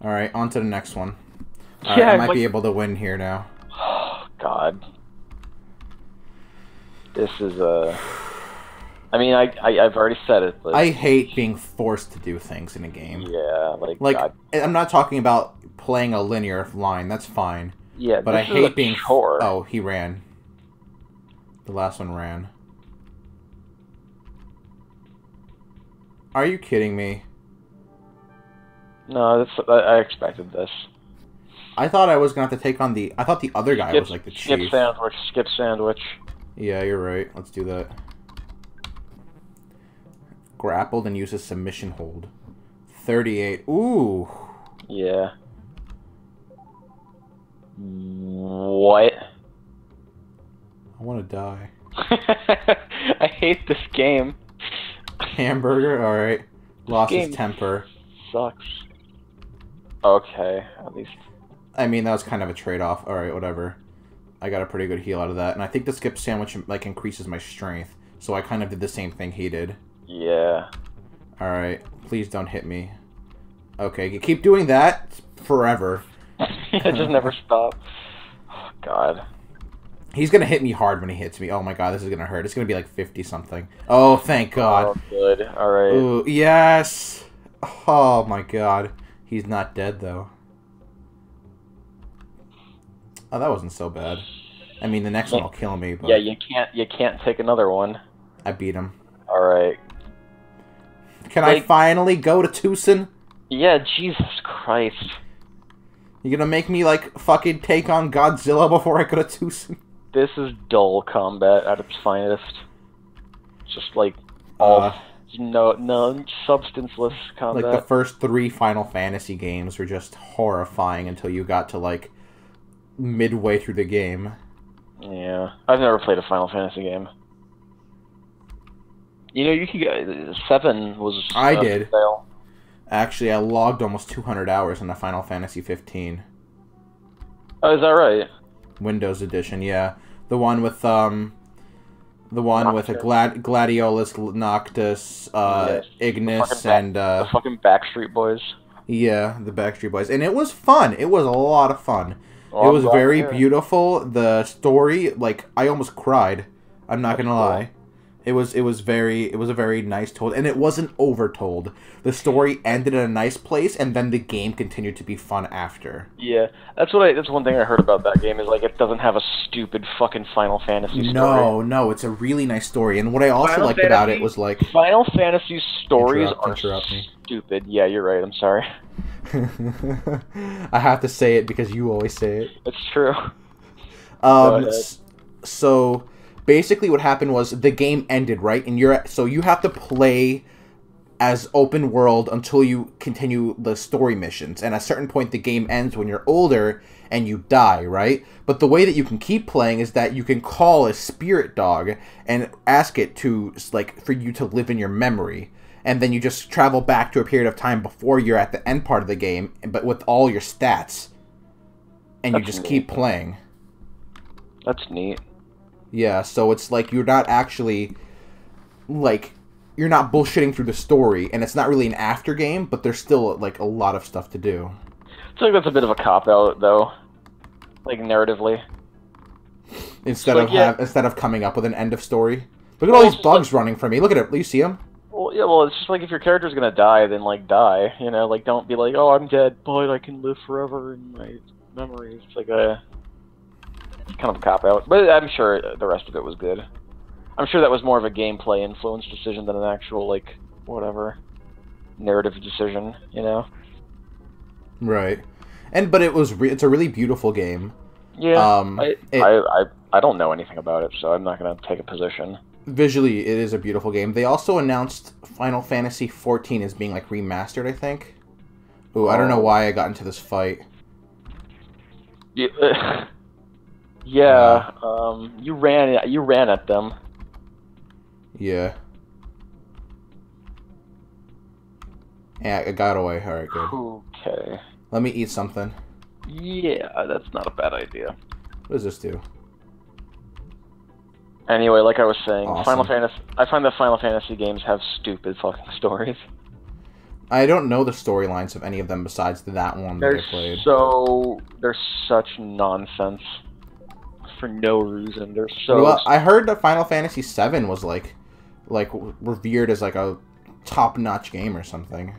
Alright, on to the next one. Yeah, I might be able to win here now. Oh, God. This is I mean, I've already said it, but... I hate being forced to do things in a game. Yeah, like God. I'm not talking about playing a linear line, that's fine. Yeah, but I hate being... chore. Oh, he ran. The last one ran. Are you kidding me? No, I expected this. I thought I was going to have to take on the... I thought the other guy was like the chief. Skip sandwich. Yeah, you're right. Let's do that. Grappled and uses submission hold. 38. Ooh. Yeah. What? I want to die. I hate this game. Hamburger? Alright. Lost his temper. Sucks. Okay, at least. I mean, that was kind of a trade-off. Alright, whatever. I got a pretty good heal out of that. And I think the skip sandwich, like, increases my strength. So I kind of did the same thing he did. Yeah. Alright, please don't hit me. Okay, you keep doing that forever. I just never stop. Oh, God. He's gonna hit me hard when he hits me. Oh my god, this is gonna hurt. It's gonna be like 50-something. Oh, thank god. Oh, good. Alright. Ooh, yes! Oh my god. He's not dead, though. Oh, that wasn't so bad. I mean, the next one will kill me, but... Yeah, you can't take another one. I beat him. Alright. Can I finally go to Tucson? Yeah, Jesus Christ. You gonna make me, like, fucking take on Godzilla before I go to Tucson? This is dull combat at its finest. Just, like, all... no substanceless combat. Like, the first 3 Final Fantasy games were just horrifying until you got to, like, midway through the game. Yeah. I've never played a Final Fantasy game. You know, you could get... 7 was... I did. Fail. Actually, I logged almost 200 hours in the Final Fantasy 15. Oh, is that right? Windows Edition, yeah. The one with, the one with a Gladiolus, Noctis, yes. Ignis, and, the fucking Backstreet Boys. Yeah, the Backstreet Boys. And it was fun. It was a lot of fun. Well, it was very beautiful. The story, like, I almost cried. I'm not gonna lie. It was a very nice told, and it wasn't overtold. The story ended in a nice place, and then the game continued to be fun after. Yeah, that's one thing I heard about that game, is like it doesn't have a stupid fucking Final Fantasy story. No, it's a really nice story, and what I also liked about it was like Final Fantasy stories are stupid. Yeah, you're right. I'm sorry. I have to say it because you always say it. It's true. So basically what happened was the game ended, right? And you have to play as open world until you continue the story missions. And at a certain point the game ends when you're older and you die, right? But the way that you can keep playing is that you can call a spirit dog and ask it to, like, for you to live in your memory. And then you just travel back to a period of time before you're at the end part of the game, but with all your stats. And you just keep playing. That's neat. Yeah, so it's like you're not actually, like, you're not bullshitting through the story, and it's not really an after game, but there's still, like, a lot of stuff to do. I feel like that's a bit of a cop-out, though. Like, narratively. Instead of coming up with an end of story. Look at all these bugs running from me. Look at it. You see them? Well, yeah, well, it's just like if your character's gonna die, then, like, die. You know, like, don't be like, oh, I'm dead, but I can live forever in my memories. It's like a... kind of a cop-out. But I'm sure the rest of it was good. I'm sure that was more of a gameplay influence decision than an actual, like, whatever, narrative decision, you know? Right. But it's a really beautiful game. Yeah, I don't know anything about it, so I'm not going to take a position. Visually, it is a beautiful game. They also announced Final Fantasy XIV as being, like, remastered, I think. Ooh, I don't know why I got into this fight. Yeah, yeah, you ran at them. Yeah. Yeah, I got away. Alright, good. Okay. Let me eat something. Yeah, that's not a bad idea. What does this do? Anyway, like I was saying, Awesome. I find that Final Fantasy games have stupid fucking stories. I don't know the storylines of any of them besides that one that I played. They're such nonsense. For no reason. They're so... Well, I heard that Final Fantasy VII was, like revered as, like, a top-notch game or something.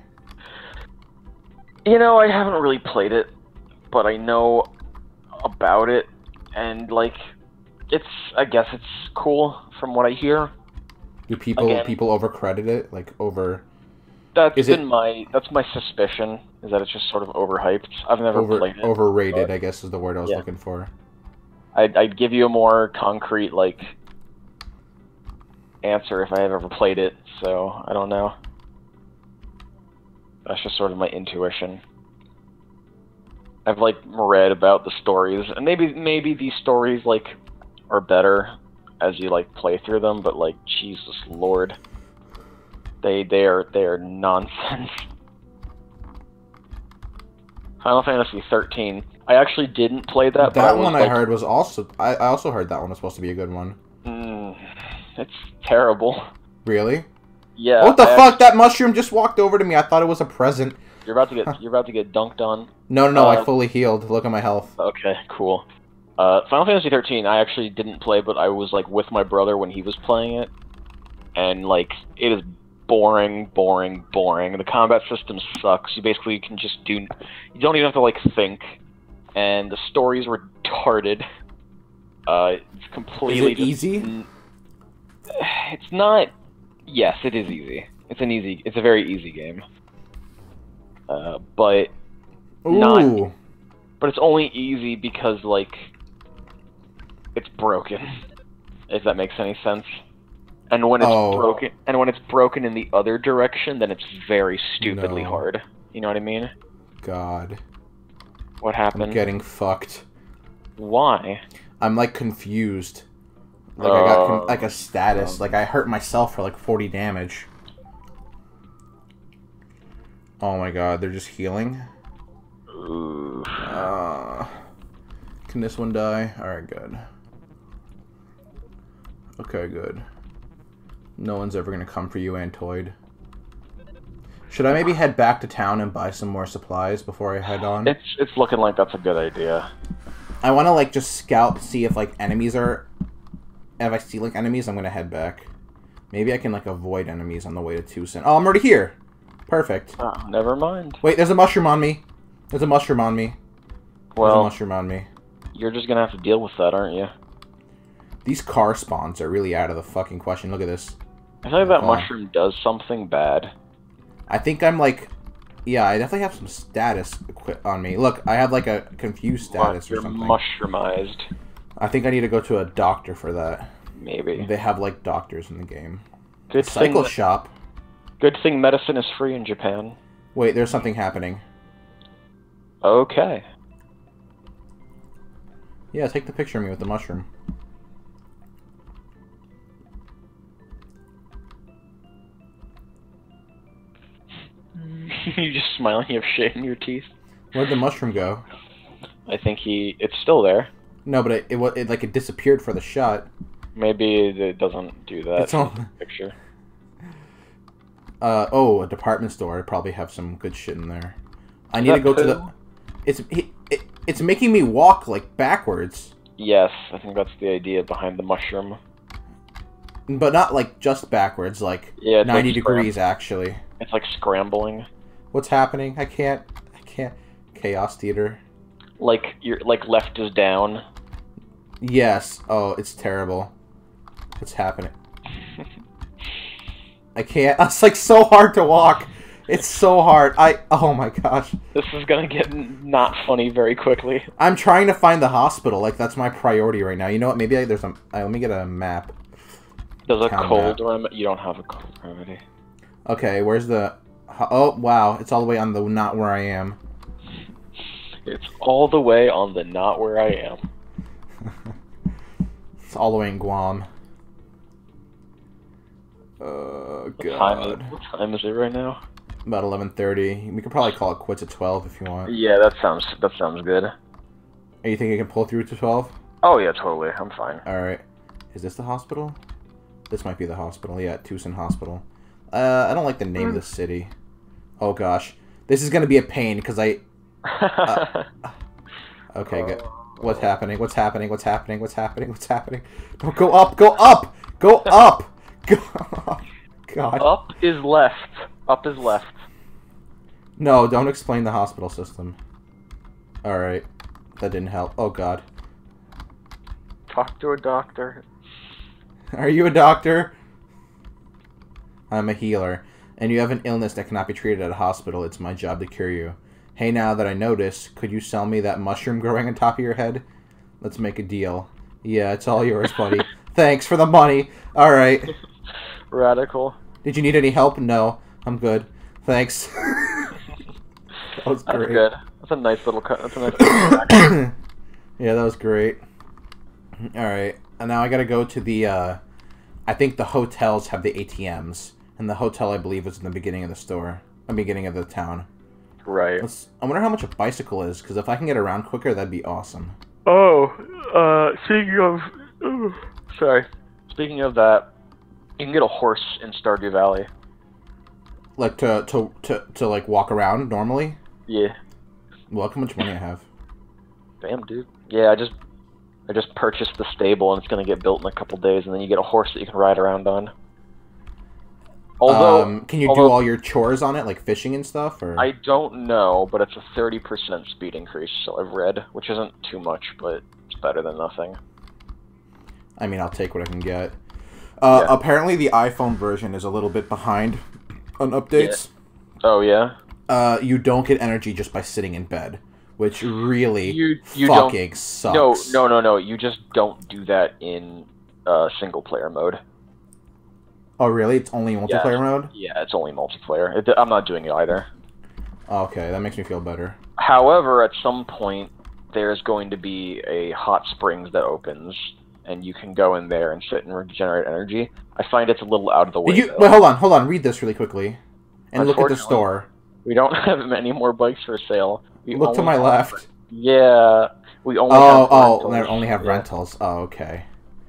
You know, I haven't really played it, but I know about it, and, like, I guess it's cool from what I hear. Do people overcredit it? Like, over... That's my suspicion, is that it's just sort of overhyped. I've never played it. Overrated, but, I guess, is the word I was looking for. I'd give you a more concrete, like, answer if I have ever played it, so I don't know. That's just sort of my intuition. I've, like, read about the stories, and maybe these stories, like, are better as you, like, play through them, but, like, Jesus Lord. They are nonsense. Final Fantasy 13. I actually didn't play that. That one I heard was also... I also heard that one was supposed to be a good one. It's terrible. Really? Yeah. What the fuck? That mushroom just walked over to me. I thought it was a present. You're about to get dunked on. No, I fully healed. Look at my health. Okay, cool. Final Fantasy 13, I actually didn't play, but I was, like, with my brother when he was playing it. And, like, it is boring. The combat system sucks. You basically can just do... You don't even have to, like, think. And the stories were retarded. It's completely... Is it easy? It's not... Yes, it is easy. It's a very easy game. But... Ooh. But it's only easy because, like... It's broken. If that makes any sense. And when it's broken in the other direction, then it's very stupidly hard. You know what I mean? God. What happened? I'm getting fucked. Why? I'm, like, confused. Like, I got, like, a status. Like, I hurt myself for, like, 40 damage. Oh my god, they're just healing? Ooh. Can this one die? Alright, good. Okay, good. No one's ever gonna come for you, Antoid. Should I maybe head back to town and buy some more supplies before I head on? It's looking like that's a good idea. I want to, like, just scout, see if, like, enemies are... If I see, like, enemies, I'm gonna head back. Maybe I can, like, avoid enemies on the way to Tucson. Oh, I'm already here! Perfect. Oh, never mind. Wait, there's a mushroom on me. There's a mushroom on me. There's a mushroom on me. You're just gonna have to deal with that, aren't you? These car spawns are really out of the fucking question. Look at this. I think that mushroom does something bad. I think I'm like... Yeah, I definitely have some status on me. Look, I have like a confused status or something. You're mushroomized. I think I need to go to a doctor for that. Maybe. They have like doctors in the game. Good Cycle shop. Good thing medicine is free in Japan. Wait, there's something happening. Okay. Yeah, take the picture of me with the mushroom. You just smiling, you have shit in your teeth. Where'd the mushroom go? I think it's still there. No, but it disappeared for the shot. Maybe it doesn't do that. It's all... Picture. A department store. I probably have some good shit in there. I need to go to the... It's making me walk, like, backwards. Yes, I think that's the idea behind the mushroom. But not, like, just backwards, like, 90 degrees, actually. It's like scrambling. What's happening? I can't... Chaos Theater. Like, left is down. Yes. Oh, it's terrible. What's happening? I can't... It's, like, so hard to walk. It's so hard. Oh my gosh. This is gonna get not funny very quickly. I'm trying to find the hospital. Like, that's my priority right now. You know what? Maybe there's a... let me get a map. There's a cold remedy. You don't have a cold remedy. Okay, where's the... Oh, wow. It's all the way on the not where I am. It's all the way on the not where I am. It's all the way in Guam. God. What time is it right now? About 11:30. We could probably call it quits at 12 if you want. Yeah, that sounds good. You think you can pull through to 12? Oh yeah, totally. I'm fine. Alright. Is this the hospital? This might be the hospital. Yeah, Tucson Hospital. I don't like the name of the city. Oh gosh. This is gonna be a pain, because I... okay, good. What's happening? What's happening? What's happening? What's happening? What's happening? Don't go up! Go up! Go up! Go up! God. Up is left. Up is left. No, don't explain the hospital system. Alright. That didn't help. Oh god. Talk to a doctor. Are you a doctor? I'm a healer. And you have an illness that cannot be treated at a hospital. It's my job to cure you. Hey, now that I notice, could you sell me that mushroom growing on top of your head? Let's make a deal. Yeah, it's all yours, buddy. Thanks for the money. Alright. Radical. Did you need any help? No. I'm good. Thanks. That was great. That's good. That's a nice little cut. That's a nice little Yeah, that was great. Alright. And now I gotta go to the, I think the hotels have the ATMs. And the hotel, I believe, was in the beginning of the store. The beginning of the town. Right. I wonder how much a bicycle is, because if I can get around quicker, that'd be awesome. Oh, speaking of that, you can get a horse in Stardew Valley. Like to like walk around normally? Yeah. Well, look how much money I have. Damn, dude. Yeah, I just purchased the stable, and it's gonna get built in a couple days, and then you get a horse that you can ride around on. Although, can you do all your chores on it, like fishing and stuff? Or I don't know, but it's a 30% speed increase, so I've read, which isn't too much, but it's better than nothing. I mean, I'll take what I can get. Apparently, the iPhone version is a little bit behind on updates. Yeah. Oh, yeah? You don't get energy just by sitting in bed, which really you fucking sucks. No. You just don't do that in single-player mode. Oh, really? It's only multiplayer mode? Yeah, it's only multiplayer. I'm not doing it either. Okay, that makes me feel better. However, at some point, there's going to be a hot springs that opens, and you can go in there and sit and regenerate energy. I find it's a little out of the way. Wait, hold on. Read this really quickly. And look at the store. We don't have any more bikes for sale. Look to my left. Yeah. We only have rentals. They only have rentals. Oh, okay.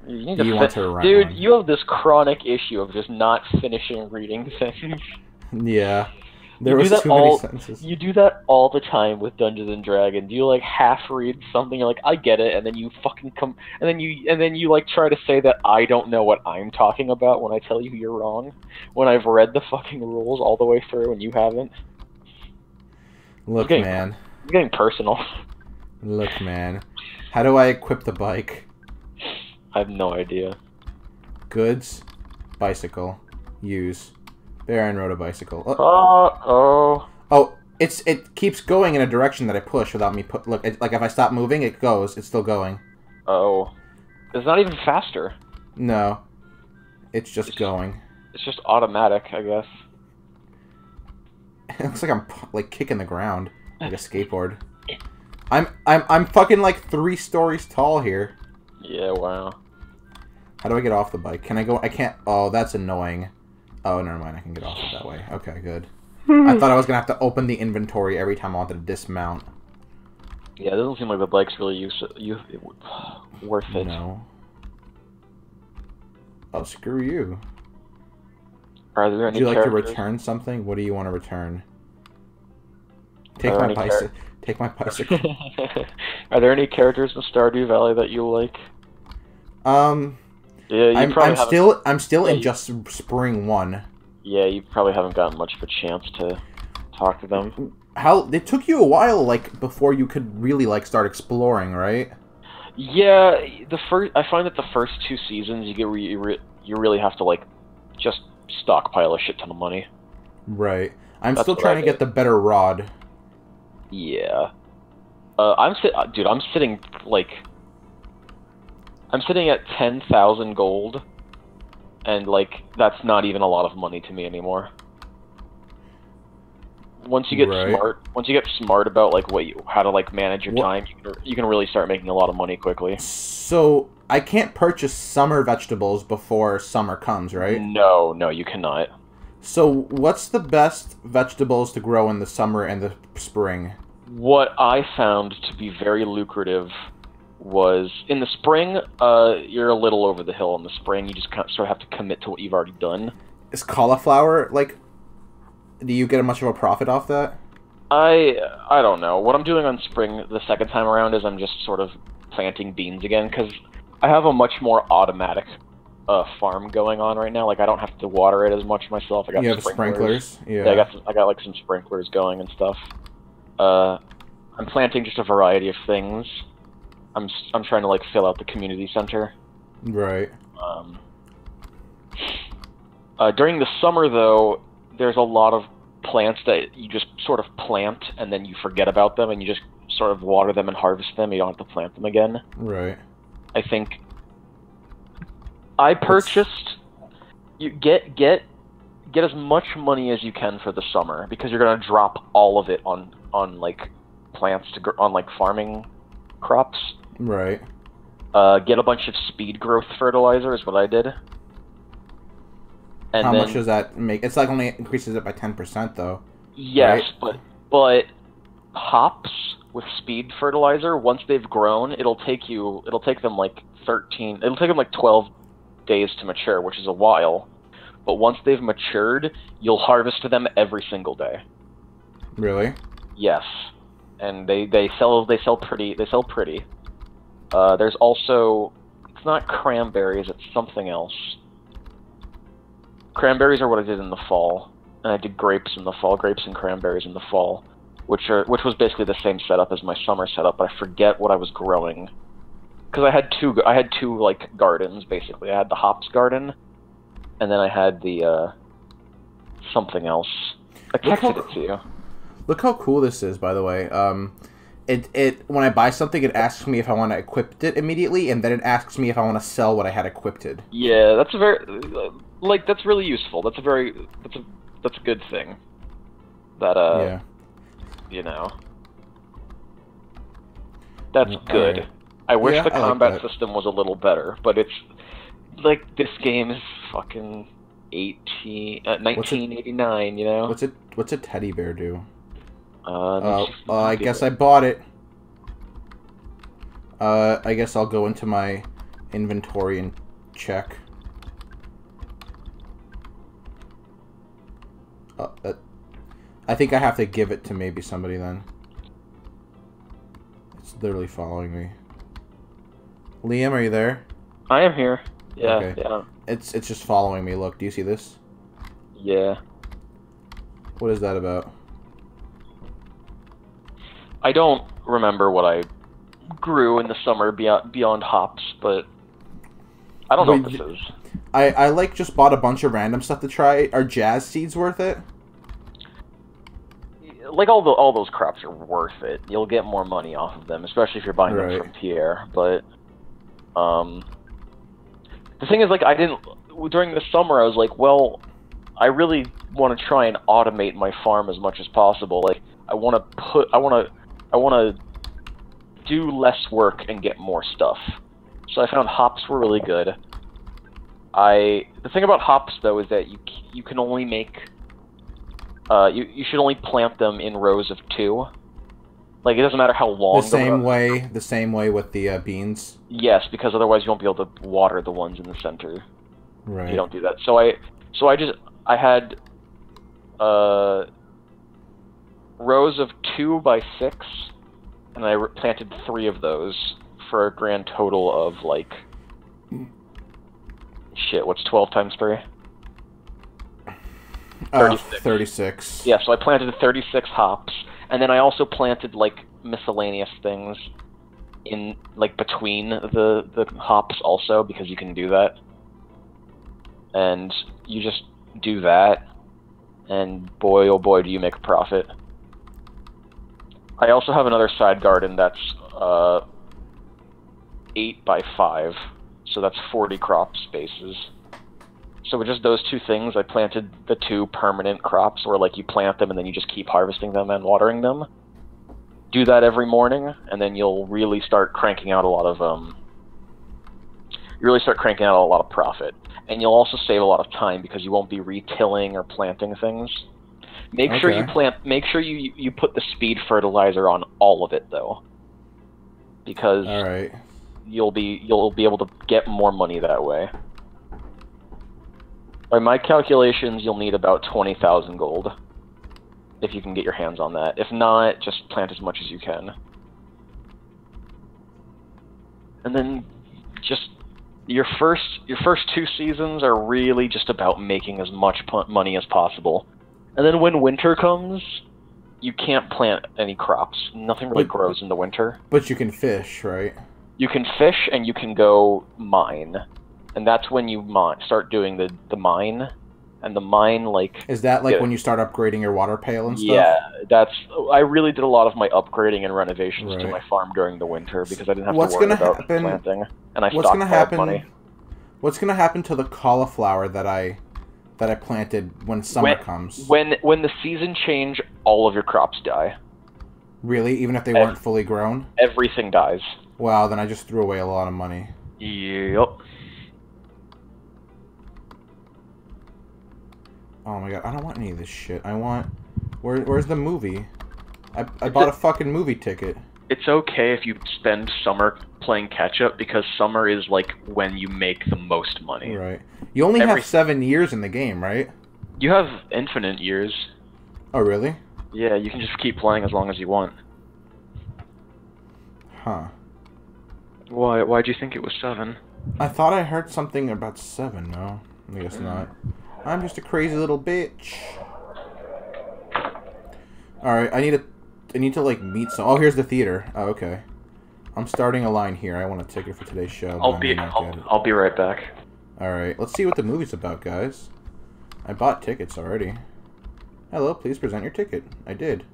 You want to rent Dude, one. You have this chronic issue of just not finishing reading things. Yeah. There was too many sentences. You do that all the time with Dungeons and Dragons. You like half read something, you're like, I get it, and then you fucking come and then you like try to say that I don't know what I'm talking about when I tell you you're wrong. When I've read the fucking rules all the way through and you haven't. Look, man. You're getting personal. Look, man. How do I equip the bike? I have no idea. Goods, bicycle, use. Baron rode a bicycle. Oh, it keeps going in a direction that I push without me look. Like if I stop moving, it goes. It's still going. Oh, it's not even faster. No, it's just going. It's just automatic, I guess. It looks like I'm like kicking the ground like a skateboard. I'm fucking like 3 stories tall here. Yeah, wow. How do I get off the bike? Can I go? I can't. Oh, that's annoying. Oh, never mind. I can get off it that way. Okay, good. I thought I was going to have to open the inventory every time I wanted to dismount. Yeah, it doesn't seem like the bike's really worth it. No. Oh, screw you. Are there any Would you like to return something? What do you want to return? Take my bicycle. Take my bicycle. Are there any characters in Stardew Valley that you like? Yeah, I'm still in just Spring 1. Yeah, you probably haven't gotten much of a chance to talk to them. It took you a while, like, before you could really, like, start exploring, right? Yeah, I find that the first 2 seasons, you really have to, like, just stockpile a shit ton of money. That's I'm still trying to get the better rod. Yeah. I'm sitting, like... I'm sitting at 10,000 gold, and, like, that's not even a lot of money to me anymore. Once you get smart about, like, how to, like, manage your time, you can really start making a lot of money quickly. So, I can't purchase summer vegetables before summer comes, right? No, you cannot. So, what's the best vegetables to grow in the summer and the spring? What I found to be very lucrative was, in the spring, you're a little over the hill in the spring. You just sort of have to commit to what you've already done. Is cauliflower, like, do you get much of a profit off that? I don't know. What I'm doing on spring the second time around is I'm just sort of planting beans again, because I have a much more automatic farm going on right now. Like, I don't have to water it as much myself. I got sprinklers. Yeah, I got like some sprinklers going and stuff. I'm planting just a variety of things. I'm trying to, like, fill out the community center. Right. During the summer, though, there's a lot of plants that you just sort of plant and then you forget about them and you just sort of water them and harvest them. You don't have to plant them again. Right. I think I purchased... You get as much money as you can for the summer, because you're going to drop all of it on like, plants on, like, farming crops. Right. Get a bunch of speed growth fertilizer is what I did. And how much does that make? It's like only increases it by 10%, though. Yes, right? but But hops with speed fertilizer, once they've grown, it'll take them like 12 days to mature, which is a while. But once they've matured, you'll harvest them every single day. Really? Yes. And they sell pretty. There's also, it's not cranberries, it's something else. Cranberries are what I did in the fall, and I did grapes in the fall, grapes and cranberries in the fall, which was basically the same setup as my summer setup, but I forget what I was growing. Because I had two like gardens basically. I had the hops garden, and then I had the something else. I texted it to you. Look how cool this is, by the way. When I buy something, it asks me if I want to equip it immediately, and then it asks me if I want to sell what I had equipped. Yeah, that's that's really useful. That's a good thing. That yeah. You know. That's good. Right. I wish the combat system was a little better, but it's like this game is fucking 1989, you know? What's a teddy bear do? I guess I bought it. I guess I'll go into my inventory and check. I think I have to give it to maybe somebody then. It's literally following me. Liam, are you there? I am here. Yeah, okay. Yeah. It's just following me. Look, do you see this? Yeah. What is that about? I don't remember what I grew in the summer beyond hops, but I don't know what this is. I like just bought a bunch of random stuff to try. Are jazz seeds worth it? Like all those crops are worth it. You'll get more money off of them, especially if you're buying them from Pierre. But the thing is, like, during the summer I was like, well, I really want to try and automate my farm as much as possible. Like, I want to do less work and get more stuff. So I found hops were really good. The thing about hops though is that you can only make you should only plant them in rows of 2. Like, it doesn't matter how long. The same way with the beans. Yes, because otherwise you won't be able to water the ones in the center. Right. You don't do that. So I had rows of 2 by 6, and I planted 3 of those for a grand total of like, shit, what's 12 times 3? 36. Yeah, so I planted 36 hops, and then I also planted like miscellaneous things in like between the hops also, because you can do that. And you just do that, and boy oh boy do you make a profit. I also have another side garden that's 8 by 5, so that's 40 crop spaces. So with just those 2 things, I planted the 2 permanent crops, where like you plant them and then you just keep harvesting them and watering them. Do that every morning, and then you'll really start cranking out a lot of profit. And you'll also save a lot of time because you won't be retilling or planting things. Make sure you put the speed fertilizer on all of it though, because you'll be able to get more money that way. By my calculations, you'll need about 20,000 gold if you can get your hands on that. If not, just plant as much as you can. And then just your first 2 seasons are really just about making as much money as possible. And then when winter comes, you can't plant any crops. Nothing really grows in the winter. But you can fish, right? You can fish, and you can go mine. And that's when you start doing the mine. And the mine, like... Is that like when you start upgrading your water pail and stuff? Yeah, I really did a lot of my upgrading and renovations to my farm during the winter, because I didn't have to worry about planting. And I stockpiled money. What's going to happen to the cauliflower that I planted when summer comes? When the season change, all of your crops die. Really? Even if they weren't fully grown? Everything dies. Wow, then I just threw away a lot of money. Yep. Oh my god, I don't want any of this shit. I want... Where's the movie? I bought a fucking movie ticket. It's okay if you spend summer playing catch-up, because summer is, like, when you make the most money. Right. You only have 7 years in the game, right? You have infinite years. Oh, really? Yeah, you can just keep playing as long as you want. Huh. Why'd you think it was 7? I thought I heard something about 7, no. I guess not. I'm just a crazy little bitch. Alright, I need to like meet some... Oh, here's the theater. Oh, okay. I'm starting a line here. I want a ticket for today's show. I'll be right back. Alright, let's see what the movie's about, guys. I bought tickets already. Hello, please present your ticket. I did.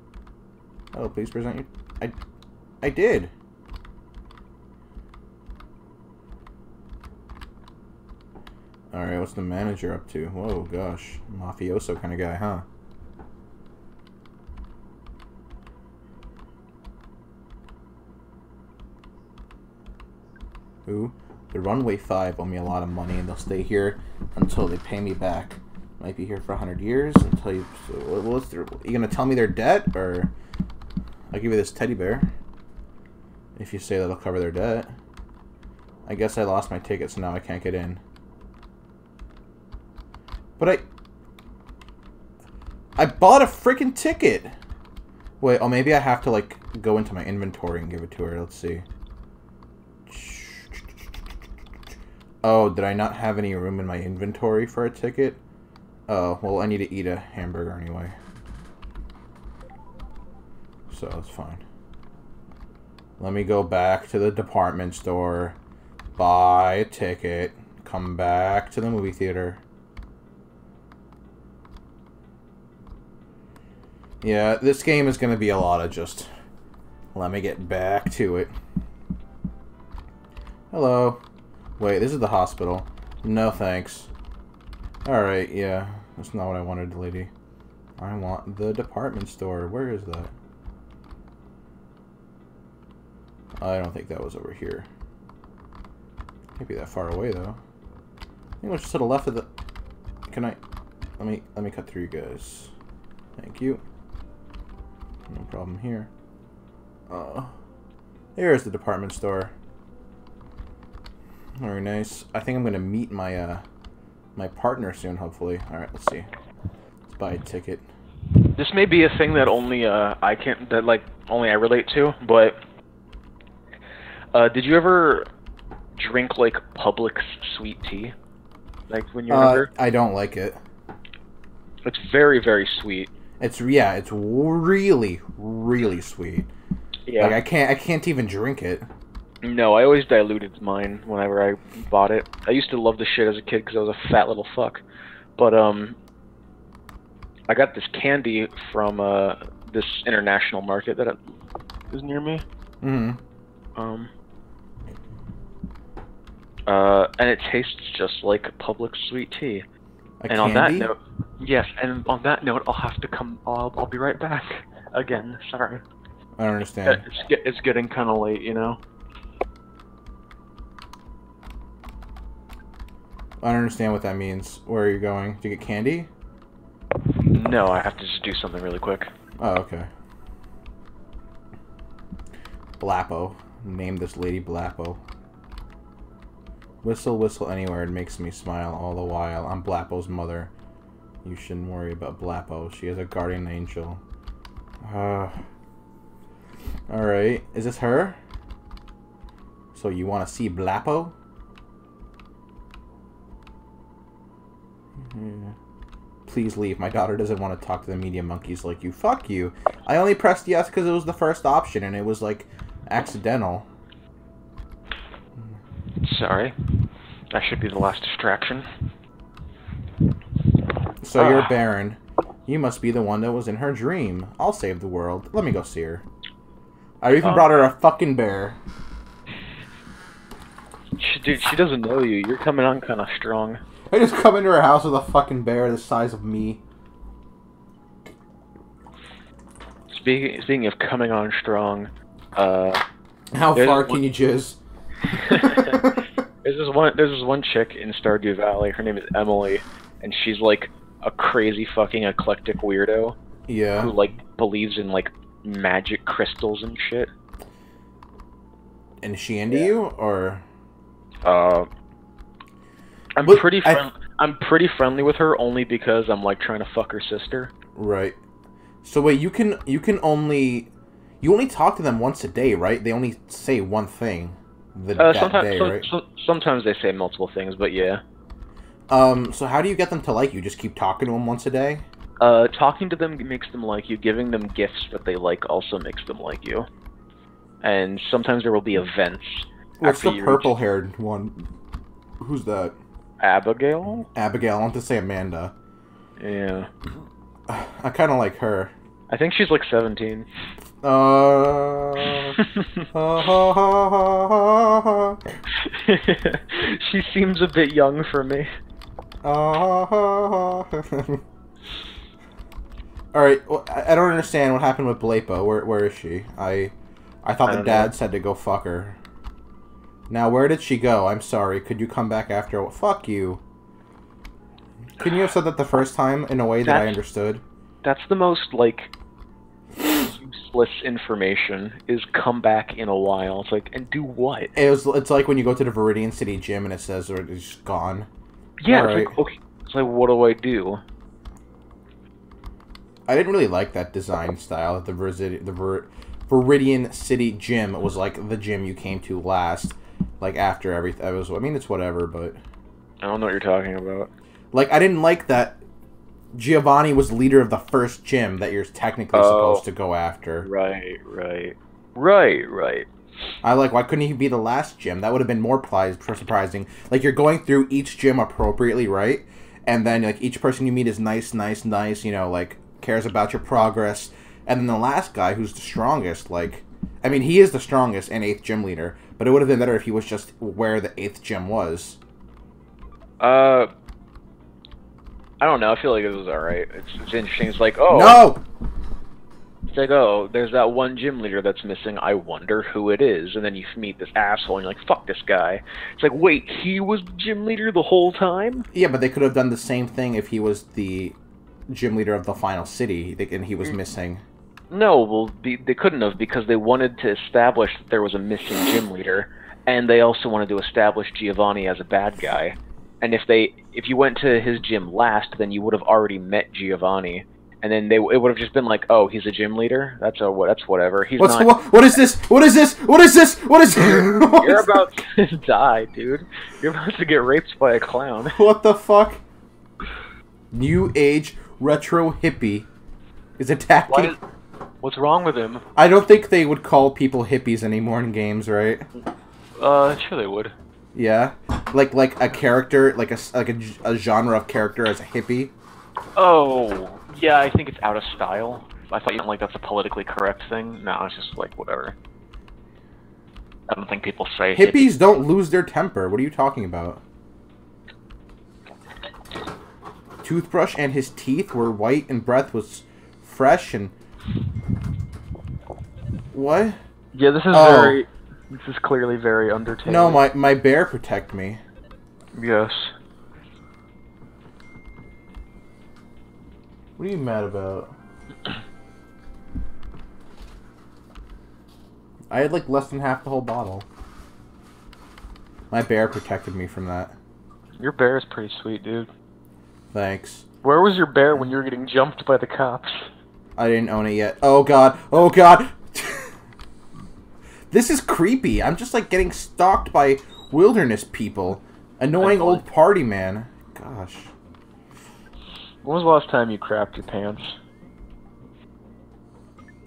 Hello, please present your... I did. Alright, what's the manager up to? Whoa, gosh. Mafioso kind of guy, huh? Ooh. The Runway 5 owe me a lot of money, and they'll stay here until they pay me back. Might be here for 100 years until you... you gonna tell me their debt, or... I'll give you this teddy bear. If you say that'll cover their debt. I guess I lost my ticket, so now I can't get in. But I bought a freaking ticket! Wait, oh, maybe I have to, like, go into my inventory and give it to her. Let's see. Oh, did I not have any room in my inventory for a ticket? Oh, well, I need to eat a hamburger anyway. So, it's fine. Let me go back to the department store, buy a ticket, come back to the movie theater. Yeah, this game is going to be a lot of just... Let me get back to it. Hello. Wait, this is the hospital. No thanks. Alright, yeah. That's not what I wanted, lady. I want the department store. Where is that? I don't think that was over here. Can't be that far away, though. I think it was just to the left of the... Can I... Let me cut through you guys. Thank you. No problem here. Here's the department store. Very nice. I think I'm gonna meet my my partner soon, hopefully. Alright, let's see. Let's buy a ticket. This may be a thing that only only I relate to, but did you ever drink like Publix sweet tea? Like when you were younger? I don't like it. It's very, very sweet. It's really, really sweet. Yeah. Like I can't even drink it. No, I always diluted mine whenever I bought it. I used to love this shit as a kid because I was a fat little fuck. But I got this candy from this international market that is near me. Mm-hmm. And it tastes just like Publix sweet tea. Candy? On that note, yes, and on that note, I'll have to come. I'll be right back. Again, sorry. I don't understand. It's getting kind of late, you know. I don't understand what that means. Where are you going? To get candy? No, I have to just do something really quick. Oh, okay. Blappo. Name this lady Blappo. Whistle, whistle anywhere. It makes me smile all the while. I'm Blappo's mother. You shouldn't worry about Blappo. She is a guardian angel. Alright. Is this her? So you want to see Blappo? Yeah. Please leave. My daughter doesn't want to talk to the media monkeys like you. Fuck you. I only pressed yes because it was the first option and it was like accidental. Sorry. That should be the last distraction. So you're Baron. You must be the one that was in her dream. I'll save the world. Let me go see her. I even brought her a fucking bear. Dude, she doesn't know you. You're coming on kind of strong. I just come into her house with a fucking bear the size of me. Speaking of coming on strong, how far can you jizz? There's this one chick in Stardew Valley. Her name is Emily, and she's like a crazy fucking eclectic weirdo. Yeah. Who like believes in like magic crystals and shit. And is she into you, or? I'm pretty friendly with her only because I'm like trying to fuck her sister. Right. So wait, you only talk to them once a day, right? They only say one thing that day, right? Sometimes they say multiple things, but yeah. So how do you get them to like you? Just keep talking to them once a day? Talking to them makes them like you. Giving them gifts that they like also makes them like you. And sometimes there will be events. What's the purple-haired one? Who's that? Abigail? Abigail. I want to say Amanda. Yeah. I kind of like her. I think she's like 17. She seems a bit young for me. Alright, well, I don't understand what happened with Blapo. Where is she? I thought the dad said to go fuck her. Now, where did she go? I'm sorry. Could you come back after? Fuck you. Couldn't you have said that the first time in a way that I understood? That's the most, like, useless information, is come back in a while. It's like, and do what? It's like when you go to the Viridian City gym and it says it's gone. Yeah, it's like, okay. It's like, what do I do? I didn't really like that design style. The Viridian City gym was like the gym you came to last. Like, after everything. I mean, it's whatever, but... I don't know what you're talking about. Like, I didn't like that Giovanni was leader of the first gym that you're technically supposed to go after. Right. I like, why couldn't he be the last gym? That would have been more surprising. Like, you're going through each gym appropriately, right? And then, like, each person you meet is nice, you know, like, cares about your progress. And then the last guy, who's the strongest, like... I mean, he is the strongest and 8th gym leader, but it would have been better if he was just where the 8th gym was. I don't know. I feel like it was alright. It's interesting. It's like, oh... No! It's like, oh, there's that one gym leader that's missing. I wonder who it is. And then you meet this asshole, and you're like, fuck this guy. It's like, wait, he was the gym leader the whole time? Yeah, but they could have done the same thing if he was the gym leader of the final city, and he was missing. No, well, they couldn't have, because they wanted to establish that there was a missing gym leader, and they also wanted to establish Giovanni as a bad guy. And if you went to his gym last, then you would have already met Giovanni, and then it would have just been like, oh, he's a gym leader. That's whatever. He's not. What is this? What is this? What is this? What is? You're about to die, dude. You're about to get raped by a clown. What the fuck? New age retro hippie is attacking. What's wrong with him? I don't think they would call people hippies anymore in games, right? Sure they would. Yeah, like a character, like a genre of character as a hippie. Oh, yeah, I think it's out of style. I thought you meant like that's a politically correct thing. No, it's just like whatever. I don't think people say hippies don't lose their temper. What are you talking about? Toothbrush and his teeth were white and breath was fresh and... What? Yeah, this is this is clearly very Undertale. No, my bear protect me. Yes. What are you mad about? I had like less than half the whole bottle. My bear protected me from that. Your bear is pretty sweet, dude. Thanks. Where was your bear when you were getting jumped by the cops? I didn't own it yet. Oh god. Oh god. This is creepy. I'm just like getting stalked by wilderness people. Annoying old party man. Gosh. When was the last time you crapped your pants?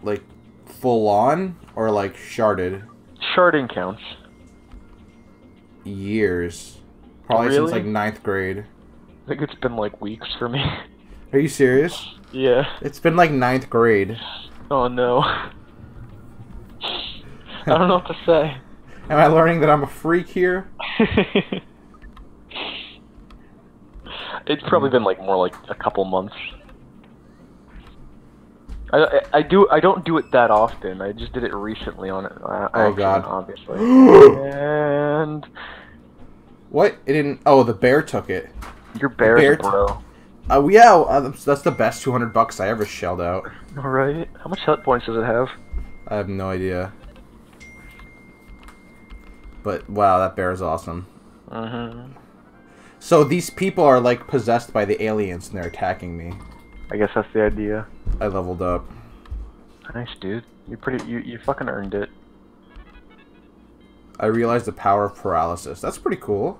Like, full on? Or like, sharded? Sharding counts. Years. Probably since like 9th grade. I think it's been like weeks for me. Are you serious? Yeah. It's been like 9th grade. Oh no. I don't know what to say. Am I learning that I'm a freak here? It's probably been like more like a couple months. I don't do it that often. I just did it recently on it. Oh god. Obviously. And what? It didn't. Oh, the bear took it. Your bear is a bro. That's the best $200 I ever shelled out. Alright. How much hit points does it have? I have no idea. But, wow, that bear is awesome. So these people are, like, possessed by the aliens, and they're attacking me. I guess that's the idea. I leveled up. Nice, dude. You fucking earned it. I realized the power of paralysis. That's pretty cool.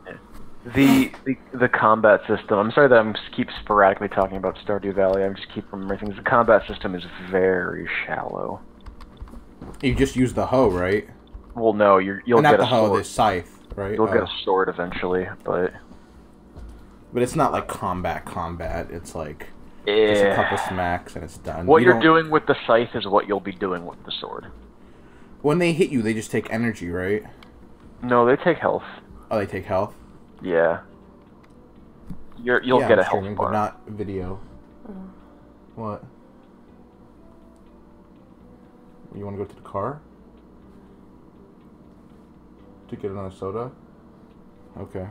The combat system. I'm sorry that I'm just keep sporadically talking about Stardew Valley. I just keep remembering things. The combat system is very shallow. You just use the hoe, right? Well, no, you'll not get the a hoe, sword. the scythe, right? You'll get a sword eventually, but it's not like combat. It's like just a couple smacks and it's done. What you're doing with the scythe is what you'll be doing with the sword. When they hit you, they just take energy, right? No, they take health. Oh, they take health? Yeah. You'll get a health bar. But not video. What? You want to go to the car? To get another soda? Okay.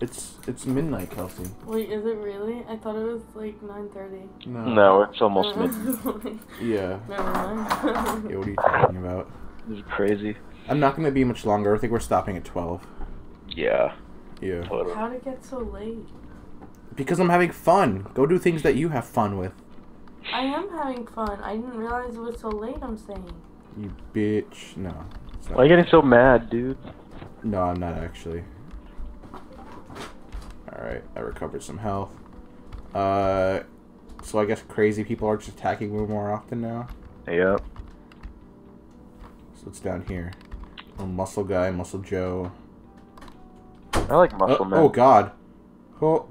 It's midnight, Kelsey. Wait, is it really? I thought it was like 9:30. No, it's almost midnight. Yeah. Never mind. Yeah, what are you talking about? This is crazy. I'm not going to be much longer. I think we're stopping at 12. Yeah. Yeah. Totally. How'd it get so late? Because I'm having fun. Go do things that you have fun with. I am having fun. I didn't realize it was so late, I'm saying. You bitch. No. Why are you getting so mad, dude? No, I'm not actually. Alright, I recovered some health. So I guess crazy people are just attacking me more often now? Yep. So it's down here. Oh, Muscle Guy, Muscle Joe. I like Muscle Man. Oh, God. Oh.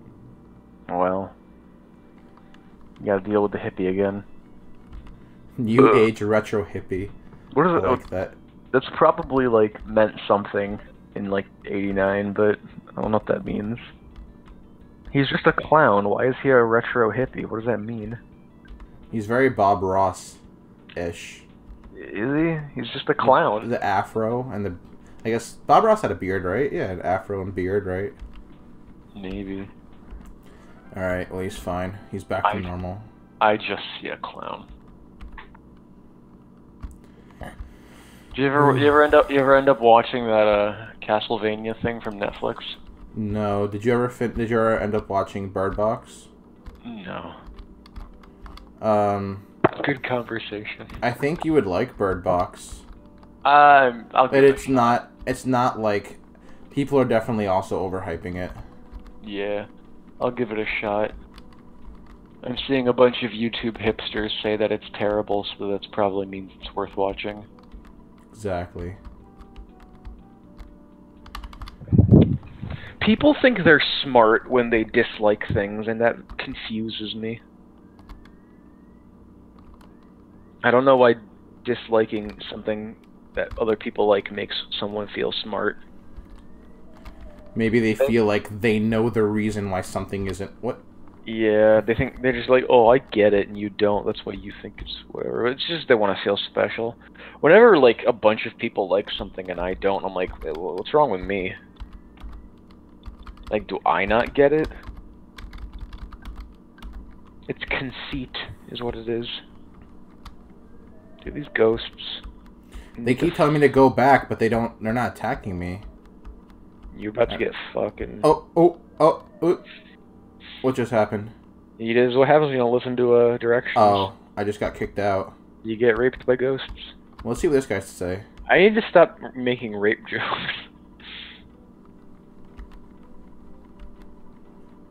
Well. You gotta deal with the hippie again. New age retro hippie. What is it? I like that. That's probably, like, meant something in, like, 89, but I don't know what that means. He's just a clown. Why is he a retro hippie? What does that mean? He's very Bob Ross-ish. Is he? He's just a clown. The afro and the... I guess Bob Ross had a beard, right? Yeah, an afro and beard, right? Maybe. Alright, well, he's fine. He's back to normal. I just see a clown. Do you ever end up watching that Castlevania thing from Netflix? No. Did you ever end up watching Bird Box? No. Good conversation. I think you would like Bird Box. I'll give it it's not like people are definitely also overhyping it. Yeah. I'll give it a shot. I'm seeing a bunch of YouTube hipsters say that it's terrible, so that probably means it's worth watching. Exactly. People think they're smart when they dislike things, and that confuses me. I don't know why disliking something that other people like makes someone feel smart. Maybe they feel like they know the reason why something isn't... What? Yeah, they're just like, oh, I get it, and you don't. That's why you think it's whatever. It's just they want to feel special. Whenever, like, a bunch of people like something and I don't, I'm like, well, what's wrong with me? Like, do I not get it? It's conceit, is what it is. Dude, these ghosts... They keep telling me to go back, but they're not attacking me. You're about to get fucking... Oh. What just happened? It is what happens when you don't listen to directions. Oh, I just got kicked out. You get raped by ghosts. Well, let's see what this guy has to say. I need to stop making rape jokes.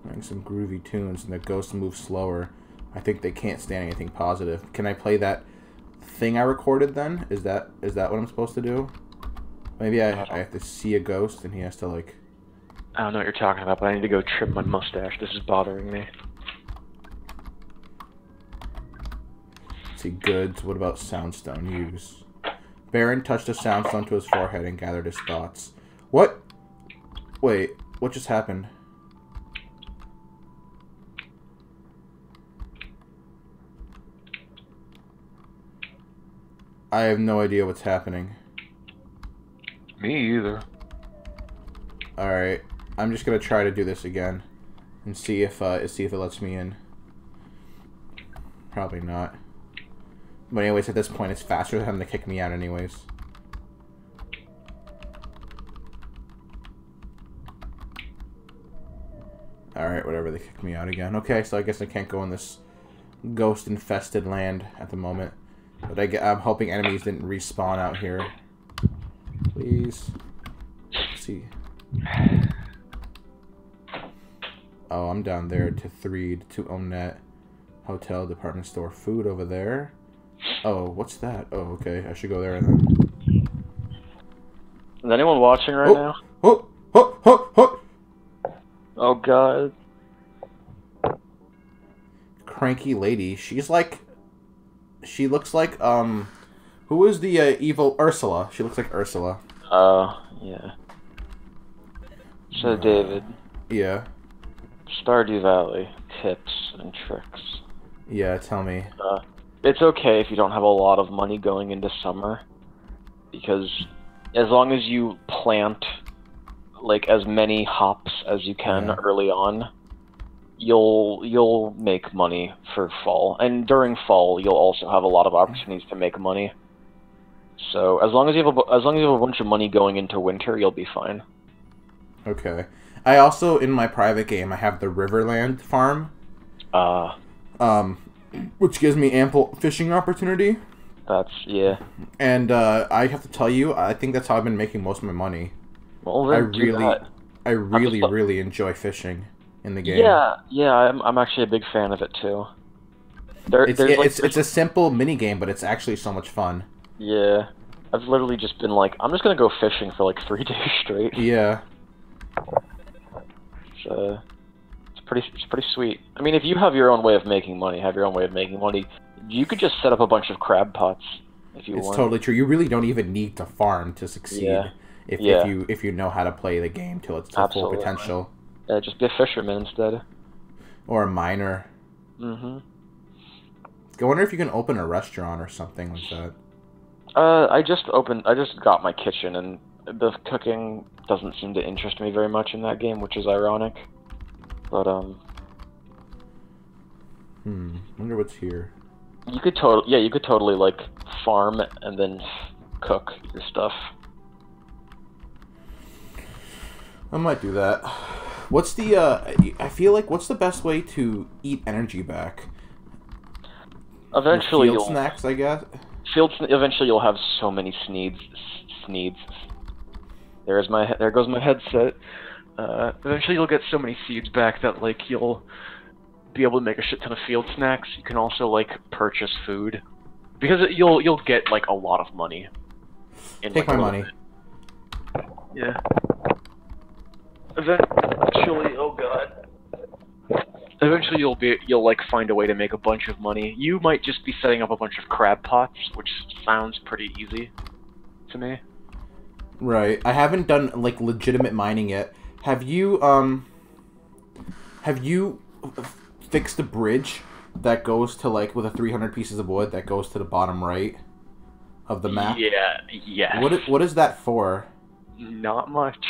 Playing some groovy tunes, and the ghosts move slower. I think they can't stand anything positive. Can I play that thing I recorded then? Is that what I'm supposed to do? Maybe I have to see a ghost, and he has to, like... I don't know what you're talking about, but I need to go trim my mustache. This is bothering me. Let's see, goods. What about soundstone? Use. Baron touched a soundstone to his forehead and gathered his thoughts. What? Wait, what just happened? I have no idea what's happening. Me either. Alright. I'm just gonna try to do this again and see if it lets me in. Probably not. But anyways, at this point, it's faster than having to kick me out anyways. Alright, whatever, they kicked me out again. Okay, so I guess I can't go in this ghost-infested land at the moment. But I'm hoping enemies didn't respawn out here. Please. Let's see. Oh, I'm down there to 3 to Omnet. Hotel, department store, food over there. Oh, what's that? Oh, okay. I should go there then. Is anyone watching right now? Oh, God. Cranky lady. She's like... She looks like, who is the evil Ursula? She looks like Ursula. Oh, yeah. So, David. Yeah. Stardew Valley. Tips and tricks. Yeah, tell me. It's okay if you don't have a lot of money going into summer. Because as long as you plant, like, as many hops as you can early on, you'll make money for fall. And during fall, you'll also have a lot of opportunities to make money. So as long as you have a bunch of money going into winter, you'll be fine. Okay. I also, in my private game, I have the Riverland farm. Which gives me ample fishing opportunity. Yeah. And I have to tell you, I think that's how I've been making most of my money. Well, then I really enjoy fishing in the game. Yeah, I'm actually a big fan of it too. It's a simple mini game, but it's actually so much fun. Yeah, I've literally just been like, I'm just gonna go fishing for like 3 days straight. Yeah. It's pretty sweet. I mean, if you have your own way of making money, you could just set up a bunch of crab pots if you want. It's totally true. You really don't even need to farm to succeed if you know how to play the game till its full potential. Yeah, just be a fisherman instead. Or a miner. Mm-hmm. I wonder if you can open a restaurant or something like that. I just got my kitchen, and the cooking doesn't seem to interest me very much in that game, which is ironic. But wonder what's here. You could totally like farm and then cook your stuff. I might do that. What's the I feel like what's the best way to eat energy back? Eventually, field snacks, I guess. Eventually, you'll have so many sneeds. There goes my headset. Eventually, you'll get so many seeds back that like you'll be able to make a shit ton of field snacks. You can also like purchase food because you'll get like a lot of money. Take my money. Yeah. Eventually, oh god. Eventually, you'll like find a way to make a bunch of money. You might just be setting up a bunch of crab pots, which sounds pretty easy to me. Right. I haven't done like legitimate mining yet. Have you fixed the bridge that goes to like with the 300 pieces of wood that goes to the bottom right of the map? Yeah. What is that for? Not much.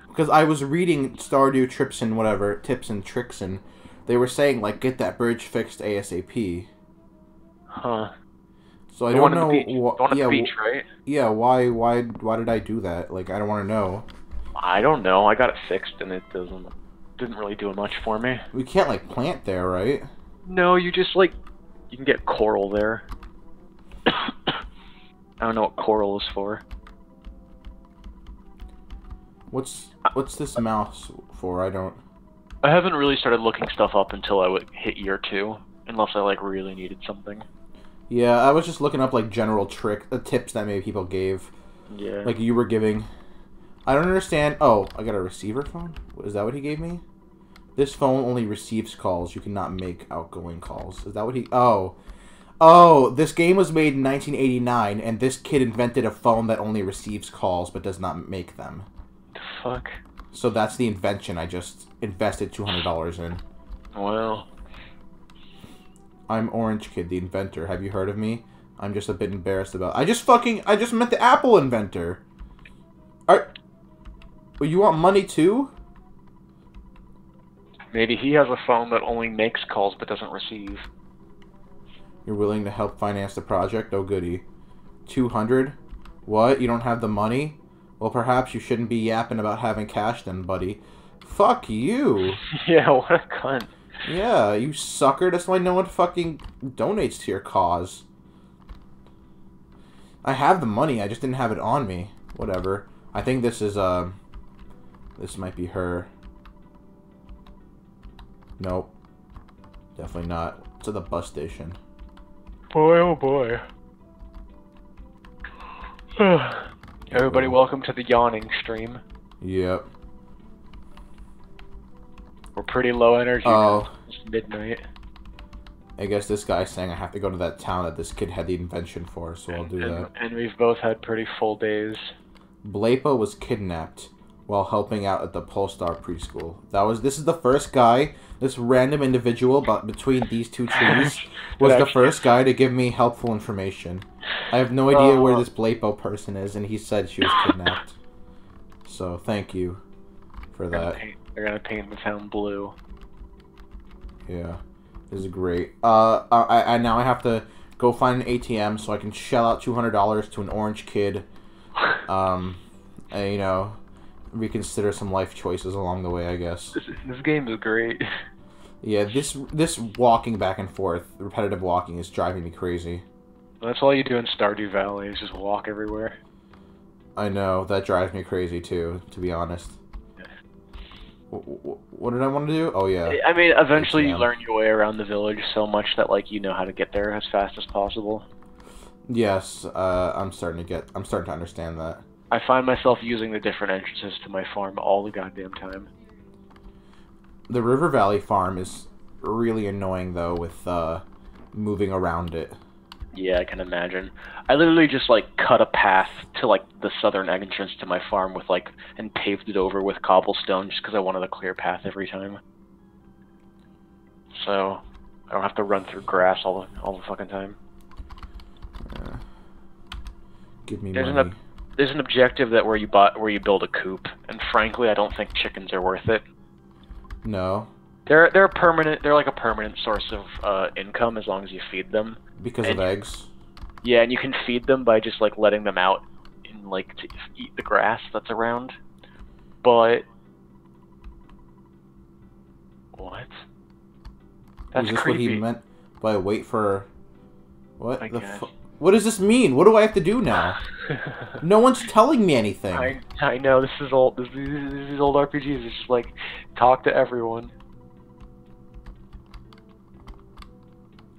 Because I was reading Stardew Tips and Tricks, and they were saying like get that bridge fixed ASAP. Huh. So I don't know. The beach, right? Yeah. Why did I do that? Like I don't want to know. I don't know. I got it fixed, and it didn't really do much for me. We can't like plant there, right? No, you just like you can get coral there. I don't know what coral is for. What's this mouse for? I haven't really started looking stuff up until I would hit year 2, unless I like really needed something. Yeah, I was just looking up like general tips that maybe people gave. Yeah. Like you were giving. I don't understand. Oh, I got a receiver phone? Is that what he gave me? This phone only receives calls. You cannot make outgoing calls. Is that what he... Oh, this game was made in 1989, and this kid invented a phone that only receives calls but does not make them. The fuck? So that's the invention I just invested $200 in. Well... I'm Orange Kid, the inventor. Have you heard of me? I'm just a bit embarrassed about... I just met the Apple inventor. Well, you want money too? Maybe he has a phone that only makes calls but doesn't receive. You're willing to help finance the project? Oh, goody. 200? What? You don't have the money? Well, perhaps you shouldn't be yapping about having cash then, buddy. Fuck you. Yeah, what a cunt. Yeah, you sucker. That's why no one fucking donates to your cause. I have the money, I just didn't have it on me. Whatever. I think this is, this might be her. Nope. Definitely not. It's at the bus station. Boy, oh boy. Everybody, welcome to the yawning stream. Yep. We're pretty low energy. Oh. It's midnight. I guess this guy's saying I have to go to that town that this kid had the invention for, so I'll do that. And we've both had pretty full days. Blapo was kidnapped while helping out at the Polestar preschool. This is the first guy, this random individual between these two trees was the first guy to give me helpful information. I have no idea where this Blapo person is, and he said she was kidnapped. So, thank you for that. They're gonna paint the town blue. Yeah. This is great. I now I have to go find an ATM so I can shell out $200 to an orange kid. And, you know, reconsider some life choices along the way, I guess. This game is great. Yeah, this walking back and forth, repetitive walking, is driving me crazy. That's all you do in Stardew Valley, is just walk everywhere. I know, that drives me crazy too, to be honest. What did I want to do? Oh, yeah. I mean, eventually you learn your way around the village so much that, like, you know how to get there as fast as possible. Yes, I'm starting to understand that. I find myself using the different entrances to my farm all the goddamn time. The River Valley farm is really annoying, though, with, moving around it. Yeah, I can imagine. I literally just, like, cut a path to, like, the southern entrance to my farm with, like, and paved it over with cobblestone just because I wanted a clear path every time. So, I don't have to run through grass all the fucking time. Give me money. There's an objective that where you build a coop, and frankly, I don't think chickens are worth it. No. They're like a permanent source of income as long as you feed them. Because of eggs. Yeah, and you can feed them by just like letting them out and like to eat the grass that's around. But what? That's Is this creepy. what he meant by wait for what? What does this mean? What do I have to do now? No one's telling me anything. I know, this is old. These old RPGs. It's just like talk to everyone.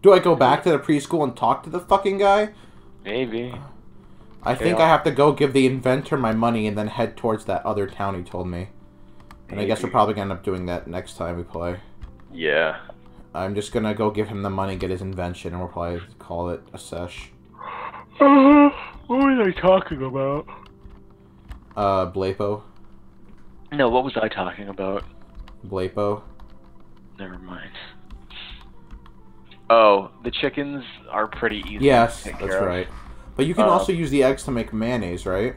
Do I go back to the preschool and talk to the fucking guy? Maybe. I think I have to go give the inventor my money and then head towards that other town he told me. And Maybe. I guess we're probably going to end up doing that next time we play. Yeah. I'm just going to go give him the money, get his invention, and we'll probably call it a sesh. What was I talking about? Blapo. No, what was I talking about? Blapo. Never mind. Oh, the chickens are pretty easy Yes, to take that's care right. of. But you can also use the eggs to make mayonnaise, right?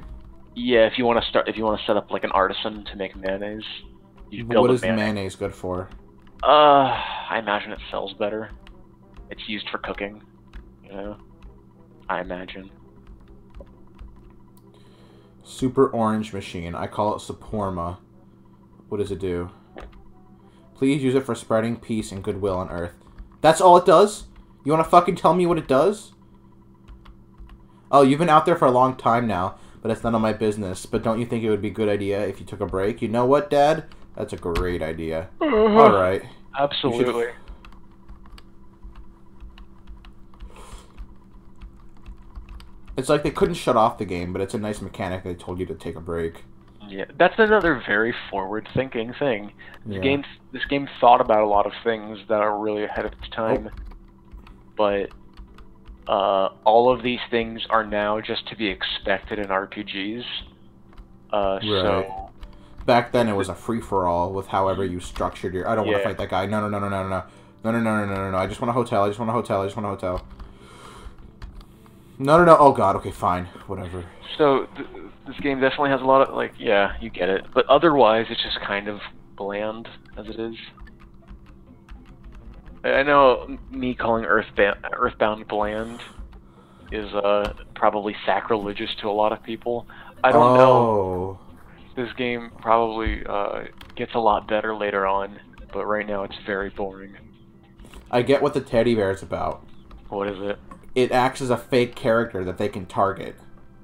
Yeah, if you want to set up like an artisan to make mayonnaise, you build What is mayonnaise good for? I imagine it sells better. It's used for cooking, you know. I imagine. Super orange machine. I call it Saporma. What does it do? Please use it for spreading peace and goodwill on Earth. That's all it does? You want to fucking tell me what it does? Oh, you've been out there for a long time now, but it's none of my business. But don't you think it would be a good idea if you took a break? You know what, Dad? That's a great idea. Alright. Absolutely. It's like they couldn't shut off the game, but it's a nice mechanic they told you to take a break. Yeah, that's another very forward-thinking thing. This game thought about a lot of things that are really ahead of its time, but all of these things are now just to be expected in RPGs. Right. So back then it was a free-for-all with however you structured your... I don't want to fight that guy. No. I just want a hotel. No. Oh god, okay, fine. Whatever. So, this game definitely has a lot of, like, yeah, you get it. But otherwise, it's just kind of bland, as it is. I know me calling Earthbound bland is probably sacrilegious to a lot of people. I don't know. This game probably gets a lot better later on, but right now it's very boring. I get what the teddy bear is about. What is it? It acts as a fake character that they can target.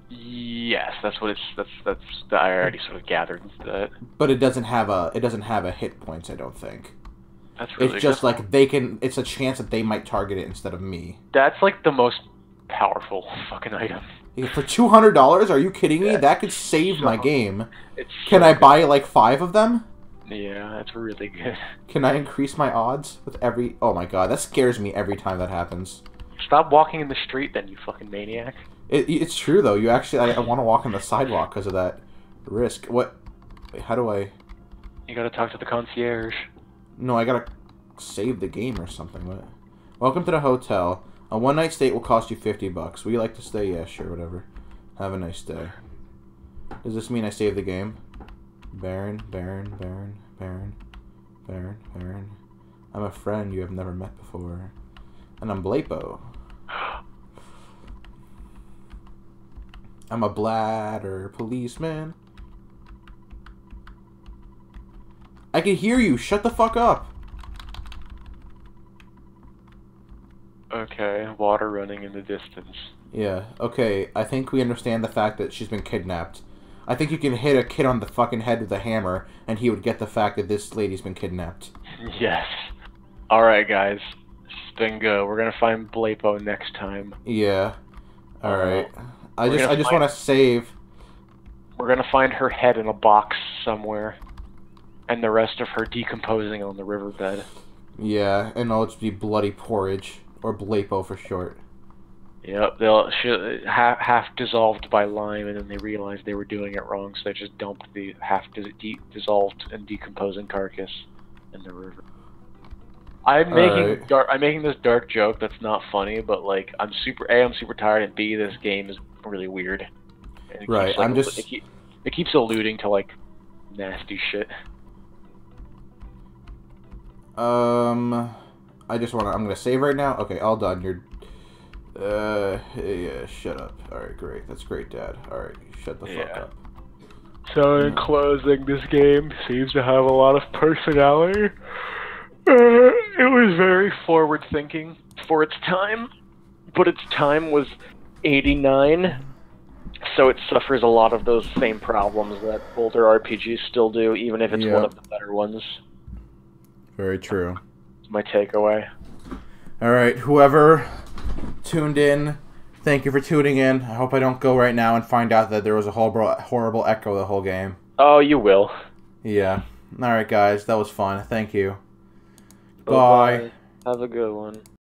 Yes, that's what it's. That's. I already sort of gathered that. But it doesn't have a hit points. I don't think. That's really. It's just like they can. It's a chance that they might target it instead of me. That's like the most powerful fucking item. For $200? Are you kidding me? That could save my game. Can I buy like 5 of them? Yeah, that's really good. Can I increase my odds with every... Oh my god, that scares me every time that happens. Stop walking in the street then, you fucking maniac. It's true though, you actually... I want to walk on the sidewalk because of that risk. What... Wait, how do I... You gotta talk to the concierge. No, I gotta save the game or something. What? Welcome to the hotel. A one-night stay will cost you $50. Will you like to stay? Yeah, sure, whatever. Have a nice day. Does this mean I save the game? Baron. I'm a friend you have never met before. And I'm Blapo. I'm a bladder policeman. I can hear you. Shut the fuck up. Okay, water running in the distance. Yeah, okay, I think we understand the fact that she's been kidnapped. I think you can hit a kid on the fucking head with a hammer, and he would get the fact that this lady's been kidnapped. Yes. Alright, guys. It's been good. We're gonna find Blapo next time. Yeah. Alright. I just want to save. We're gonna find her head in a box somewhere. And the rest of her decomposing on the riverbed. Yeah, and it'll just be bloody porridge. Or Blapo for short. Yep, they'll half dissolved by lime, and then they realized they were doing it wrong, so they just dumped the half dissolved and decomposing carcass in the river. I'm making this dark joke that's not funny, but like I'm super tired, and B, this game is really weird. And it right, keeps, like, it keeps alluding to like nasty shit. I'm gonna save right now. Okay, all done. You're, yeah, shut up. Alright, great. That's great, Dad. Alright, shut the fuck up. So in closing, this game seems to have a lot of personality. It was very forward-thinking for its time, but its time was 89, so it suffers a lot of those same problems that older RPGs still do, even if it's one of the better ones. Very true. My takeaway. Alright, whoever tuned in, thank you for tuning in. I hope I don't go right now and find out that there was a horrible echo the whole game. Oh, you will. Yeah. Alright, guys, that was fun. Thank you. Bye. Have a good one.